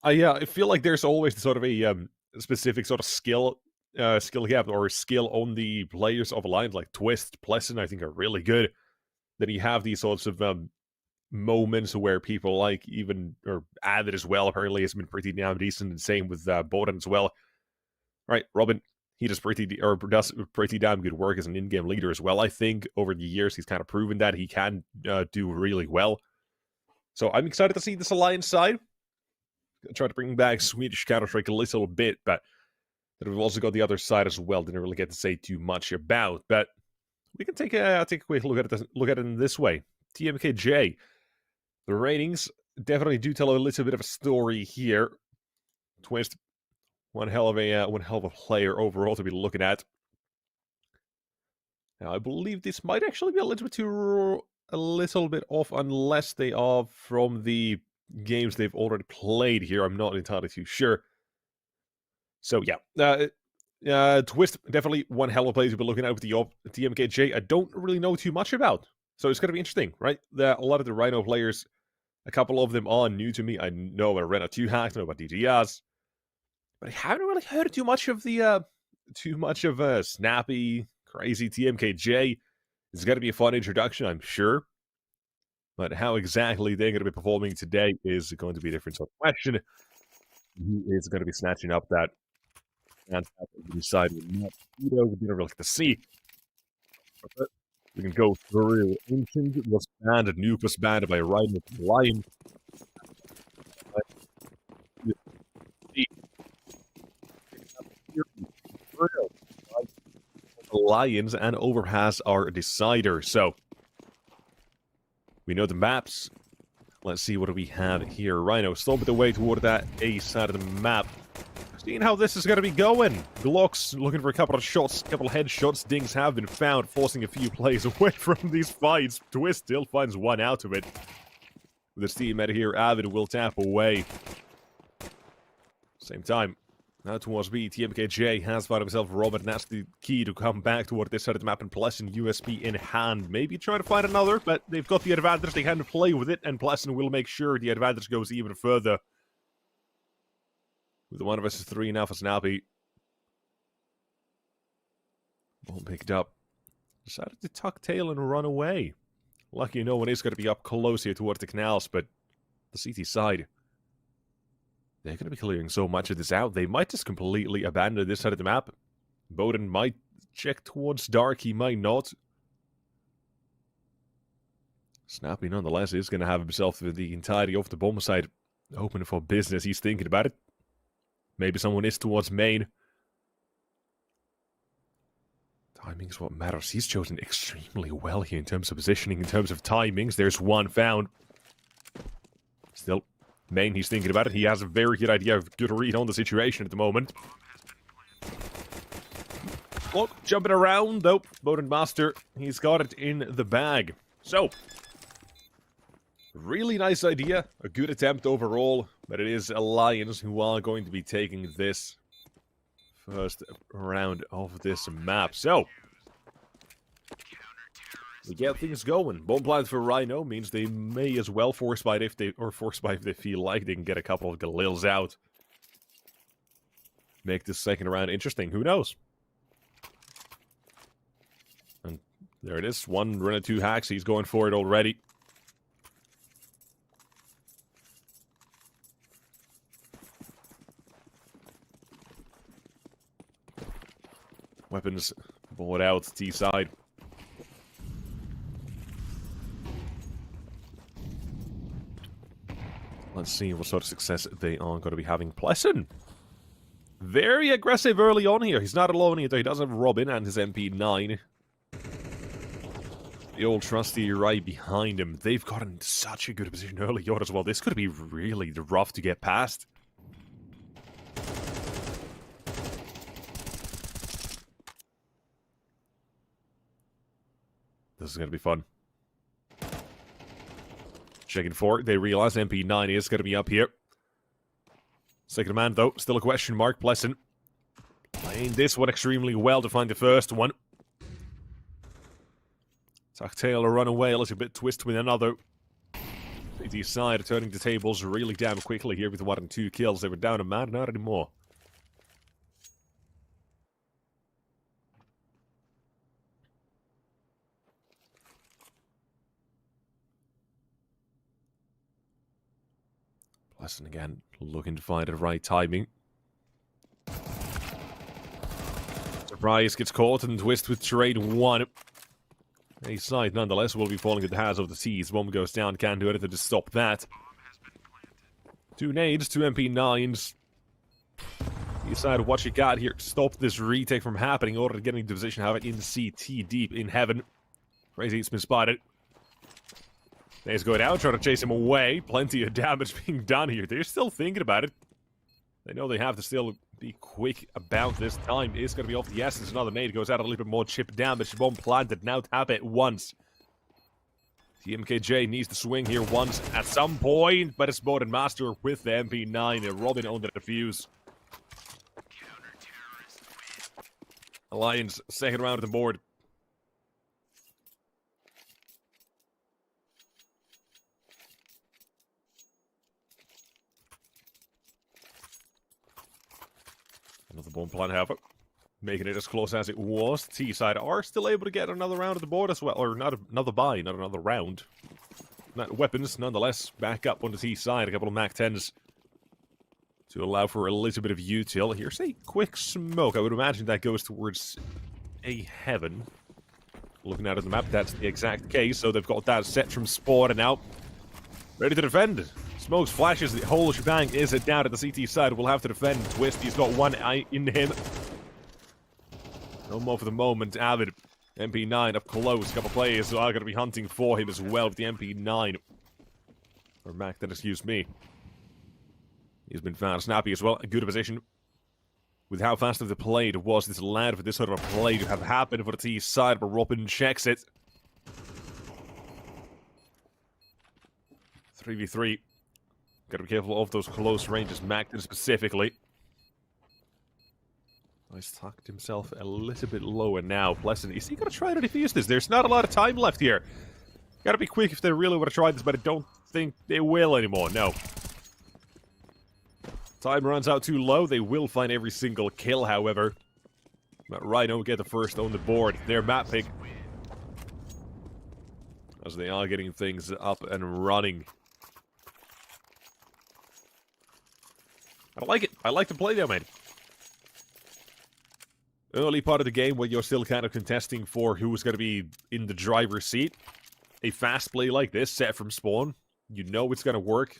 I feel like there's always sort of a specific sort of skill gap or skill on the players of Alliance, like Twist, Pleasant, I think are really good. Then you have these sorts of moments where people like or Avid as well, apparently has been pretty damn decent, and same with Boden as well. Right, Robin, he does pretty damn good work as an in-game leader as well. I think over the years he's kind of proven that he can do really well. So I'm excited to see this Alliance side. Try to bring back Swedish Counter-Strike a little bit, but then we've also got the other side as well. Didn't really get to say too much about, but we can take a quick look at it in this way. TMKJ, the ratings definitely do tell a little bit of a story here. Twist, one hell of a player overall to be looking at. Now, I believe this might actually be a little bit off, unless they are from the games they've already played here. I'm not entirely too sure. So yeah, Twist, definitely one hell of a player to be looking at with the TMKJ. I don't really know too much about, so it's going to be interesting, right? A lot of the Rhino players, a couple of them are new to me. I know about Rena 2 Hack, I know about Dignitas, but I haven't really heard too much of Snappy, Crazy TMKJ. It's going to be a fun introduction, I'm sure. But how exactly they're going to be performing today is going to be a different sort of question. He is going to be snatching up that side of the map. We don't really get to see. But we can go through. Ancient was banned, Anubis banned by Rhino Lion. Lions and Overhas are a decider. So we know the maps. Let's see what we have here. Rhino slowing the way toward that A side of the map. Seeing how this is going to be going. Glocks looking for a couple of shots, a couple of headshots. Dings have been found, forcing a few players away from these fights. Twist still finds one out of it. With his teammate here, Avid will tap away. Same time, Now towards B, TMKJ has found himself Roobet, and that's the key to come back toward this side of the map, and Pleasant USP in hand. Maybe try to find another, but they've got the advantage, they can play with it, and Pleasant will make sure the advantage goes even further. With the 1 versus 3 now for Snappy. Ball picked up. Decided to tuck tail and run away. Lucky no one is going to be up close here towards the canals, but the CT side, they're going to be clearing so much of this out. They might just completely abandon this side of the map. Bowden might check towards Dark, he might not. Snappy, nonetheless, is going to have himself the entirety of the bomb side open for business. He's thinking about it. Maybe someone is towards main. Timing is what matters. He's chosen extremely well here in terms of positioning, in terms of timings. There's one found. Still, main, he's thinking about it. He has a very good idea, of good read on the situation at the moment. Look, jumping around, though. Bowden Master, he's got it in the bag. So, really nice idea. A good attempt overall. But it is Alliance who are going to be taking this first round of this map. So, we get things going. Bomb plant for Rhino means they may as well force bite if they feel like they can get a couple of Galils out. Make this second round interesting. Who knows? And there it is. 1 run and 2 hacks. He's going for it already. Weapons bought out, T side. Let's see what sort of success they are going to be having. Pleasant, very aggressive early on here. He's not alone either. He does have Robin and his MP9. The old trusty right behind him. They've gotten such a good position early on as well. This could be really rough to get past. This is going to be fun. Checking for it. They realize MP9 is going to be up here. Second man, though, still a question mark. Pleasant playing this one extremely well to find the first one. Tuck tail or run away a little bit. Twist with another. CT side turning the tables really damn quickly here with 1 and 2 kills. They were down a man, not anymore. Pleasant again, looking to find the right timing. Surprise gets caught and twist with trade 1. A side, nonetheless, will be falling at the hands of the T's. Bomb goes down, can't do anything to stop that. 2 nades, 2 MP9s. Decide what you got here. Stop this retake from happening in order to get into position, have it in CT deep in heaven. Crazy, it's been spotted. Nades going out, trying to chase him away. Plenty of damage being done here. They're still thinking about it. They know they have to still be quick about this. Time is going to be off the essence. Another nade goes out, a little bit more chip damage. Bomb planted, now tap it once. TMKJ needs to swing here once at some point, but it's Bowden Master with the MP9 and Robin on the defuse. Alliance, second round of the board. Another bomb plan, however, making it as close as it was. T-side are still able to get another round of the board as well, or not another buy, not another round. Weapons, nonetheless, back up on the T-side. A couple of MAC-10s to allow for a little bit of util. Here's a quick smoke. I would imagine that goes towards a heaven. Looking out at the map, that's the exact case. So they've got that set from spawn and now ready to defend. Smokes, flashes, the whole shebang is it down at the CT side. We'll have to defend. Twist, he's got 1 eye in him. No more for the moment. Avid, MP9 up close. A couple players are going to be hunting for him as well with the MP9. Or Mac, then excuse me. He's been found. Snappy as well. A good position. With how fast of the play it was this lad for this sort of a play to have happened for the T side, but Robin checks it. 3v3. Gotta be careful of those close ranges, Macton specifically. He's tucked himself a little bit lower now. Pleasant. Is he going to try to defuse this? There's not a lot of time left here. Gotta be quick if they really want to try this, but I don't think they will anymore. No. Time runs out too low. They will find every single kill, however. But Rhino get the first on the board. Their map pick. As they are getting things up and running. I like it. I like to play there, man. Early part of the game when you're still kind of contesting for who's going to be in the driver's seat. A fast play like this, set from spawn, you know it's going to work.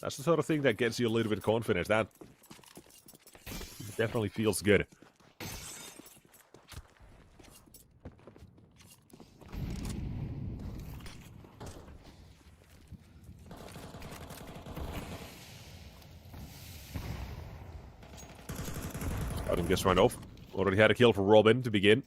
That's the sort of thing that gets you a little bit confident. That definitely feels good. Got him gets run off. Already had a kill for Robin to begin.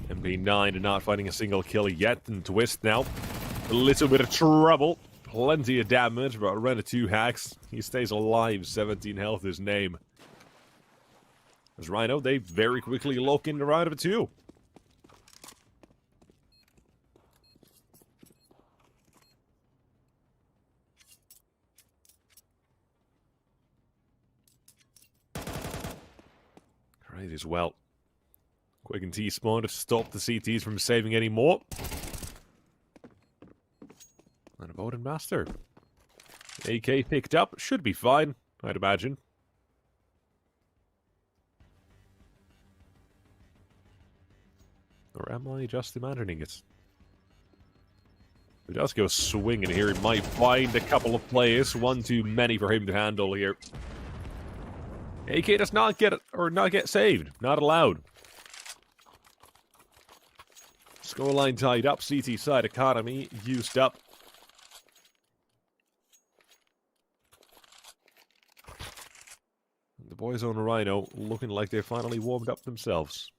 MB9 not finding a single kill yet, and Twist now. A little bit of trouble. Plenty of damage, but around 2 hacks. He stays alive, 17 health his name. As Rhino, they very quickly lock in the round of 2. Great as well. Quick and T-spawn to stop the CTs from saving any more. And a Bowden Master. AK picked up. Should be fine, I'd imagine. Or am I just imagining it? He does go swinging here. He might find a couple of players. One too many for him to handle here. AK does not get it, or not get saved. Not allowed. Scoreline tied up. CT side economy used up. The boys on Rhino looking like they finally warmed up themselves.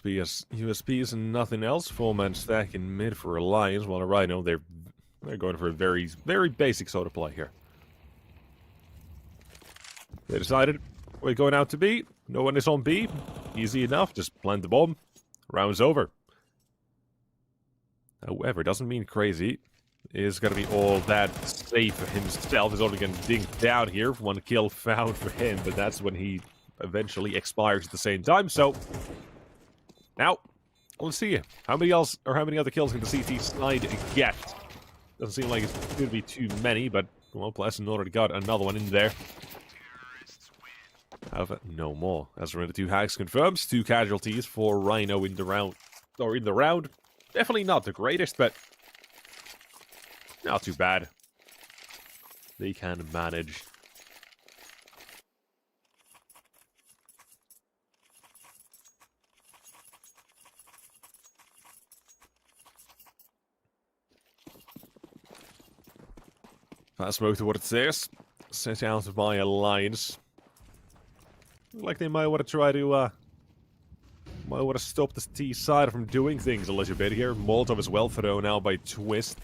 USPs and nothing else. 4-man stack in mid for Alliance, while a Rhino, they're going for a very, very basic sort of play here. They decided we're going out to B. No one is on B. Easy enough. Just plant the bomb. Round's over. However, doesn't mean crazy. Is going to be all that safe for himself. He's only going to ding down here. 1 kill found for him, but that's when he eventually expires at the same time. So now, let's see how many other kills can the CT side get. Doesn't seem like it's going to be too many, but well, Pleasant already got another one in there. However, no more. As we're in the 2 hacks confirms, 2 casualties for Rhino in the round. Or in the round. Definitely not the greatest, but not too bad. They can manage. Fast smoke to what it says. Set out by Alliance. Look like they might want to try to might want to stop the T side from doing things a little bit here. Molotov as well thrown out by Twist.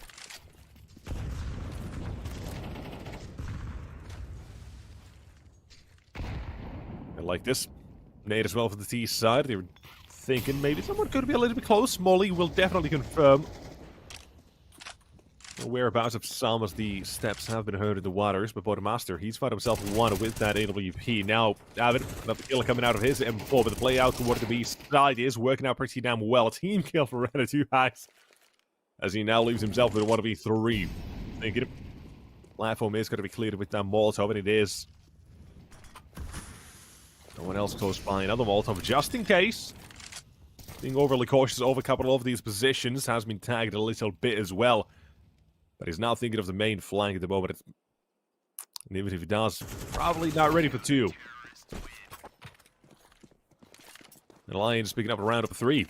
I like this. Nade as well for the T side. They were thinking maybe someone could be a little bit close. Molly will definitely confirm. whereabouts of some as the steps have been heard in the waters, but Master, he's found himself one with that AWP. Now, Avid, another kill coming out of his M4, but the play out toward the B side is working out pretty damn well. A team kill for Rhino 2 hacks, as he now leaves himself with a 1v3. Thinking platform is going to be cleared with that Molotov, and it is. No one else close by. Another Molotov, just in case. Being overly cautious over a couple of these positions, has been tagged a little bit as well. But he's now thinking of the main flank at the moment. And even if he does, probably not ready for 2. And Lions picking up a round of 3.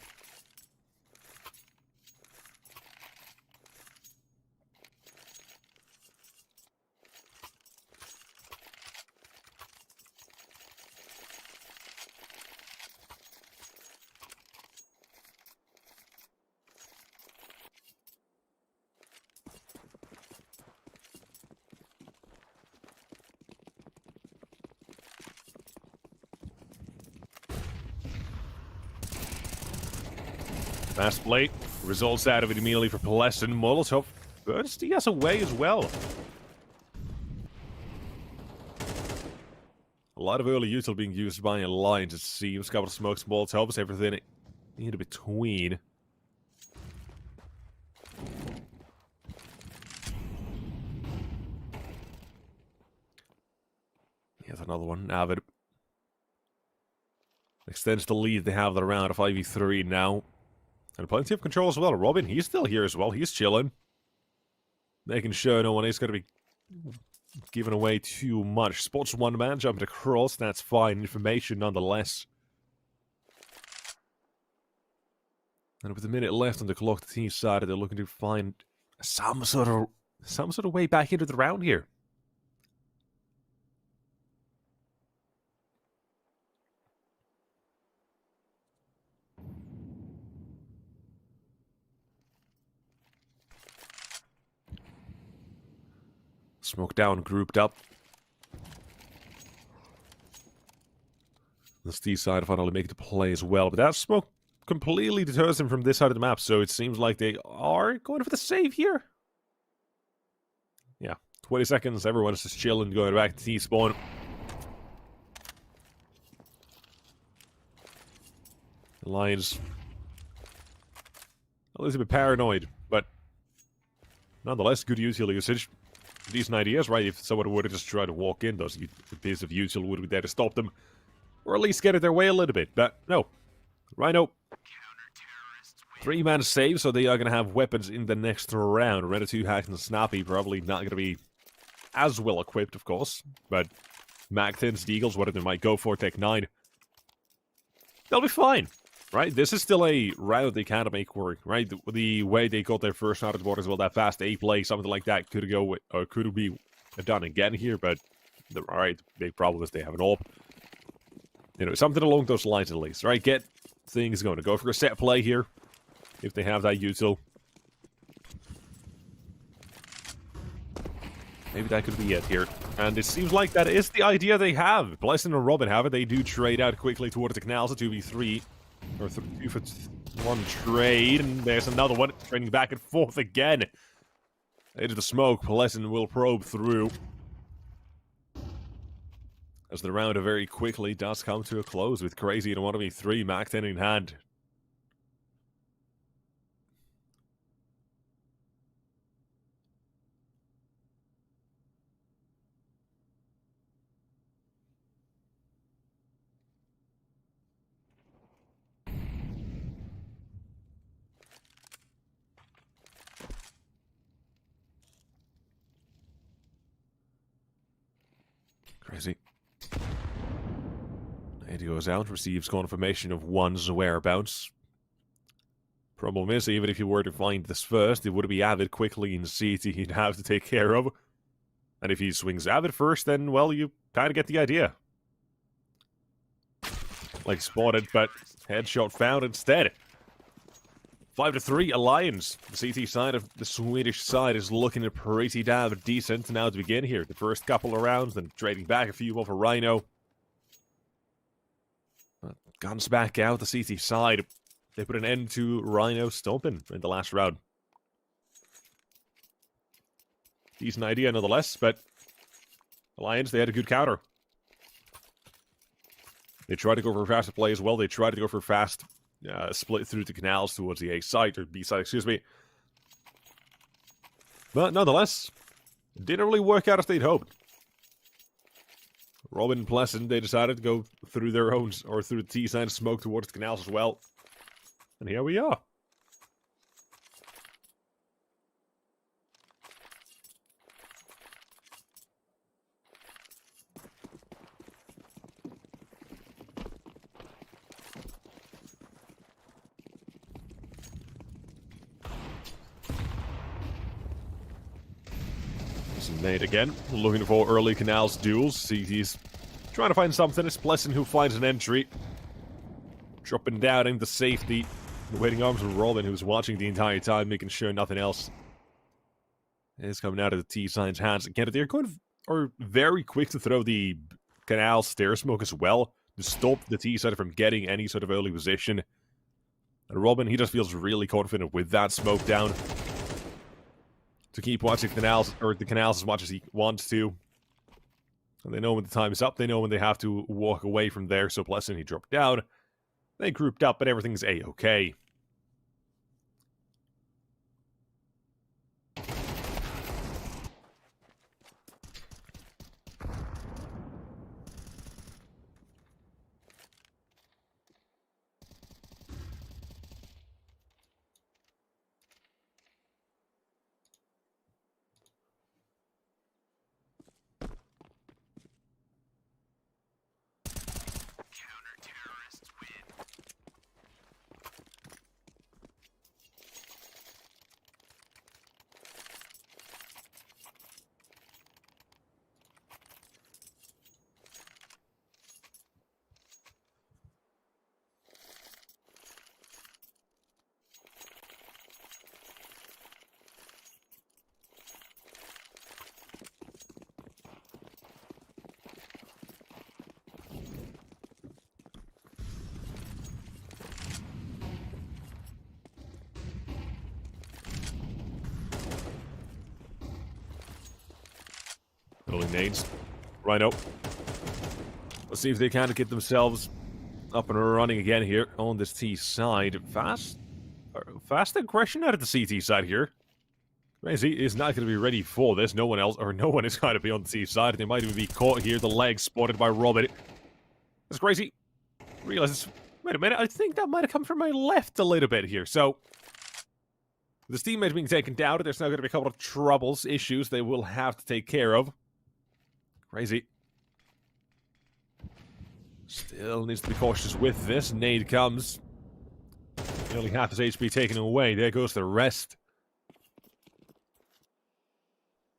Fast play results out of it immediately for Plesson. Molotov burns DS away as well. A lot of early util being used by Alliance, it seems. A couple of smokes, Molotovs, everything in between. Here's another one. Avid extends the lead they have the round of 5v3 now. And plenty of control as well. Robin, he's still here as well. He's chilling. Making sure no one is going to be giving away too much. Spots one man jumping across. That's fine. Information nonetheless. And with a minute left on the clock, the team side, they're looking to find some sort of way back into the round here. Smoke down, grouped up. The Steve side finally make the play as well, but that smoke completely deters him from this side of the map, so it seems like they are going for the save here. Yeah, 20 seconds, everyone's just chilling, going back to T-spawn. The Lions a little bit paranoid, but nonetheless, good util usage. Decent ideas, right? If someone were to just try to walk in, those pieces of util would be there to stop them. Or at least get it their way a little bit. But no. Rhino. 3-man save, so they are going to have weapons in the next round. Rhino 2 Hack and Snappy probably not going to be as well equipped, of course. But Mag-10s, Deagles, whatever they might go for, Tech 9. They'll be fine. Right? This is still a round they can't make work, right? The way they got their first out of the board as well, that fast A play, something like that could go with, or could be done again here, but alright, big problem is they have an AWP. You know, something along those lines at least, right? Get things going. Go for a set play here, if they have that util. Maybe that could be it here. And it seems like that is the idea they have. Plesson and Robin have it. They do trade out quickly towards the canals, a 2v3. Or 2-for-1 trade, and there's another one, trading back and forth again. Into the smoke, Plesson will probe through. As the round very quickly does come to a close with Crazy and 1v3, Mag-10 in hand. Crazy. And he goes out, receives confirmation of one's whereabouts. Problem is, even if you were to find this first, it would be Avid quickly in CT he'd have to take care of. And if he swings Avid first, then, well, you kind of get the idea. Like spotted, but headshot found instead. 5-3, Alliance. The CT side of the Swedish side is looking pretty damn decent now to begin here. The first couple of rounds, then trading back a few more for Rhino. Guns back out, the CT side. They put an end to Rhino stomping in the last round. Decent idea nonetheless, but Alliance, they had a good counter. They tried to go for faster play as well. They tried to go for fast split through the canals towards the A side, or B side, excuse me. But nonetheless, it didn't really work out as they'd hoped. Robin and Pleasant, they decided to go through their own, or through the T side and smoke towards the canals as well. And here we are. Nate again, looking for early canals duels. He's trying to find something. It's Pleasant who finds an entry. Dropping down into safety. The waiting arms of Robin, who's watching the entire time, making sure nothing else is coming out of the T-Sign's hands. Again, they're very quick to throw the canal stair smoke as well, to stop the T-Side from getting any sort of early position. And Robin, he just feels really confident with that smoke down, to keep watching the canals as much as he wants to. And they know when the time is up. They know when they have to walk away from there. So Pleasant, he dropped down. They grouped up, but everything's A-okay. Early nades. Rhino. Let's see if they can get themselves up and running again here on this T side. Fast aggression out of the CT side here. Crazy is not going to be ready for this. No one is going to be on the T side. They might even be caught here. The leg spotted by Roobet. That's crazy. Realizes, wait a minute, I think that might have come from my left a little bit here. So, this teammate being taken down. There's now going to be a couple of troubles, issues they will have to take care of. Crazy. Still needs to be cautious with this. Nade comes. Nearly half his HP taken away. There goes the rest.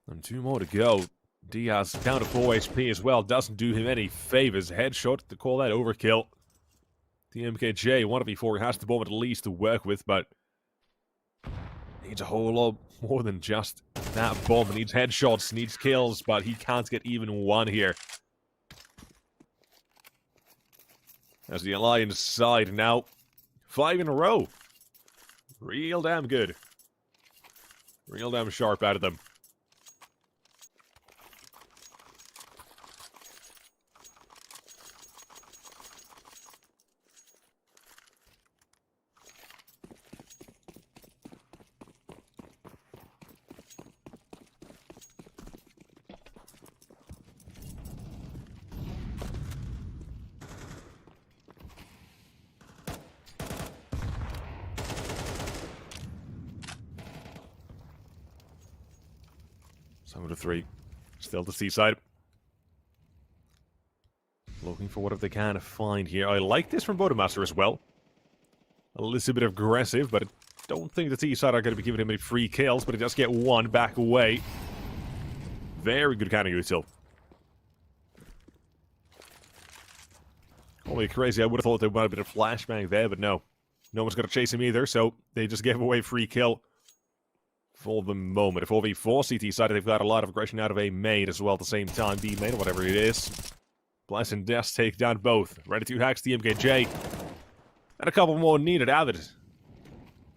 And 2 more to go. Diaz down to 4 HP as well. Doesn't do him any favors. Headshot to call that overkill. The MKJ, 1v4, has the bomb at least to work with, but needs a whole lot more than just that bomb. He needs headshots, needs kills, but he can't get even one here. As the Alliance side now, 5 in a row. Real damn good. Real damn sharp out of them. Some of the 3. Still the C side. Looking for what if they can find here. I like this from Bodemaster as well. A little bit aggressive, but I don't think the T side are going to be giving him any free kills, but he does get one back away. Very good counter util. Holy crazy, I would have thought there might have been a flashbang there, but no. No one's going to chase him either, so they just gave away free kill for the moment. A 4v4 CT side, they've got a lot of aggression out of A main as well at the same time. B main, whatever it is. Bless does take down both. Ready to hacks the MKJ. And a couple more needed out of it.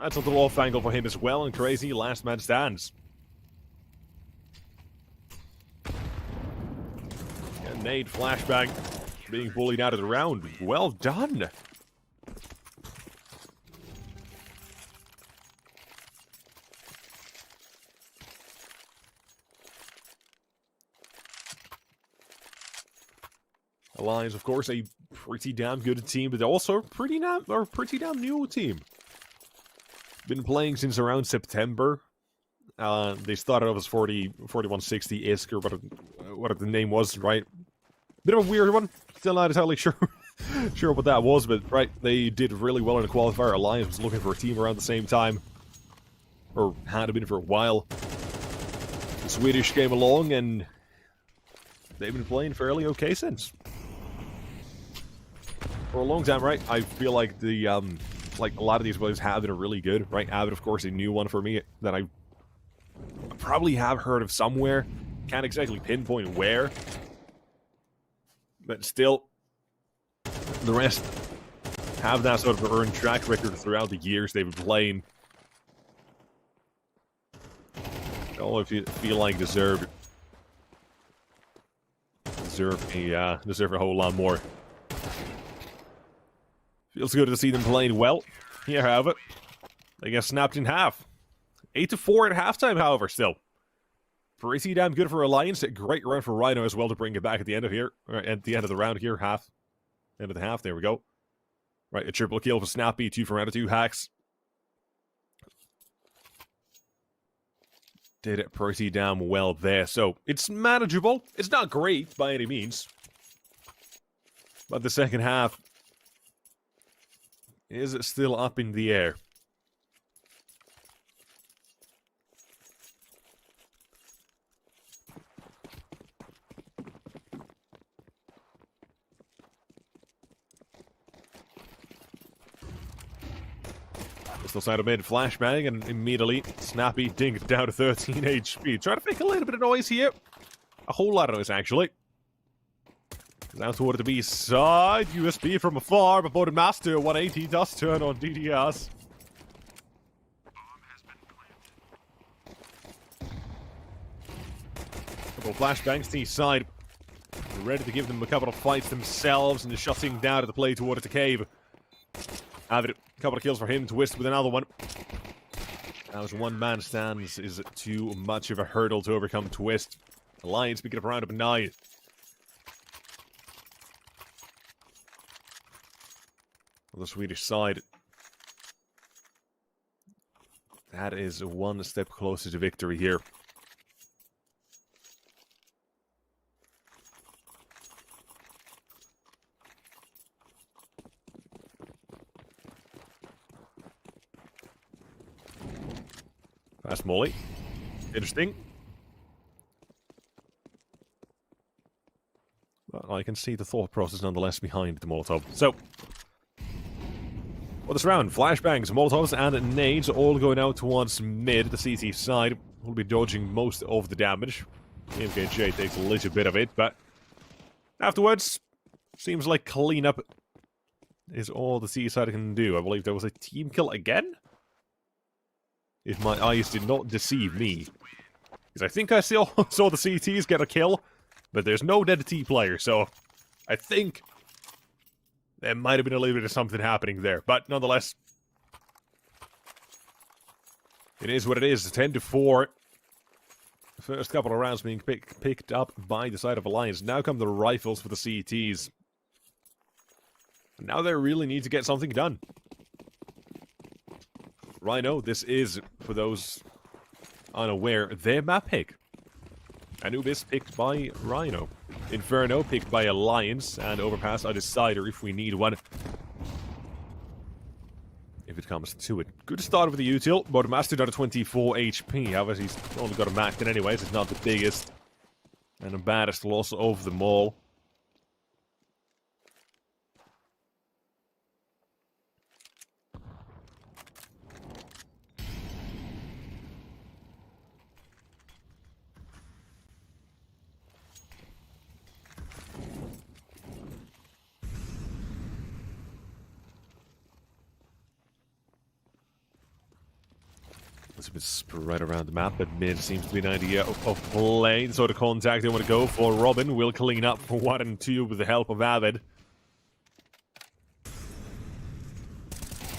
That's a little off angle for him as well, and crazy last man stands. Nade flashbang being bullied out of the round. Well done. Alliance, of course, a pretty damn good team, but also a pretty damn new team. Been playing since around September. They started off as 4160 ISK, or what the name was, right? Bit of a weird one. Still not entirely sure what that was, but right, they did really well in the qualifier. Alliance was looking for a team around the same time, or had been for a while. The Swedish came along, and they've been playing fairly okay since. For a long time, right? I feel like the like a lot of these players have been really good, right? Avid, of course, a new one for me that I probably have heard of somewhere. Can't exactly pinpoint where, but still, the rest have that sort of earned track record throughout the years they've been playing. All if you feel like deserve a whole lot more. Feels good to see them playing well. Here, have it. They get snapped in half. 8-4 at halftime, however, still. Pretty damn good for Alliance. A great run for Rhino as well to bring it back at the end of here. At the end of the round here, half. End of the half, there we go. Right, a triple kill for Snappy, 2 for round 2 hacks. Did it pretty damn well there. So, it's manageable. It's not great by any means. But the second half is still up in the air. Pistol side of mid, flashbang, and immediately Snappy dinked down to 13 HP. Trying to make a little bit of noise here. A whole lot of noise, actually. Down toward the B side, USB from afar, but Boardmaster 180 does turn on DDS. Couple of flashbangs to each side. Ready to give them a couple of fights themselves, and shutting down to the play towards the cave. Avid, a couple of kills for him, Twist with another one. Now as one man stands is too much of a hurdle to overcome Twist. Alliance picking up a round of 9. On the Swedish side, that is one step closer to victory here. That's Molly. Interesting. Well, I can see the thought process nonetheless behind the Molotov. So, well, this round, flashbangs, Molotovs, and nades all going out towards mid, the CT side. Will be dodging most of the damage. MKJ takes a little bit of it, but afterwards, seems like cleanup is all the CT side can do. I believe there was a team kill again? If my eyes did not deceive me. Because I think I still saw the CTs get a kill, but there's no dead T player, so I think there might have been a little bit of something happening there. But nonetheless, it is what it is. 10-4. The first couple of rounds being picked up by the side of Alliance. Now come the rifles for the CTs. Now they really need to get something done. Rhino, this is, for those unaware, their map pick. Anubis picked by Rhino. Inferno picked by Alliance, and Overpass a decider if we need one. If it comes to it. Good start with the util, but Master down to 24 HP. However, he's only got a max in anyways. It's not the biggest and the baddest loss of them all. bit spread around the map, but mid seems to be an idea of play. The sort of contact they want to go for. Robin will clean up for 1 and 2 with the help of Avid.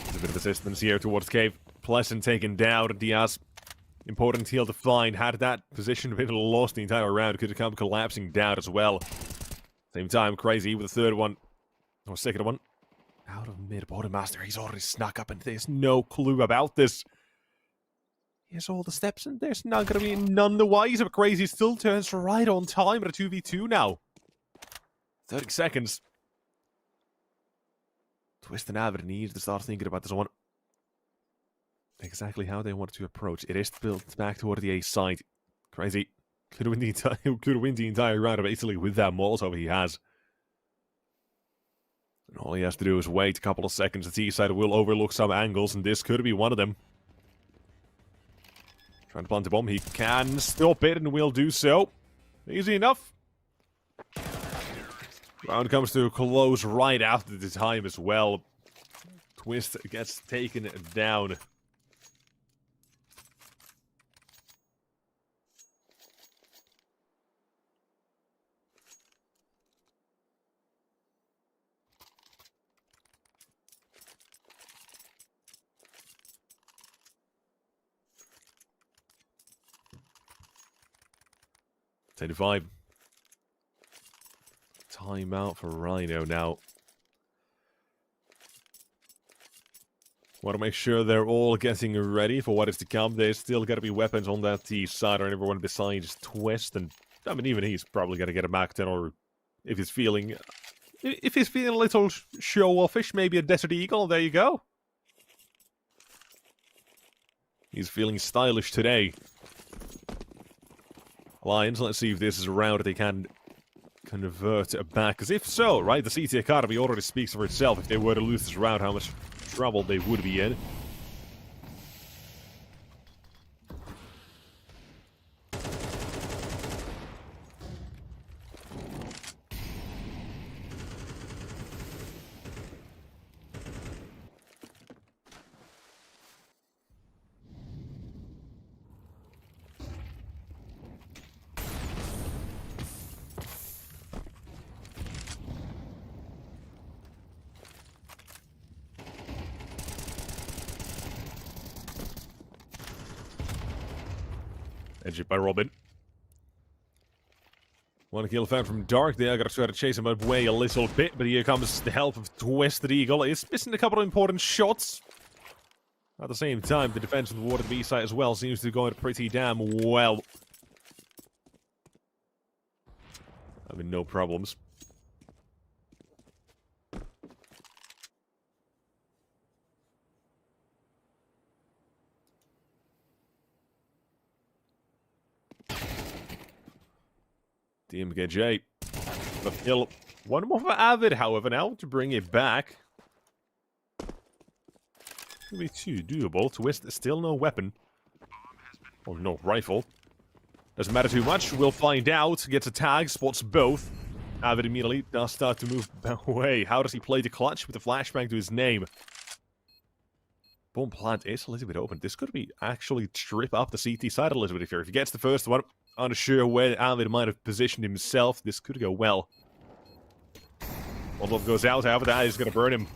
There's a bit of assistance here towards Cave. Pleasant taken down. Diaz, important heal to find. Had that position been lost the entire round, could have come collapsing down as well. Same time, Crazy with the third one. Or second one. Out of mid. Master, he's already snuck up, and there's no clue about this. Here's all the steps, and there's not going to be none the wiser, but Crazy still turns right on time at a 2v2 now. 30 seconds. Twist and Avid needs to start thinking about this one. Exactly how they want to approach. It is built back toward the A side. Crazy. Could win the entire round basically with that Molotov he has. And all he has to do is wait a couple of seconds. The T side will overlook some angles, and this could be one of them. Trying to plant a bomb. He can stop it and will do so. Easy enough. Round comes to a close right after the time as well. Twist gets taken down. Timeout for Rhino now. Want to make sure they're all getting ready for what is to come. There's still got to be weapons on that T side or everyone besides Twist, and I mean even he's probably going to get a Mac 10, or if he's feeling a little show-offish, maybe a Desert Eagle. There you go. He's feeling stylish today. Lions, let's see if this is a round they can convert back. Because if so, right, the CT Academy already speaks for itself. If they were to lose this round, how much trouble they would be in. Edged by Robin. One kill found from Dark there. Gotta try to chase him away a little bit, but here comes the help of Twisted Eagle. He's missing a couple of important shots. At the same time, the defense of the water B side as well seems to be going pretty damn well. I mean, no problems. DMKJ. The kill. One more for Avid, however, now to bring it back. Could be too doable. Twist, still no weapon. Oh, no rifle. Doesn't matter too much. We'll find out. Gets a tag, spots both. Avid immediately does start to move away. How does he play the clutch with a flashbang to his name? Bomb plant is a little bit open. This could be actually trip up the CT side a little bit here. If he gets the first one, unsure where Avid might have positioned himself. This could go well. Molotov goes out, however, that is going to burn him.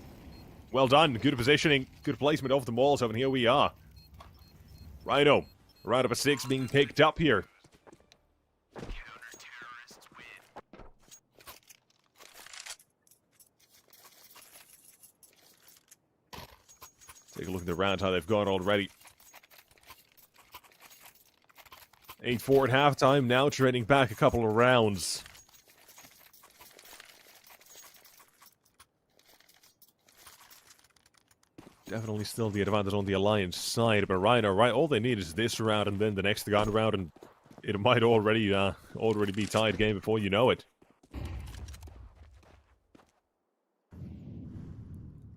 Well done. Good positioning. Good placement of the Molotov, and here we are. Rhino. Round up a 6 being picked up here. Take a look at the round, how they've gone already. 8-4 at halftime, now trading back a couple of rounds. Definitely still the advantage on the Alliance side, but Rhino, right, all they need is this round and then the next gun round, and it might already be tied game before you know it.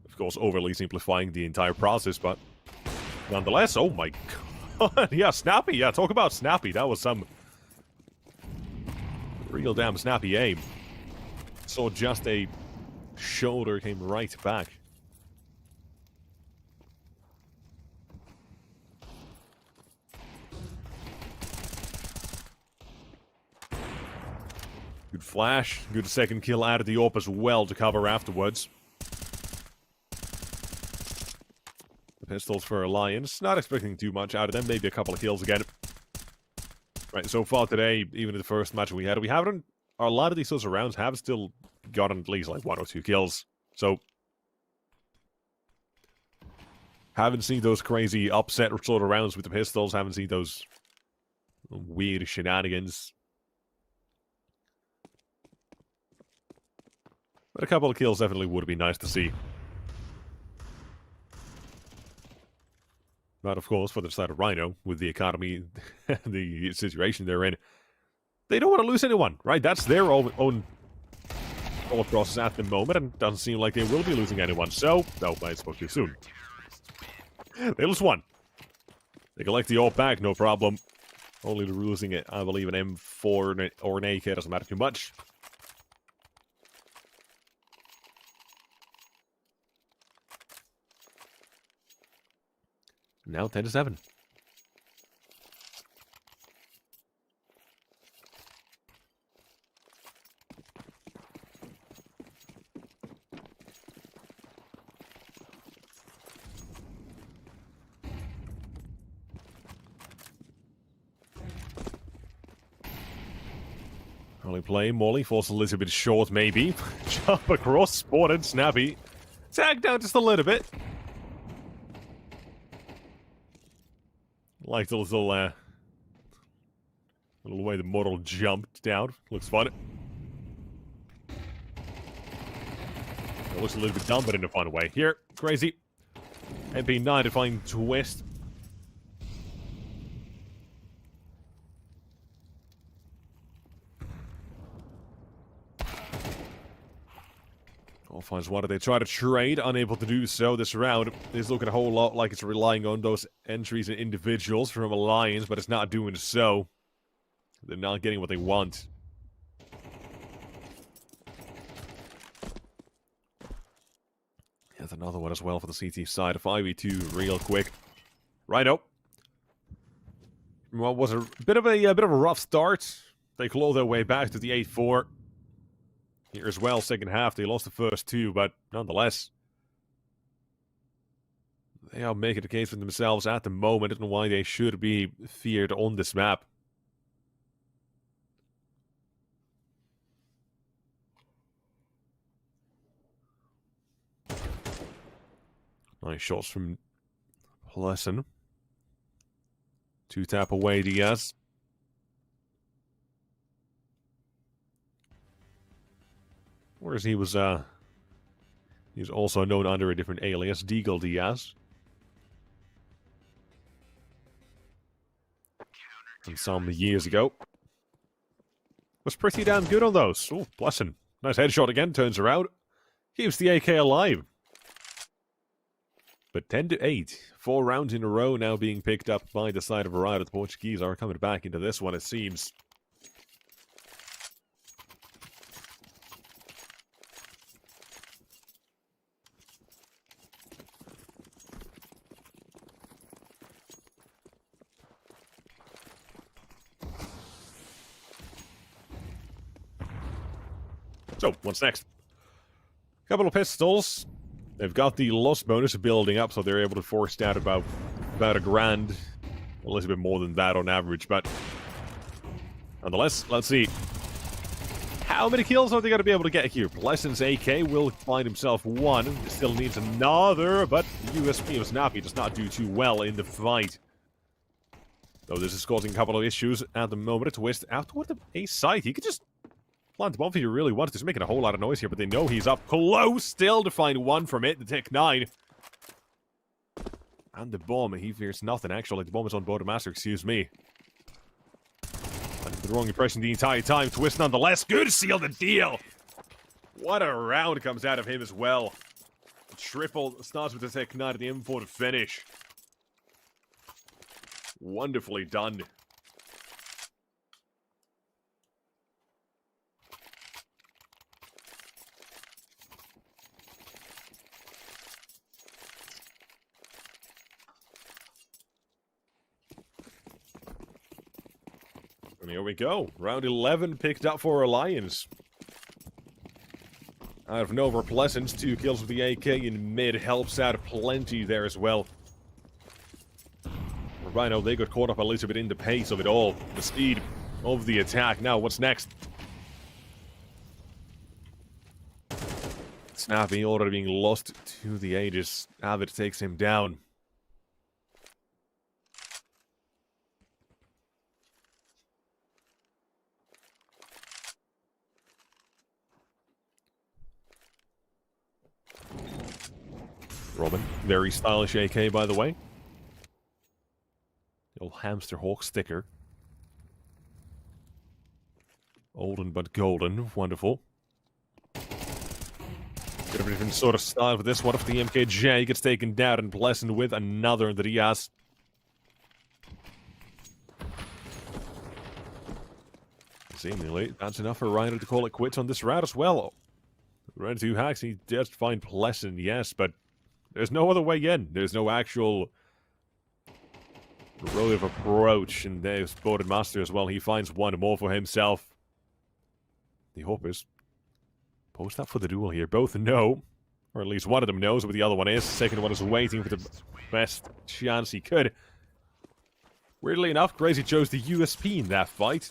Of course, overly simplifying the entire process, but nonetheless, oh my god, yeah, snappy, yeah, talk about snappy, that was some real damn snappy aim. So just a shoulder came right back. Good flash. Good second kill out of the AWP as well to cover afterwards. The pistols for Alliance. Not expecting too much out of them. Maybe a couple of kills again. Right, so far today, even in the first match we haven't... A lot of these sorts of rounds have still gotten at least like 1 or 2 kills. So... Haven't seen those crazy upset sort of rounds with the pistols. Haven't seen those weird shenanigans. But a couple of kills definitely would be nice to see. But of course, for the side of Rhino, with the economy, the situation they're in, they don't want to lose anyone, right? That's their own thought process at the moment, and it doesn't seem like they will be losing anyone. So, no, I spoke too soon. They lose one. They collect the AWP back, no problem. Only losing it, I believe, an M4 or an AK doesn't matter too much. Now 10-7. Early play, Molly falls a little bit short, maybe. Jump across, spotted, snappy. Tag down just a little bit. Like the little way the model jumped down. Looks fun. It looks a little bit dumb, but in a fun way. Here, crazy. MP9 to find twist. All finds one. They try to trade, unable to do so this round. It's looking a whole lot like it's relying on those entries and individuals from Alliance, but it's not doing so. They're not getting what they want. Here's another one as well for the CT side. 5v2 real quick. Rhino. Well, was a bit of a rough start. They claw their way back to the 8-4. Here as well, second half, they lost the first 2, but nonetheless, they are making the case for themselves at the moment, and why they should be feared on this map. Nice shots from Pleasant. 2-tap away, Diaz. Whereas he was also known under a different alias, Deagle Diaz. From some years ago. Was pretty damn good on those. Oh, blessing. Nice headshot again, turns around. Keeps the AK alive. But 10-8. 4 rounds in a row now being picked up by the side of Rhino. The Portuguese are coming back into this one, it seems. So, what's next? Couple of pistols. They've got the loss bonus building up, so they're able to force out about $1,000. A little bit more than that on average, but nonetheless, let's see. How many kills are they going to be able to get here? Pleasant's AK will find himself one. Still needs another, but the USP of Snappy does not do too well in the fight. Though this is causing a couple of issues at the moment. A twist out toward the A site. He could just plant the bomb if he really wanted to. He's making a whole lot of noise here, but they know he's up close still to find one from it. The Tech 9. And the bomb, he fears nothing, actually. The bomb is on board the master, excuse me. Under the wrong impression the entire time. Twist nonetheless. Good, seal the deal. What a round comes out of him as well. Triple starts with the Tech 9 at the M4 to finish. Wonderfully done. And here we go. Round 11 picked up for Alliance. Out of nowhere, Pleasant, 2 kills with the AK in mid, helps out plenty there as well. Rhino, they got caught up a little bit in the pace of it all. The speed of the attack. Now, what's next? Snappy already being lost to the Aegis. Avid takes him down. Robin, very stylish AK, by the way. The old hamster hawk sticker. Olden but golden, wonderful. Bit of a different sort of style with this one. If the MKJ gets taken down and Pleasant with another Dignitas. Seemingly, that's enough for Rhino to call it quits on this round as well. Round 2 hacks, he does find Pleasant, yes, but there's no other way in. There's no actual relative approach, and there's Spotted Master as well. He finds one more for himself. The Hoppers post up for the duel here. Both know, or at least one of them knows what the other one is. The second one is waiting for the best chance he could. Weirdly enough, Crazy chose the USP in that fight.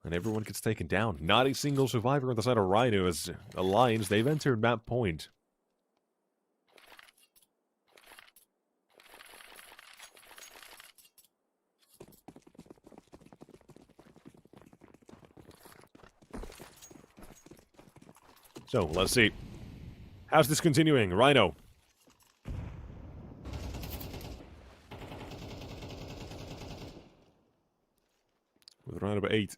And everyone gets taken down. Not a single survivor on the side of Rhino as Alliance. They've entered map point. So, let's see. How's this continuing? Rhino. With round number 8.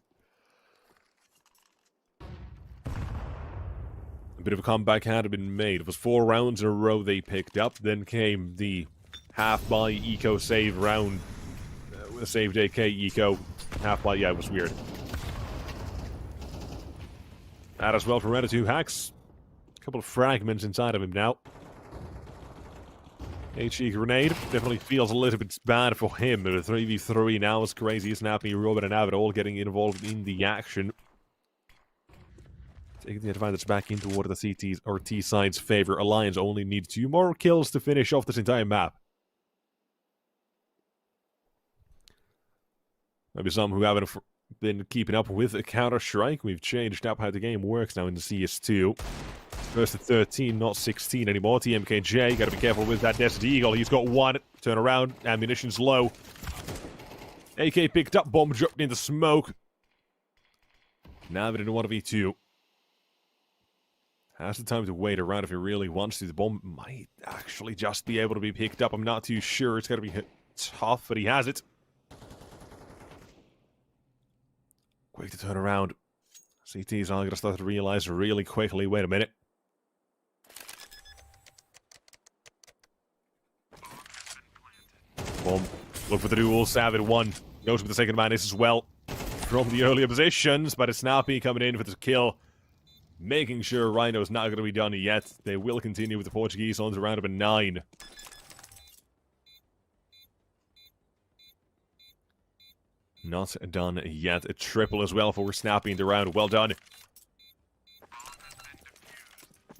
A bit of a comeback had been made. It was 4 rounds in a row they picked up. Then came the half-buy eco save round. With a saved AK eco. Half-buy, yeah, it was weird. That as well for round 2 hacks. A couple of fragments inside of him now. HE grenade definitely feels a little bit bad for him. But a 3v3 now is Crazy, Snappy, Roobet, and Avid all getting involved in the action. Taking the advantage back in toward the CT's or T side's favor. Alliance only need 2 more kills to finish off this entire map. Maybe some who haven't been keeping up with Counter-Strike. We've changed up how the game works now in the CS2. First to 13, not 16 anymore. TMKJ, gotta be careful with that Desert Eagle. He's got 1. Turn around, ammunition's low. AK picked up, bomb dropped in the smoke. Now they're in a 1v2. Has the time to wait around if he really wants to. The bomb might actually just be able to be picked up. I'm not too sure. It's gotta be tough, but he has it. Quick to turn around. CT's all gonna start to realize really quickly. Wait a minute. Bomb. Look for the duel. Savage 1. Goes with the second man as well. From the earlier positions, but it's Snappy coming in for the kill. Making sure Rhino's not going to be done yet. They will continue with the Portuguese on to round number 9. Not done yet. A triple as well for Snappy in the round. Well done.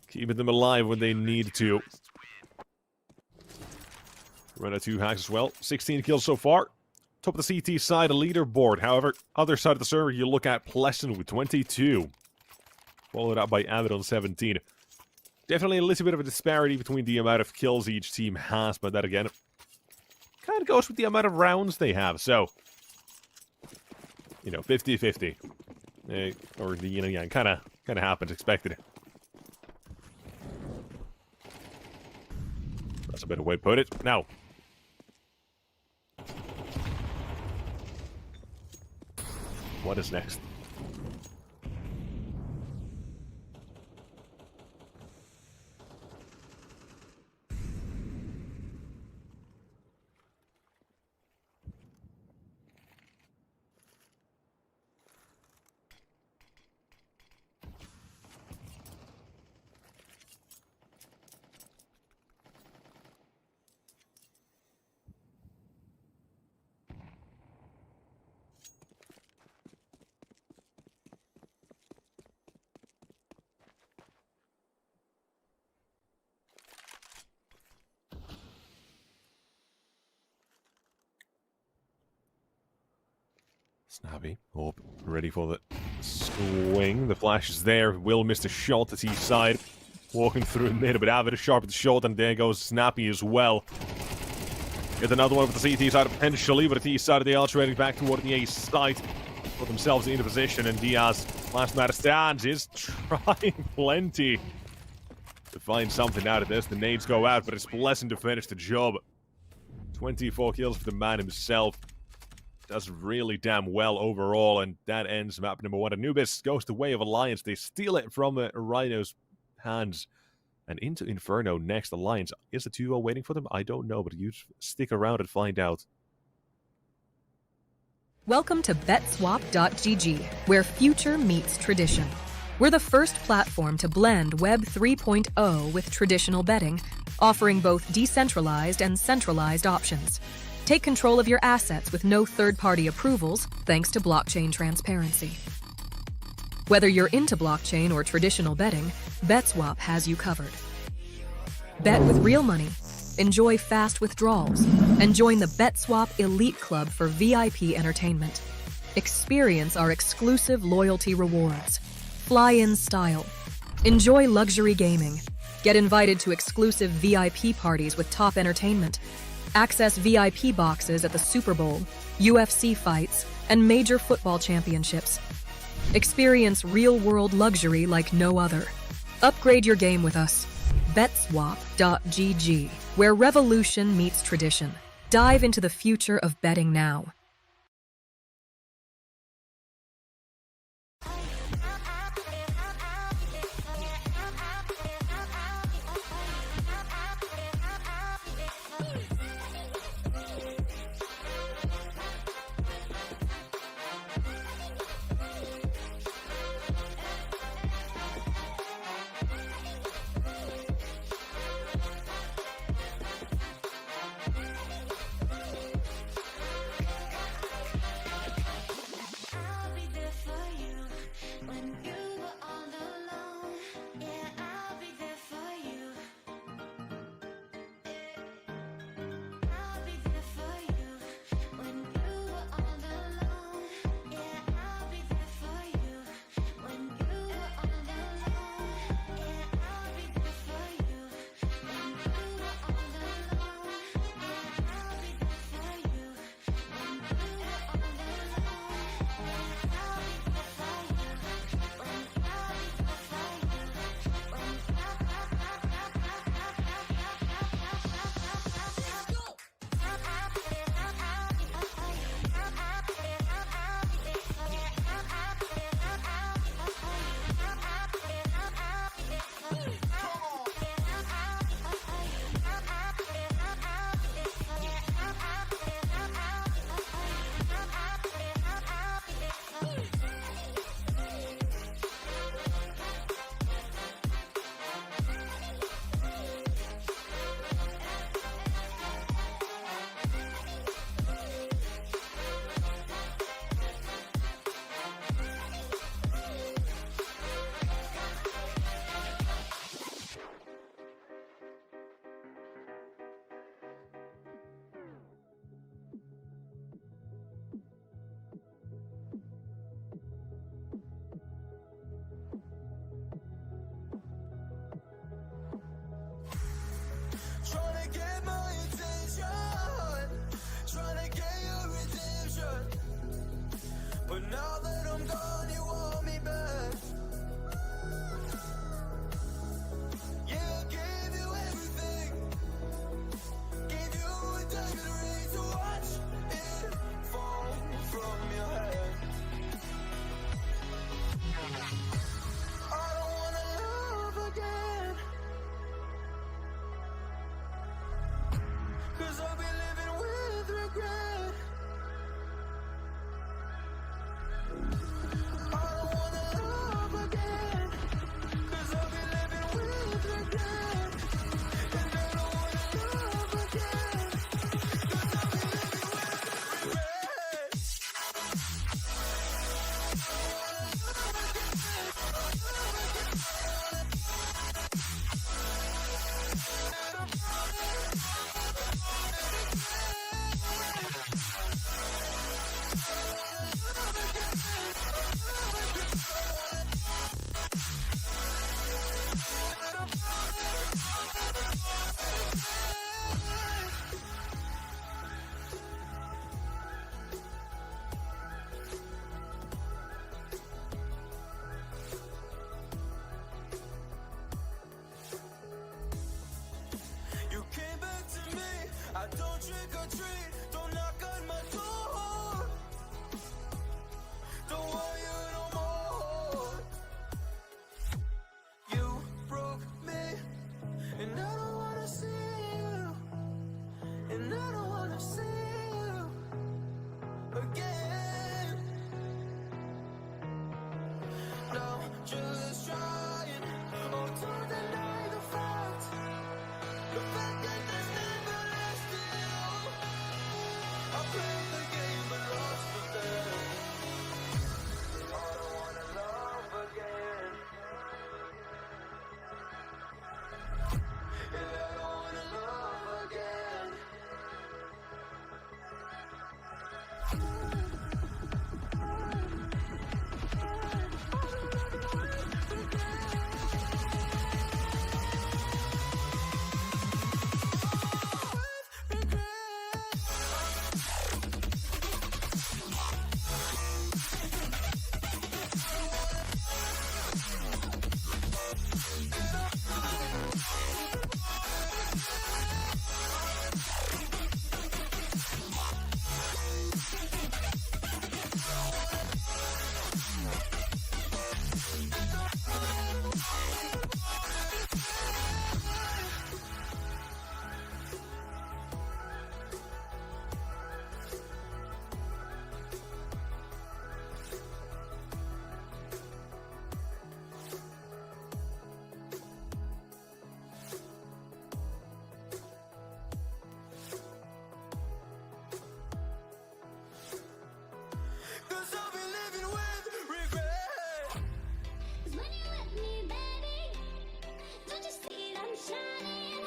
Keeping them alive when they need to. Round 2 hacks as well. 16 kills so far. Top of the CT side, a leaderboard. However, other side of the server, you look at Pleasant with 22. Followed up by Avid on 17. Definitely a little bit of a disparity between the amount of kills each team has, but that again kind of goes with the amount of rounds they have. So, you know, 50-50. Or, you know, yeah, kind of happened, expected it. That's a better way to put it. Now, what is next? Snappy up, ready for the swing. The flash is there. Will missed a shot to T side. Walking through mid, but Avid is sharp at the shot, and there goes Snappy as well. Get another one with the CT side potentially, but the T side of the alternating back toward the A side. Put themselves into position, and Diaz, last matter stands, is trying plenty to find something out of this. The nades go out, but it's Blessing to finish the job. 24 kills for the man himself. Does really damn well overall, and that ends map number 1. Anubis goes the way of Alliance. They steal it from Rhino's hands and into Inferno next. Alliance, is the 2-0 waiting for them? I don't know, but you stick around and find out. Welcome to BetSwap.gg, where future meets tradition. We're the first platform to blend Web 3.0 with traditional betting, offering both decentralized and centralized options. Take control of your assets with no third-party approvals, thanks to blockchain transparency. Whether you're into blockchain or traditional betting, BetSwap has you covered. Bet with real money, enjoy fast withdrawals, and join the BetSwap Elite Club for VIP entertainment. Experience our exclusive loyalty rewards. Fly in style. Enjoy luxury gaming. Get invited to exclusive VIP parties with top entertainment. Access VIP boxes at the Super Bowl, UFC fights, and major football championships. Experience real-world luxury like no other. Upgrade your game with us. BetSwap.gg, where revolution meets tradition. Dive into the future of betting now. trick or treat, don't knock on my door. Don't want you no more. You broke me, and I don't wanna see you, and I don't wanna see you again. No, just trying, oh, to deny the fact that this never lasted you. I played the game but lost the bet. I don't wanna love again. Yeah, I don't wanna love again. Cause I'll be living with regret. Cause when you let me, baby, don't you see I'm shining?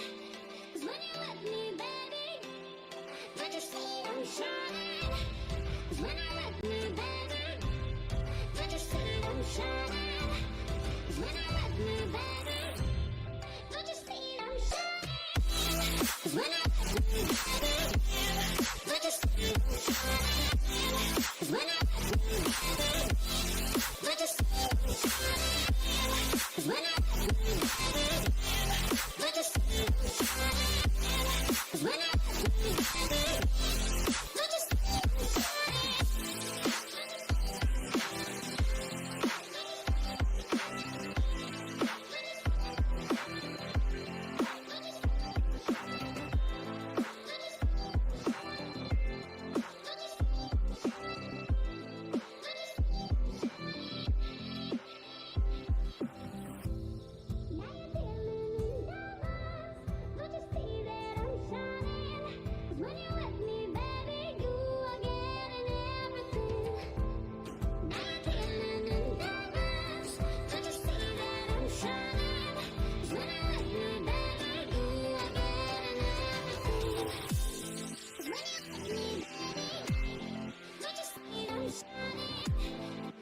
Cause when you let me, baby, don't you see I'm shining? Cause when I let me, baby, don't you see I'm shining? Cause when I let me, baby, don't you see I'm shining? Cause when I let me, baby, don't you see I'm shining? Cause when I let me, baby, don't you see I'm shining? Cause when I let me, baby, don't you see I'm shining?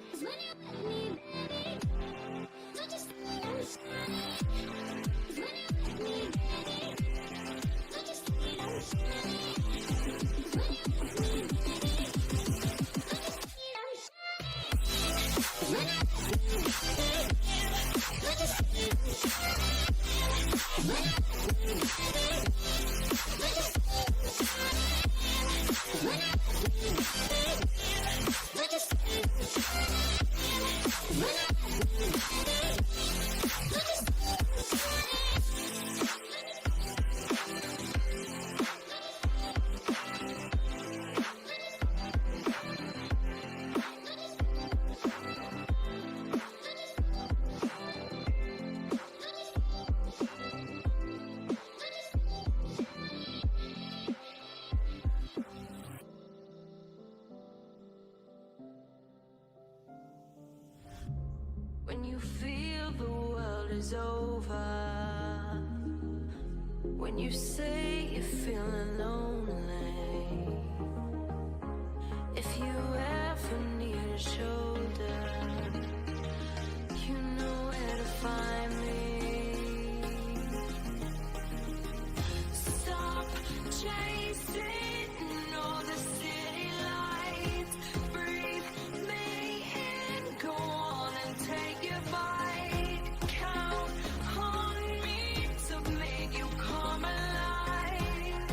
Cause when I let me, baby, don't you see I'm shining? When you feel the world is over, when you say you're feeling lonely, if you ever need a shoulder, you know where to find me. Stop chasing all the city lights, breathe me in, go on and take your bite. Count on me to make you come alive.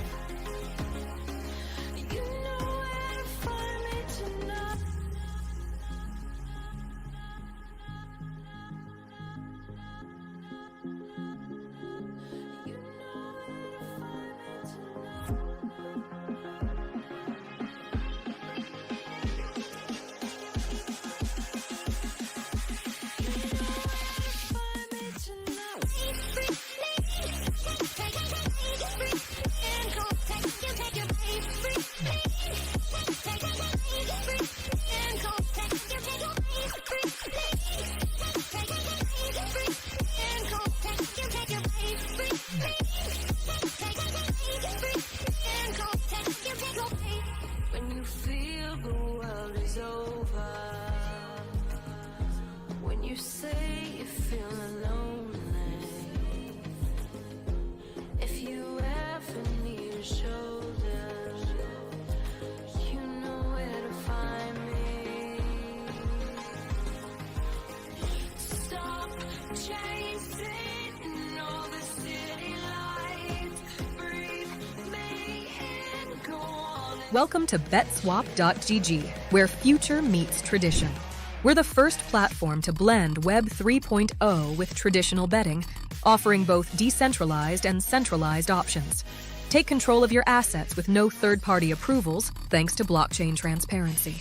Welcome to BetSwap.gg, where future meets tradition. We're the first platform to blend Web 3.0 with traditional betting, offering both decentralized and centralized options. Take control of your assets with no third-party approvals, thanks to blockchain transparency.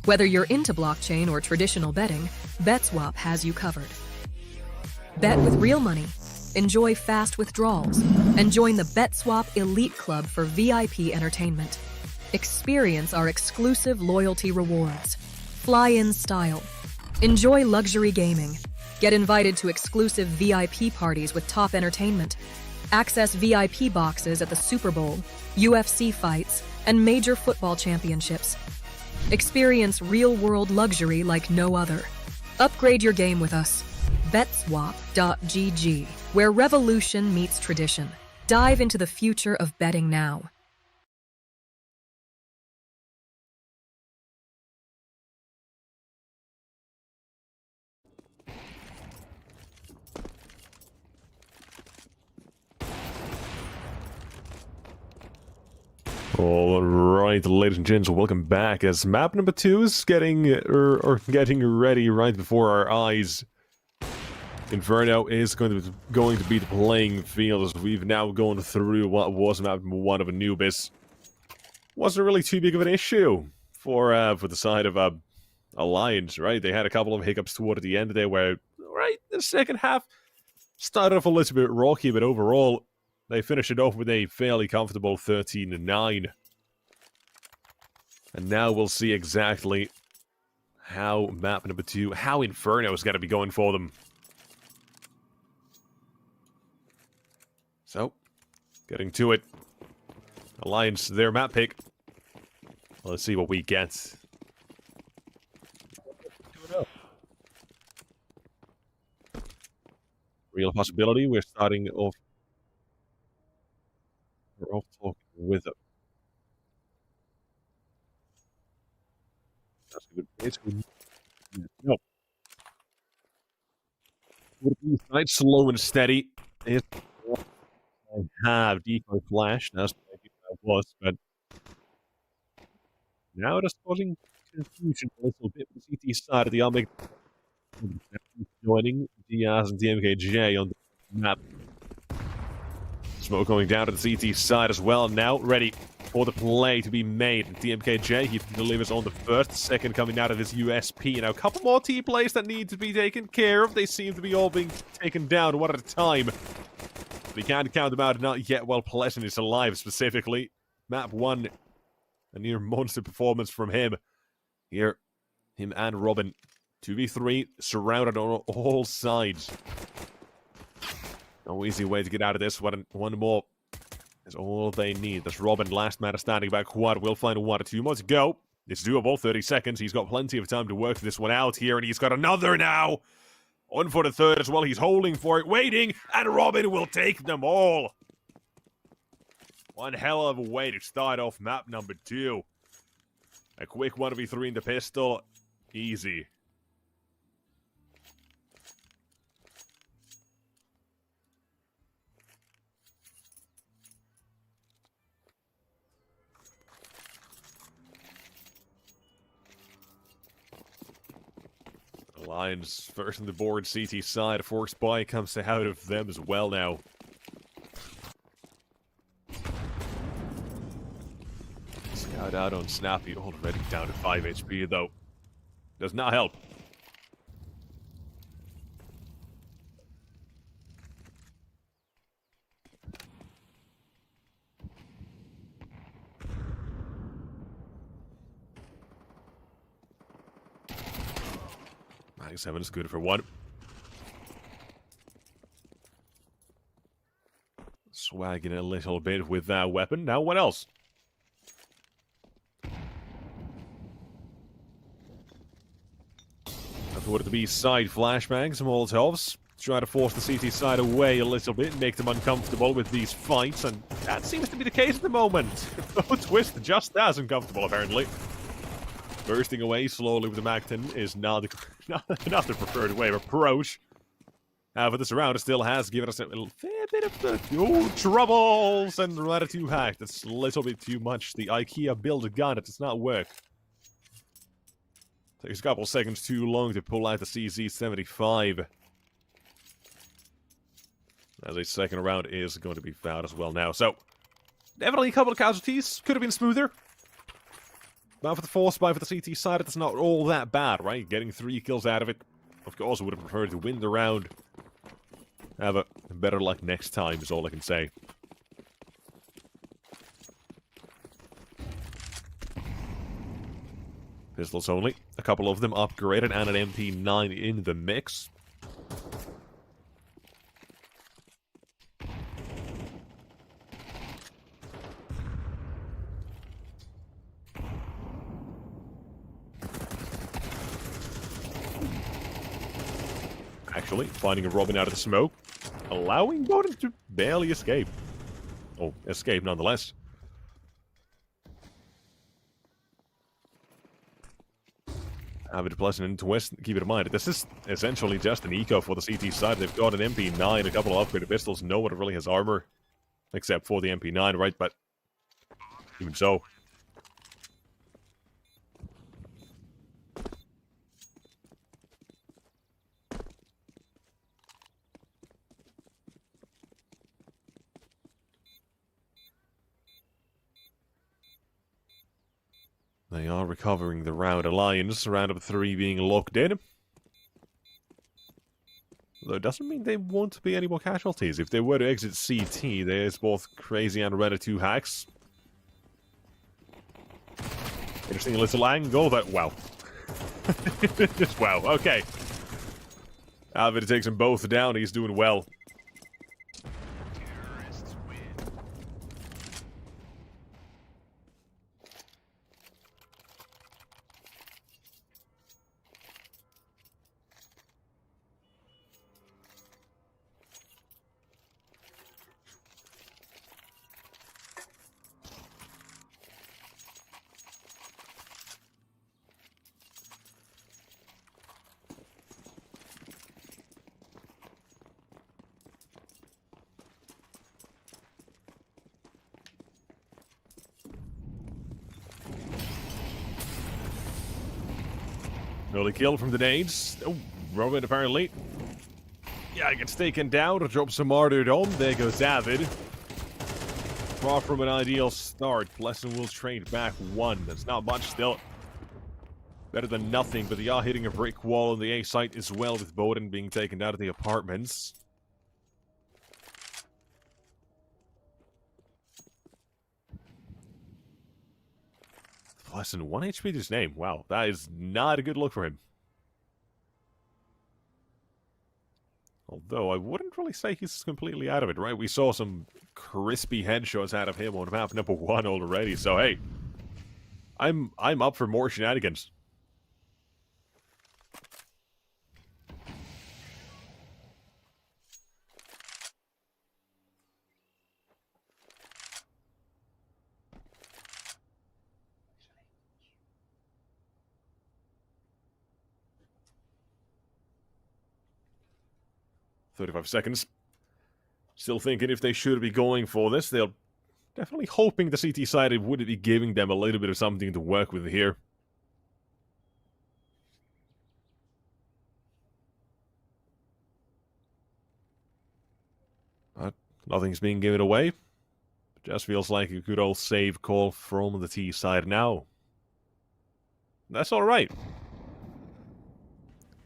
Whether you're into blockchain or traditional betting, BetSwap has you covered. Bet with real money, enjoy fast withdrawals, and join the BetSwap Elite Club for VIP entertainment. Experience our exclusive loyalty rewards. Fly in style. Enjoy luxury gaming. Get invited to exclusive VIP parties with top entertainment. Access VIP boxes at the Super Bowl, UFC fights, and major football championships. Experience real-world luxury like no other. Upgrade your game with us. BetSwap.gg, where revolution meets tradition. Dive into the future of betting now. All right, ladies and gents, welcome back as map number 2 is getting getting ready right before our eyes. Inferno is going to be the playing field as we've now gone through what was map 1 of Anubis. Wasn't really too big of an issue for the side of Alliance, right? They had a couple of hiccups toward the end there where, right, the second half started off a little bit rocky, but overall they finished it off with a fairly comfortable 13-9. And now we'll see exactly how map number 2, how Inferno is going to be going for them. So, getting to it. Alliance, their map pick. Let's see what we get. Real possibility, we're starting off. We're off talking with them. That's a good place. No. Would be nice, slow and steady. I have decoy flash. That's what I think that was, but now it is causing confusion a little bit with the CT side of the Omega. Joining Diaz and DMKJ on the map. Smoke going down to the CT side as well. Now ready for the play to be made. DMKJ, he delivers on the first, second coming out of his USP. Now a couple more T plays that need to be taken care of. They seem to be all being taken down one at a time. We can't count them out, not yet while Pleasant is alive specifically. Map 1, a near monster performance from him. Here, him and Robin. 2v3, surrounded on all sides. No easy way to get out of this. One more is all they need. That's Robin, last man standing back quad. We'll find 1 or 2 more to go. It's doable, 30 seconds. He's got plenty of time to work this one out here, and he's got another now. On for the third as well. He's holding for it, waiting, and Robin will take them all. One hell of a way to start off map number 2. A quick 1v3 in the pistol. Easy. Lions first on the board, CT side. A forced buy comes out of them as well now. Scout out on Snappy, already down to 5 HP though. Does not help. Mag 7 is good for 1. Swagging a little bit with that weapon. Now what else? Toward the B side, flashbangs, Molotovs. Try to force the CT side away a little bit, make them uncomfortable with these fights, and that seems to be the case at the moment. Though Twist just as uncomfortable, apparently. Bursting away slowly with the Mag-10 is not the preferred way of approach. However, this round still has given us a fair bit of the troubles and Latitude hack. That's a little bit too much. The IKEA build a gun, it does not work. Takes a couple seconds too long to pull out the CZ75. As a second round is going to be found as well now. So, definitely a couple of casualties. Could have been smoother. But for the force buy for the CT side, it's not all that bad, right? Getting 3 kills out of it. Of course, I would have preferred to win the round. Have a better luck next time is all I can say. Pistols only. A couple of them upgraded and an MP9 in the mix. Actually, finding a Robin out of the smoke, allowing BO3 to barely escape. Oh, escape nonetheless. Have it pleasant and twist. Keep it in mind, this is essentially just an eco for the CT side. They've got an MP9, a couple of upgraded pistols. No one really has armor, except for the MP9, right? But even so. They are recovering the round alliance, round of 3 being locked in. Though it doesn't mean there won't be any more casualties. If they were to exit CT, there's both Crazy and Red2 hacks. Interesting little angle, but wow. Just wow, okay. Alvid takes them both down, he's doing well. Early kill from the nades. Oh, Roobet apparently. Yeah, gets taken down, drops some martyrdom. There goes Avid. Far from an ideal start. Pleasant will trade back 1. That's not much still. Better than nothing, but they are hitting a brick wall on the A site as well, with BO3 being taken out of the apartments. Pleasant, 1 HP to his name. Wow, that is not a good look for him. Although, I wouldn't really say he's completely out of it, right? We saw some crispy headshots out of him on map number 1 already, so hey. I'm up for more shenanigans. $35 seconds. Still thinking if they should be going for this. They're definitely hoping the CT side would be giving them a little bit of something to work with here. But nothing's being given away. It just feels like a good old save call from the T side now. That's alright.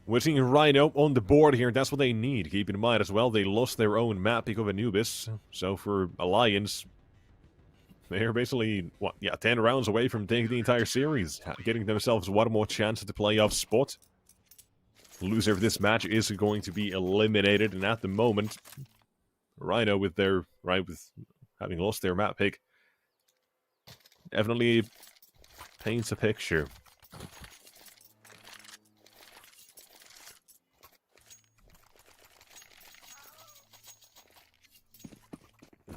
We're seeing Rhino on the board here, and that's what they need. Keep in mind as well, they lost their own map pick of Anubis. So for Alliance, they're basically, what, yeah, 10 rounds away from taking the entire series. Getting themselves one more chance at the playoff spot. The loser of this match is going to be eliminated, and at the moment, Rhino with their, right, with having lost their map pick, definitely paints a picture.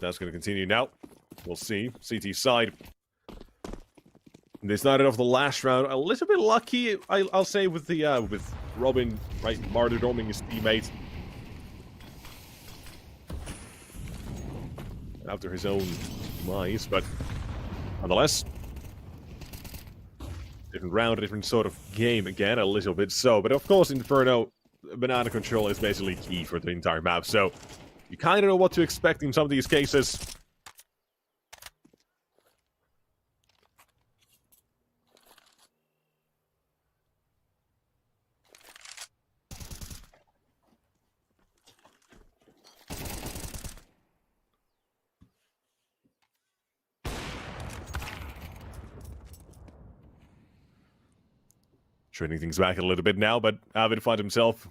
That's going to continue now. We'll see. CT side. They started off the last round a little bit lucky, I'll say, with the with Robin, right, martyrdoming his teammates. after his own demise, but nonetheless, different round, different sort of game again, a little bit so. But of course, Inferno, banana control is basically key for the entire map, so you kind of know what to expect in some of these cases. Trading things back a little bit now, but Avid finds himself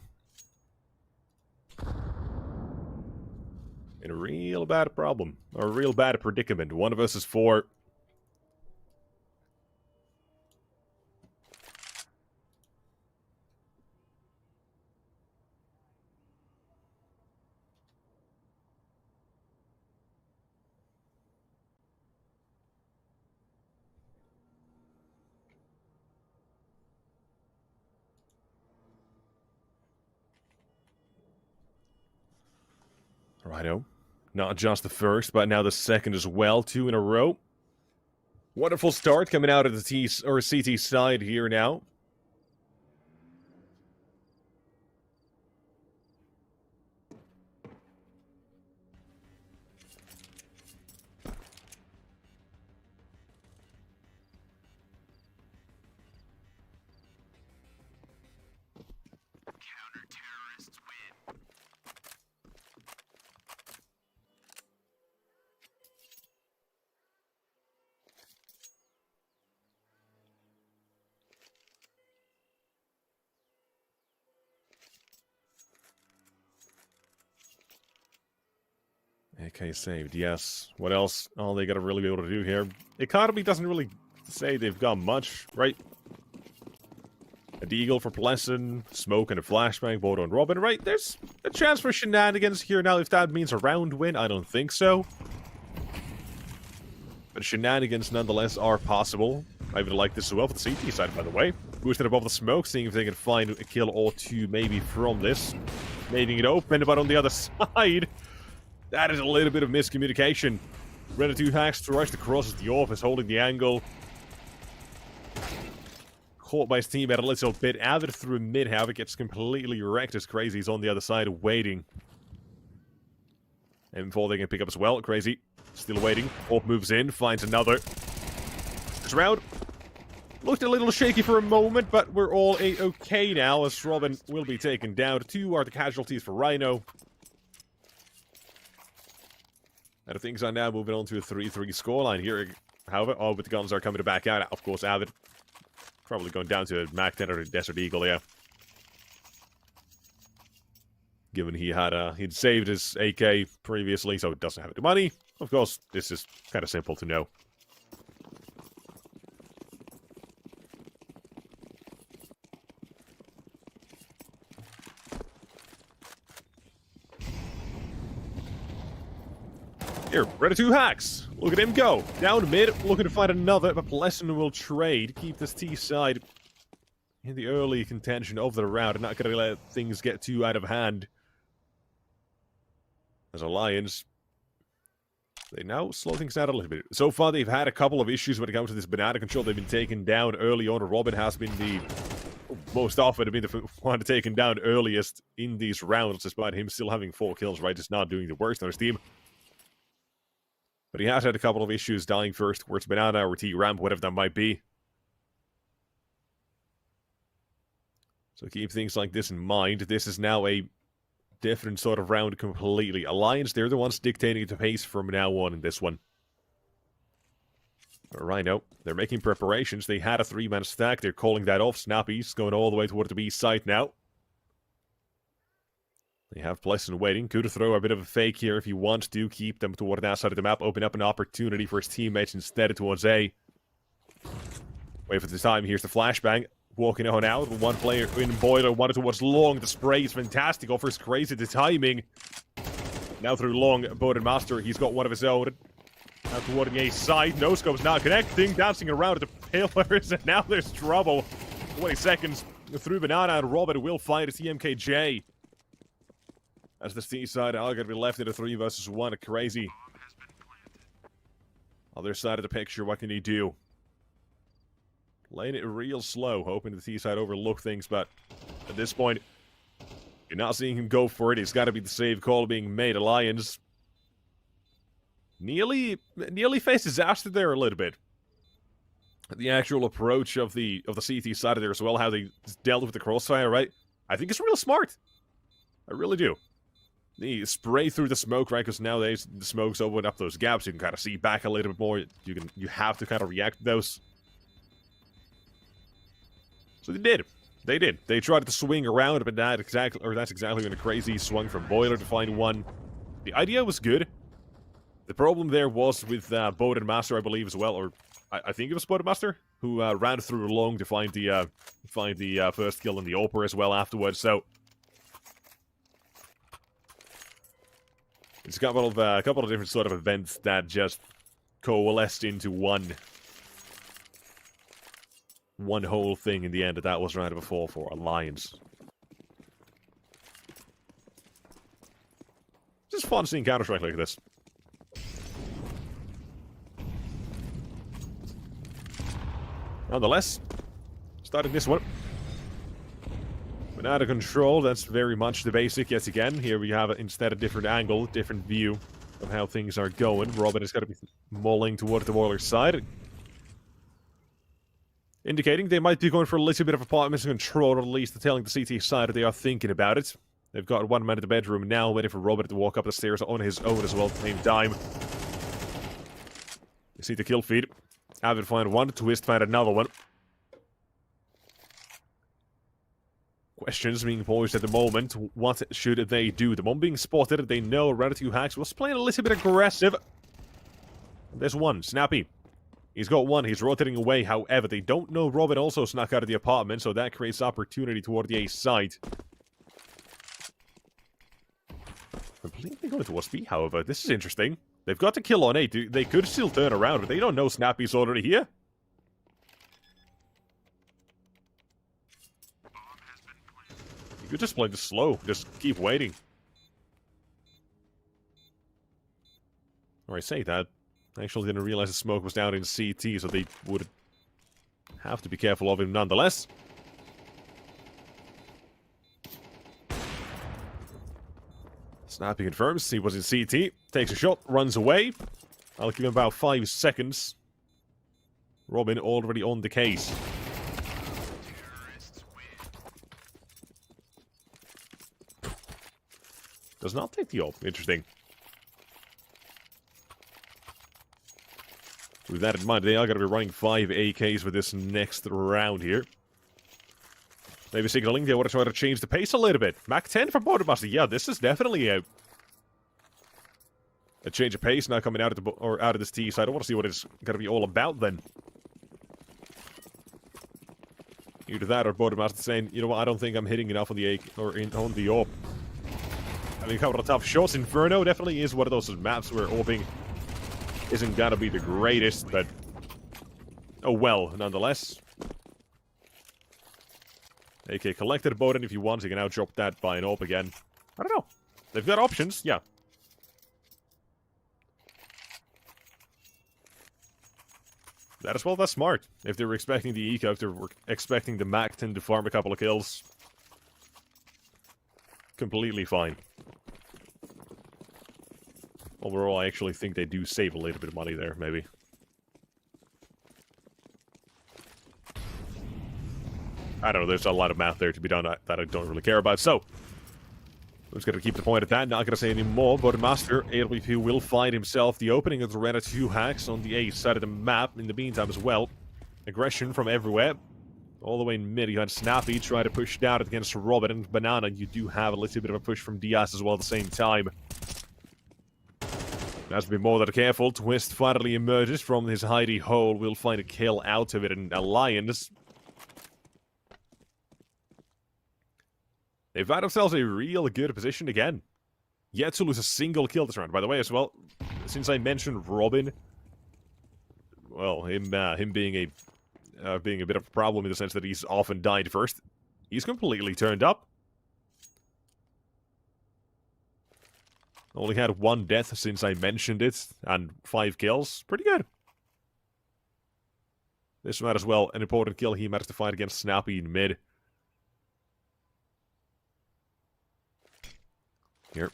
in a real bad problem, or a real bad predicament. 1 versus 4. Rhino. Not just the first, but now the second as well. 2 in a row. Wonderful start coming out of the CT side here now. AK saved, yes. What else? All they gotta really be able to do here. Economy doesn't really say they've got much, right? A Deagle for Pleasant, Smoke and a Flashbang, both on Robin, right? There's a chance for shenanigans here now. If that means a round win, I don't think so. But shenanigans nonetheless are possible. I would like this as well for the CT side, by the way. Boosted above the smoke, seeing if they can find a kill or two maybe from this. Making it open, but on the other side... That is a little bit of miscommunication. Ready 2 hacks to rush the crosses the office, holding the angle. Caught by his teammate a little bit. Avid through mid. Havoc gets completely wrecked as Crazy is on the other side waiting. M4 they can pick up as well. Crazy still waiting. Orp moves in, finds another. This round looked a little shaky for a moment, but we're all okay now as Robin will be taken down. 2 are the casualties for Rhino. And things are now moving on to a 3-3 scoreline here. However, but the guns are coming to back out. Of course, Avid probably going down to a Mac 10 or a Desert Eagle, yeah. Given he'd saved his AK previously, so it doesn't have the money. Of course, this is kind of simple to know. Here, ready 2 hacks. Look at him go. Down mid, looking to find another, but Pleasant will trade. Keep this T side in the early contention of the round and not going to let things get too out of hand. As Alliance, they now slow things down a little bit. So far, they've had a couple of issues when it comes to this banana control. They've been taken down early on. Robin has been the most often been the one taken down earliest in these rounds, despite him still having 4 kills, right? Just not doing the worst on his team. But he has had a couple of issues dying first towards banana or T-ramp, whatever that might be. So keep things like this in mind. This is now a different sort of round completely. Alliance, they're the ones dictating the pace from now on in this one. Rhino, they're making preparations. They had a 3-man stack. They're calling that off. Snappy's going all the way toward the B site now. They have Pleasant waiting. Could throw a bit of a fake here if he wants to. Keep them toward that side of the map. Open up an opportunity for his teammates instead towards A. Wait for the time. Here's the flashbang. Walking on out. One player in Boiler. One towards Long. The spray is fantastic. Offers Crazy the timing. Now through Long. Bowden Master. He's got one of his own. Now toward A side. No scope's not connecting. Dancing around at the pillars. And now there's trouble. 20 seconds through Banana. And Robert will find a TMKJ. As the C side are going to be left in a 3 versus 1. Crazy Other side of the picture, what can he do? Playing it real slow, hoping the T side overlook things, but at this point, you're not seeing him go for it. It's got to be the save call being made. Alliance nearly faced disaster there a little bit. The actual approach of the CT side of there as well, how they dealt with the crossfire, right? I think it's real smart. I really do. The spray through the smoke, right? Because nowadays the smokes open up those gaps. You can kind of see back a little bit more. You have to kind of react to those. So they did. They did. They tried to swing around, but that's exactly when a crazy swung from Boiler to find one. The idea was good. The problem there was with Boat and Master, I believe, as well, or I think it was Boat and Master who ran through long to find the first kill in the Oper as well afterwards. So it's a couple of different sort of events that just coalesced into one whole thing in the end. That was round number 4 for Alliance. It's just fun seeing Counter-Strike like this. Nonetheless, starting this one. But out of control, that's very much the basic yet again. Here we have instead a different angle, different view of how things are going. Roobet is going to be mulling toward the Boiler side, indicating they might be going for a little bit of apartment control, or at least telling the CT side that they are thinking about it. They've got one man in the bedroom now, waiting for Roobet to walk up the stairs on his own as well at the same time. You see the kill feed. Avid find one, Twist find another one. Questions being posed at the moment. What should they do? The one being spotted, they know Rhyno Hacks was playing a little bit aggressive. There's one, Snappy. He's got one, he's rotating away. However, they don't know Roobet also snuck out of the apartment, so that creates opportunity toward the A side. Completely going towards B, however. This is interesting. They've got to kill on A. They could still turn around, but they don't know Snappy's already here. You could just play this slow. Just keep waiting. Or I say that. I actually didn't realize the smoke was down in CT, so they would have to be careful of him nonetheless. Snappy confirms he was in CT. Takes a shot, runs away. I'll give him about 5 seconds. Robin already on the case. Does not take the ult. Interesting. With that in mind, they are going to be running 5 AKs for this next round here. Maybe signaling they want to try to change the pace a little bit. Mach 10 for Boatmaster. Yeah, this is definitely a change of pace now coming out of this T side. I want to see what it's going to be all about then. Either that or Boatmaster saying, you know what, I don't think I'm hitting enough on the AK or on the AWP. I mean, a couple of tough shots. Inferno definitely is one of those maps where AWPing isn't gonna be the greatest, but oh well, nonetheless. AK collected a boat, and if you want, you can now drop that by an AWP again. I don't know. They've got options, yeah. That as well, that's smart. If they were expecting the eco, if they were expecting the Mach 10 to farm a couple of kills. Completely fine. Overall, I actually think they do save a little bit of money there, maybe. I don't know, there's a lot of math there to be done that I don't really care about, so I'm just going to keep the point at that, not going to say any more, but Master, AWP will find himself the opening of the Rhyno Hacks on the A side of the map in the meantime as well. Aggression from everywhere. All the way in mid, you had Snappy try to push down against Roobet and Banana. You do have a little bit of a push from Diaz as well at the same time. Has to be more than careful. Twist finally emerges from his hidey hole. Will find a kill out of it in Alliance. They've had themselves a real good position again. Yet to lose a single kill this round. By the way, as well, since I mentioned Robin, well, him being a bit of a problem in the sense that he's often died first, he's completely turned up. Only had 1 death since I mentioned it, and 5 kills. Pretty good. This round as well, an important kill he managed to find against Snappy in mid. Here.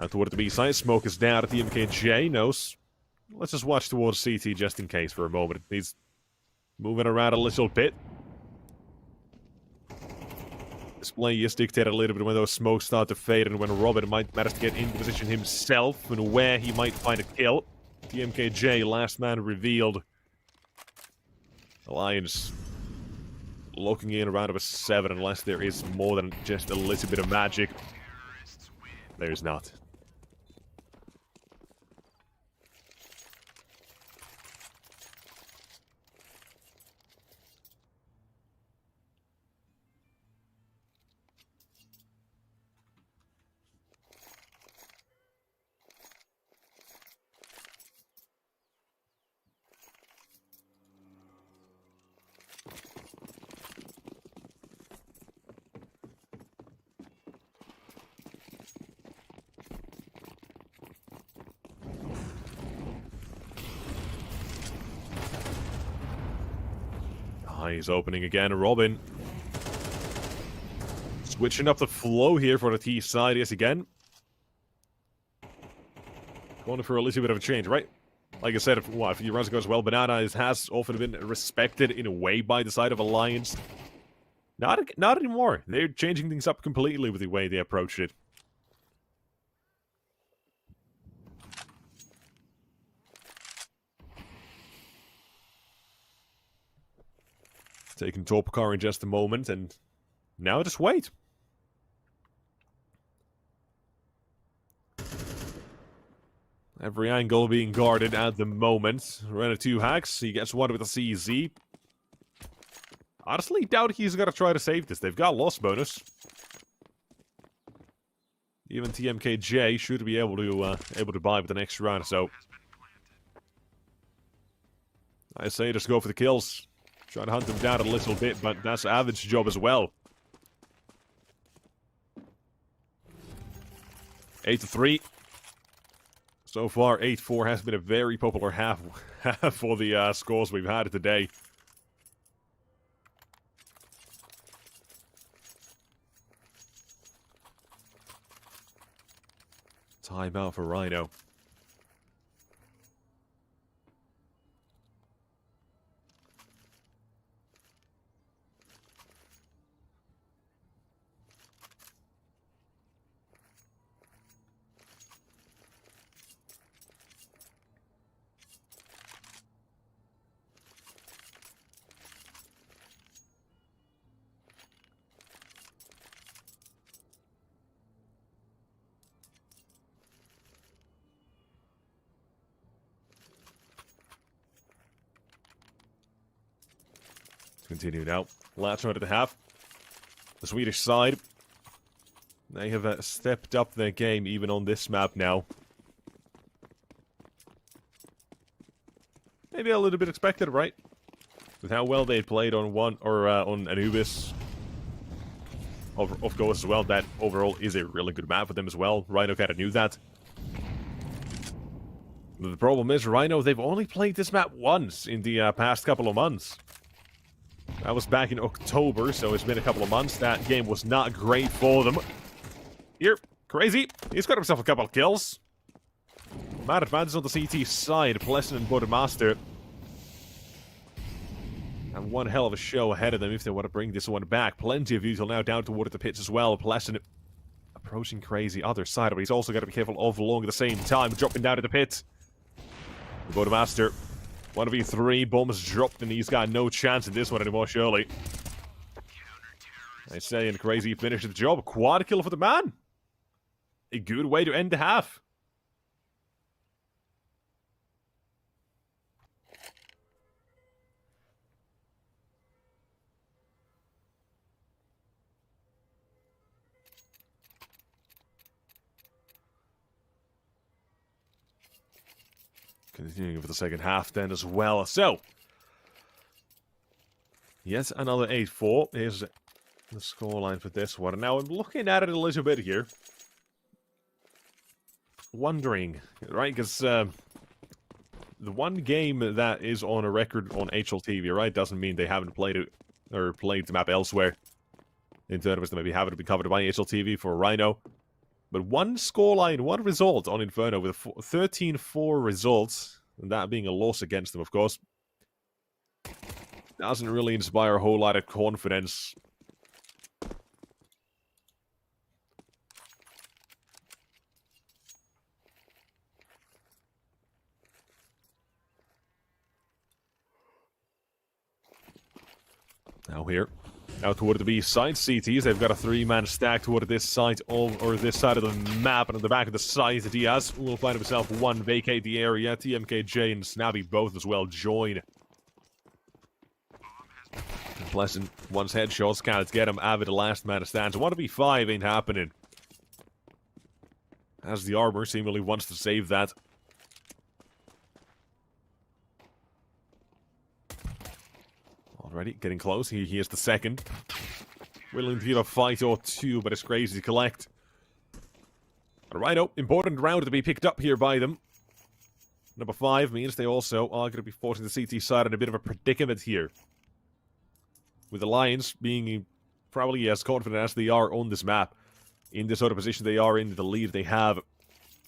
Out toward the B side. Smoke is down at the MKJ. Knows. Let's just watch towards CT just in case for a moment. He's moving around a little bit. This play is dictated a little bit when those smokes start to fade and when Roobet might manage to get into position himself and where he might find a kill. The MKJ, last man revealed. Alliance looking in around about 7 unless there is more than just a little bit of magic. There's not. He's opening again, Robin. Switching up the flow here for the T side, yes again. Going for a little bit of a change, right? Like I said, if your runs goes well, Banana has often been respected in a way by the side of Alliance. Not anymore. They're changing things up completely with the way they approach it. Taking top car in just a moment, and now just wait. Every angle being guarded at the moment. Rhino 2 hacks, he gets one with a CZ. Honestly, doubt he's gonna try to save this. They've got loss bonus. Even TMKJ should be able to buy with the next round, so I say just go for the kills. Try to hunt him down a little bit, but that's Avid's job as well. 8-3. So far, 8-4 has been a very popular half for the scores we've had today. Timeout for Rhino. Continue now. Last round at the half. The Swedish side. They have stepped up their game even on this map now. Maybe a little bit expected, right? With how well they played on on Anubis. Of course, as well, that overall is a really good map for them as well. Rhino kind of knew that. The problem is, Rhino, they've only played this map once in the past couple of months. That was back in October, so it's been a couple of months. That game was not great for them. Here, Crazy. He's got himself a couple of kills. Mad advantage on the CT side. Pleasant and Bodemaster. And one hell of a show ahead of them if they want to bring this one back. Plenty of util now down toward the pits as well. Pleasant approaching Crazy other side, but he's also got to be careful of Long at the same time. Dropping down to the pit. The Bodemaster. 1v3, bombs dropped, and he's got no chance in this one anymore, surely. I say, and Crazy finished the job. Quad kill for the man. A good way to end the half. Continuing for the second half then as well. So, yet another 8-4 is the scoreline for this one. Now, I'm looking at it a little bit here. Wondering, right? Because the one game that is on a record on HLTV, right, doesn't mean they haven't played it or played the map elsewhere. In terms of maybe haven't been covered by HLTV for Rhino. But one scoreline, one result on Inferno with 13-4 results, and that being a loss against them, of course, doesn't really inspire a whole lot of confidence. Now here. Out toward the B side, CTs, they've got a 3-man stack toward this side of, or this side of the map, and on the back of the side, Diaz will find himself one, vacate the area. TMKJ and Snappy both as well join. Pleasant, once headshots can't get him. Avid, the last man stands. 1v5 ain't happening. As the Arbor seemingly wants to save that. Already getting close. He is the second. Willing to give a fight or two, but it's crazy to collect. Rhino, important round to be picked up here by them. Number 5 means they also are going to be forcing the CT side in a bit of a predicament here. With the Lions being probably as confident as they are on this map. In this sort of position they are in, the lead they have.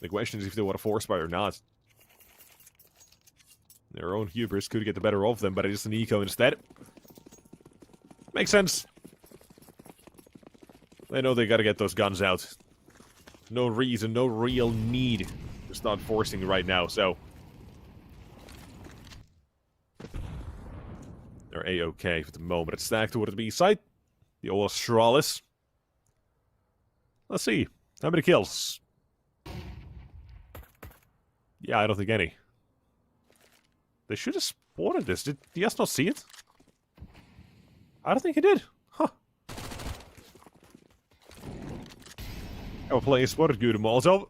The question is if they want to force by or not. Their own hubris could get the better of them, but it is an eco instead. Makes sense. They know they gotta get those guns out. No reason, no real need to start forcing right now, so... They're A-okay for the moment. It's stacked toward the B side. The old Astralis. Let's see. How many kills? Yeah, I don't think any. They should have spotted this. Did DS not see it? I don't think he did. Huh. Our player spotted good Molotov.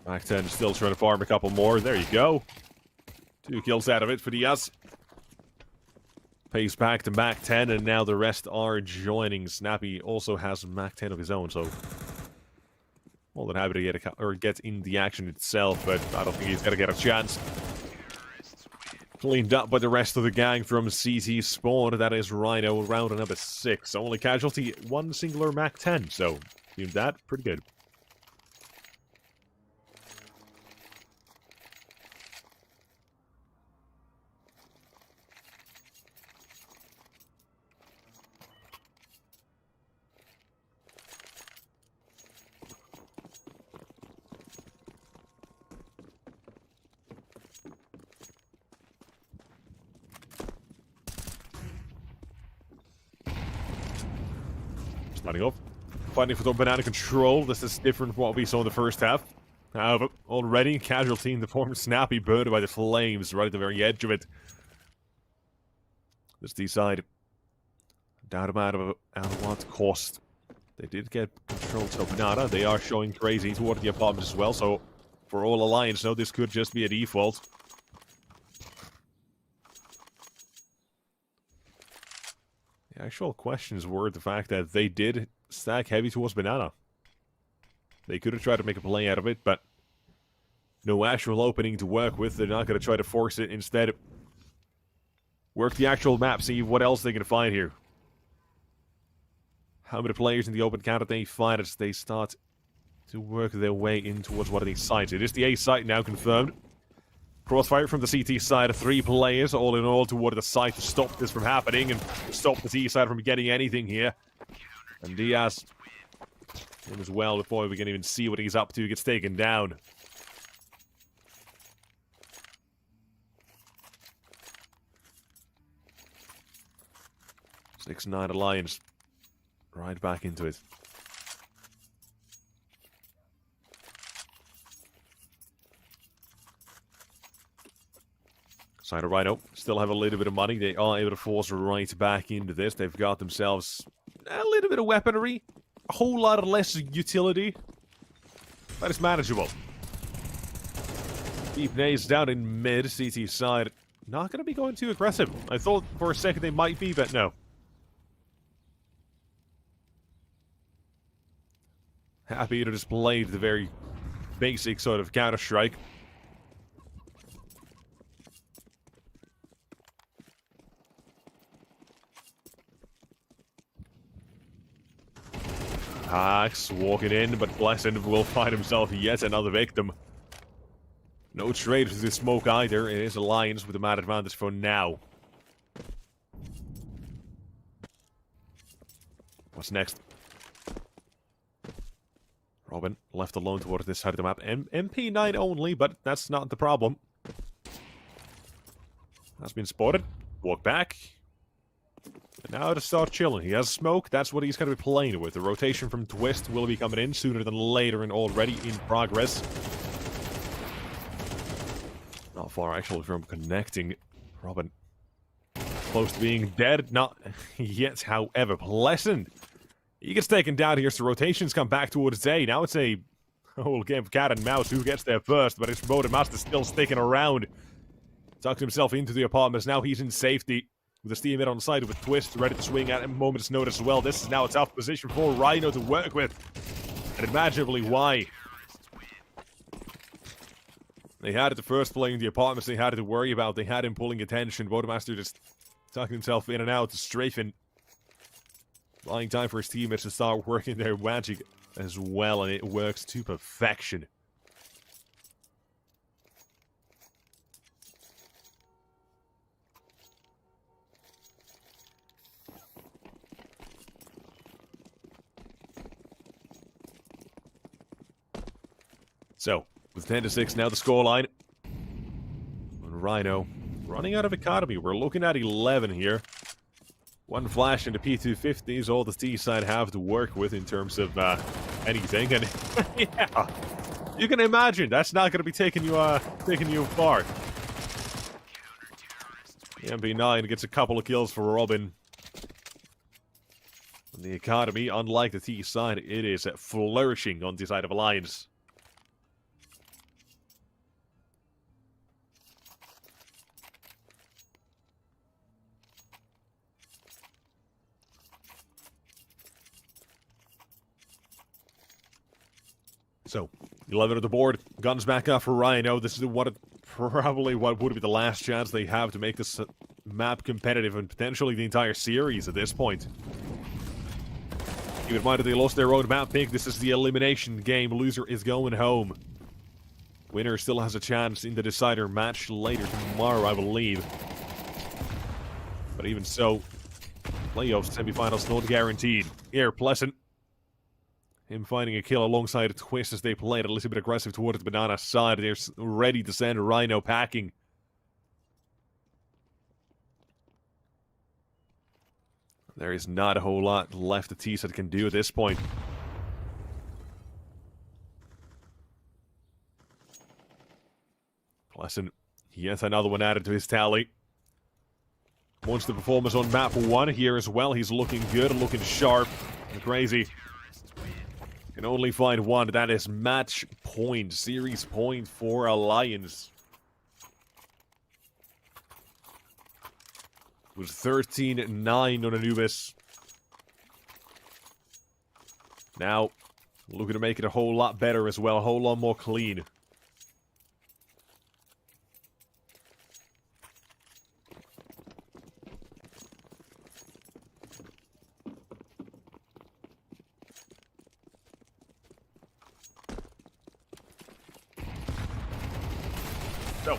Mac 10 still trying to farm a couple more. There you go. 2 kills out of it for Diaz. Pays back to Mac 10, and now the rest are joining. Snappy also has Mac 10 of his own, so more than happy to get in the action itself, but I don't think he's gonna get a chance. Cleaned up by the rest of the gang from CT spawn. That is Rhino, round number 6. Only casualty, 1 singular Mac 10, so viewed that pretty good. Starting off, fighting for the banana control. This is different from what we saw in the first half. However, already casualty in the form of Snappy, burned by the flames right at the very edge of it. This D-side. Doubt about at what cost. They did get control to banana. They are showing crazy toward the apartments as well, so for all Alliance, no, this could just be a default. The actual questions were the fact that they did stack heavy towards banana. They could have tried to make a play out of it, but no actual opening to work with. They're not going to try to force it. Instead, work the actual map, see what else they can find here. How many players in the open counter they find as they start to work their way in towards one of these sites. It is the A site now confirmed. Crossfire from the CT side, 3 players all in all toward the site to stop this from happening and stop the T side from getting anything here. And Diaz, him as well, before we can even see what he's up to, gets taken down. Six-9 Alliance, right back into it. Side of Rhino still have a little bit of money. They are able to force right back into this. They've got themselves a little bit of weaponry. A whole lot of less utility. But it's manageable. Deep nades down in mid. CT side not going to be going too aggressive. I thought for a second they might be, but no. Happy to just play the very basic sort of Counter-Strike. Axe walking in, but Blessed will find himself yet another victim. No trade to the smoke either. It is Alliance with the mad advantage for now. What's next? Robin left alone towards this side of the map. MP9 only, but that's not the problem. Has been spotted. Walk back. And now to start chilling. He has smoke. That's what he's going to be playing with. The rotation from Twist will be coming in sooner than later and already in progress. Not far actually from connecting. Robin close to being dead. Not yet, however. Pleasant. He gets taken down here, so rotations come back towards A. Now it's a whole game of cat and mouse. Who gets there first? But it's Master still sticking around. Tucked himself into the apartments. Now he's in safety. With a teammate on the side with a Twist ready to swing at a moment's notice as well. This is now a tough position for Rhino to work with. And imaginably why. They had it the first play in the apartments they had to worry about. They had him pulling attention. Master just tucking himself in and out to strafing. Buying time for his teammates to start working their magic as well. And it works to perfection. So, with 10-6 now the scoreline. And Rhino running out of economy. We're looking at 11 here. One flash into P250 is all the T side have to work with in terms of anything. And yeah, you can imagine that's not going to be taking you far. The MP9 gets a couple of kills for Robin. And the economy, unlike the T side, it is flourishing on the side of Alliance. So, 11 on the board. Guns back up for Rhino. This is probably what would be the last chance they have to make this map competitive and potentially the entire series at this point. Keep in mind that they lost their own map pick. This is the elimination game. Loser is going home. Winner still has a chance in the decider match later tomorrow, I believe. But even so, playoffs, semifinals not guaranteed. Here, Pleasant. Him finding a kill alongside a Twist as they played a little bit aggressive towards the banana side. They're ready to send Rhino packing. There is not a whole lot left the T-Set can do at this point. Pleasant, yet another one added to his tally. Once the performance on map 1 here as well. He's looking good, looking sharp and crazy. Can only find one. That is match point, series point for Alliance. It was 13-9 on Anubis. Now, looking to make it a whole lot better as well, a whole lot more clean. So,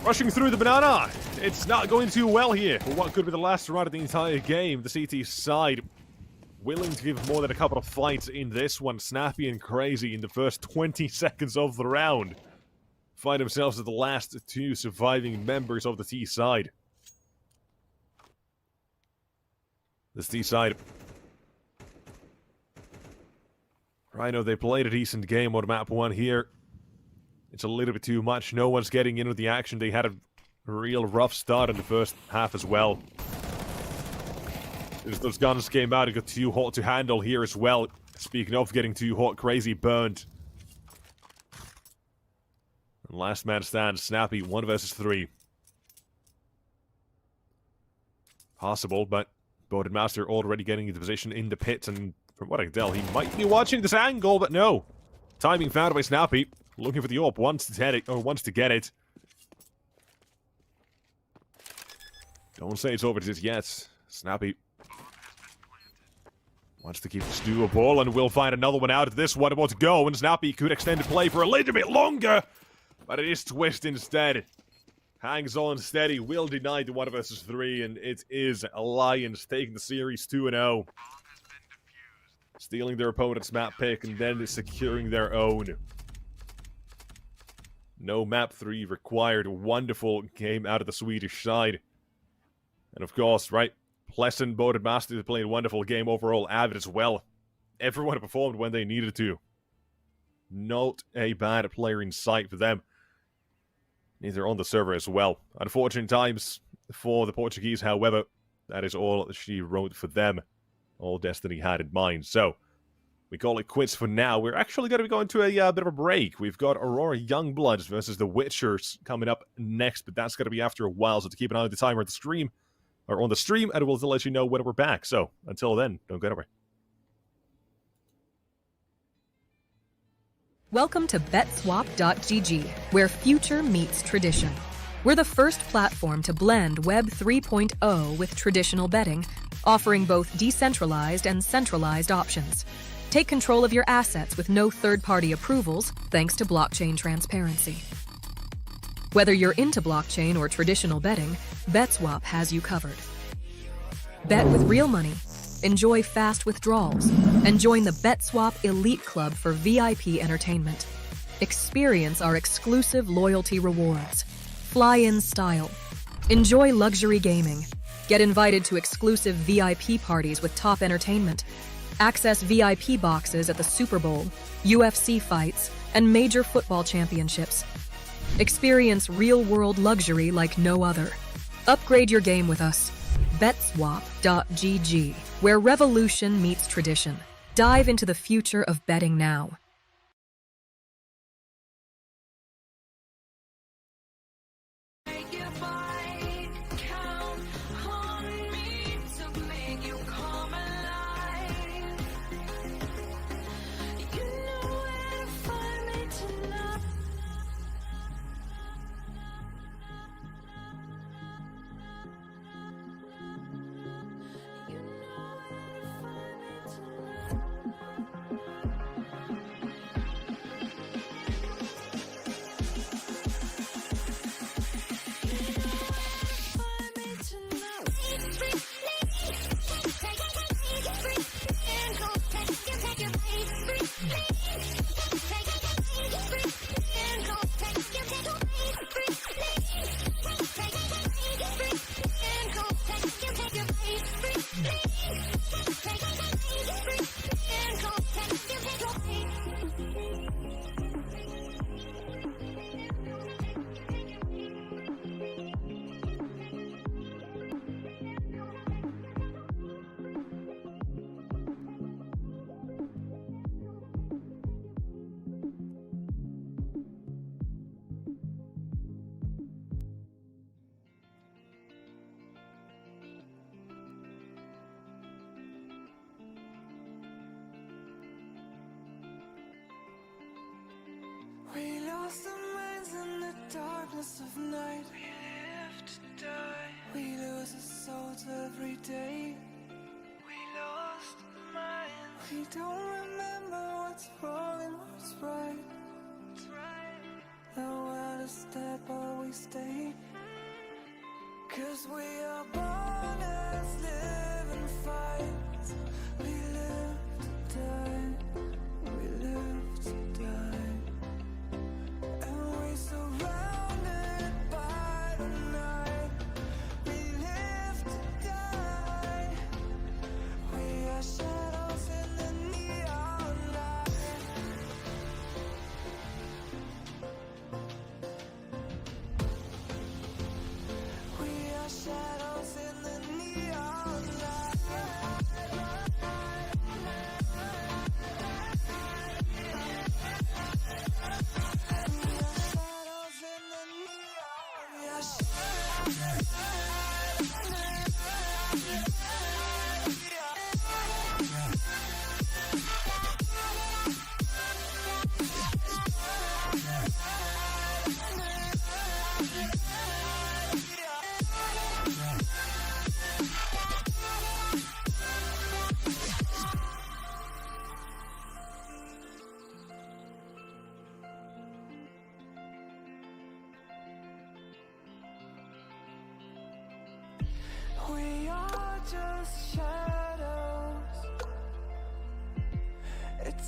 rushing through the banana. It's not going too well here for what could be the last round of the entire game. The CT side willing to give more than a couple of fights in this one. Snappy and crazy in the first 20 seconds of the round. Find themselves as the last two surviving members of the T side. This T side. Rhino, they played a decent game on map 1 here. It's a little bit too much. No one's getting into the action. They had a real rough start in the first half as well. As those guns came out, it got too hot to handle here as well. Speaking of getting too hot, crazy burned. And last man stands, Snappy, 1 versus 3. possible, but Master already getting into position in the pit, and from what I can tell, he might be watching this angle, but no. Timing found by Snappy, looking for the AWP, wants to get it. Don't say it's over just yet. Snappy wants to keep this duo ball, and we'll find another one out of this one about to go, and Snappy could extend the play for a little bit longer, but it is Twist instead. Hangs on steady, will deny the 1 versus 3, and it is Alliance taking the series 2-0. Stealing their opponent's map pick, and then securing their own. No map 3 required. Wonderful game out of the Swedish side. And of course, right, Pleasant, Boated Master playing a wonderful game overall. Avid as well. Everyone performed when they needed to. Not a bad player in sight for them. Neither on the server as well. Unfortunate times for the Portuguese, however. That is all she wrote for them. All Destiny had in mind. So, we call it quits for now. We're actually going to be going to a bit of a break. We've got Aurora Youngbloods versus the Witchers coming up next, but that's going to be after a while, so to keep an eye on the timer at the stream, or on the stream, and we'll let you know when we're back. So, until then, don't go away. Welcome to BetSwap.gg, where future meets tradition. We're the first platform to blend Web 3.0 with traditional betting, offering both decentralized and centralized options. Take control of your assets with no third-party approvals, thanks to blockchain transparency. Whether you're into blockchain or traditional betting, BetSwap has you covered. Bet with real money, enjoy fast withdrawals, and join the BetSwap Elite Club for VIP entertainment. Experience our exclusive loyalty rewards. Fly in style. Enjoy luxury gaming. Get invited to exclusive VIP parties with top entertainment. Access VIP boxes at the Super Bowl, UFC fights, and major football championships. Experience real-world luxury like no other. Upgrade your game with us. BetSwap.gg, where revolution meets tradition. Dive into the future of betting now. Make your fight count on me to make you come alive. You know where to find me tonight. You know where to find me tonight. We lost our minds in the darkness of night. We live to die. We lose our souls every day. We lost our minds. We don't remember what's wrong and what's right. The world is dead, but we stay. 'Cause we are born as living fights. We live to die. We live to die. And we surrounded by the night. We live to die. We are shadows in the neon light. We are shadows in the neon light.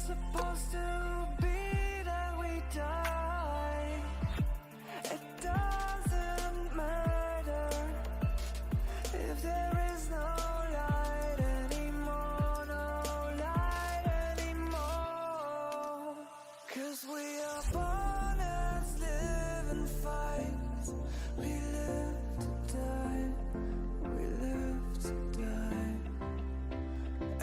supposed to be that we die. It doesn't matter if there is no light anymore, no light anymore. 'Cause we are born as living fights. We live to die, we live to die.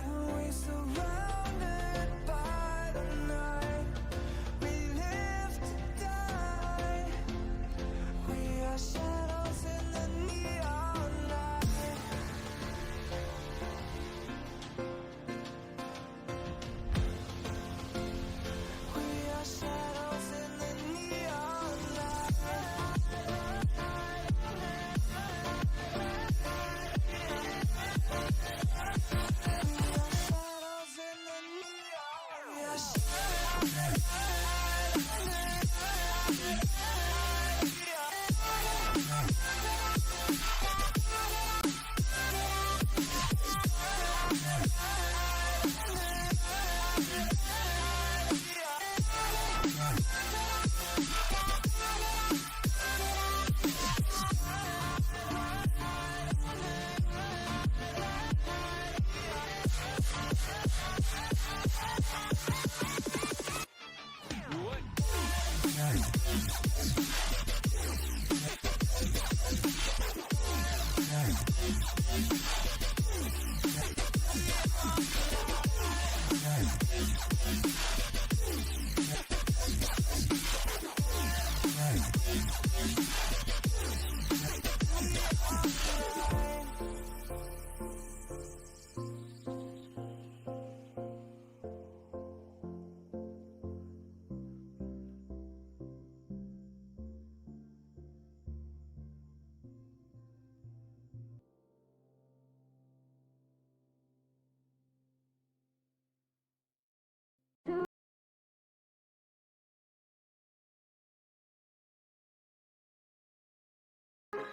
And we surrounded by the night. We live to die. We are shadows in the neon light. We are shadows in the neon light.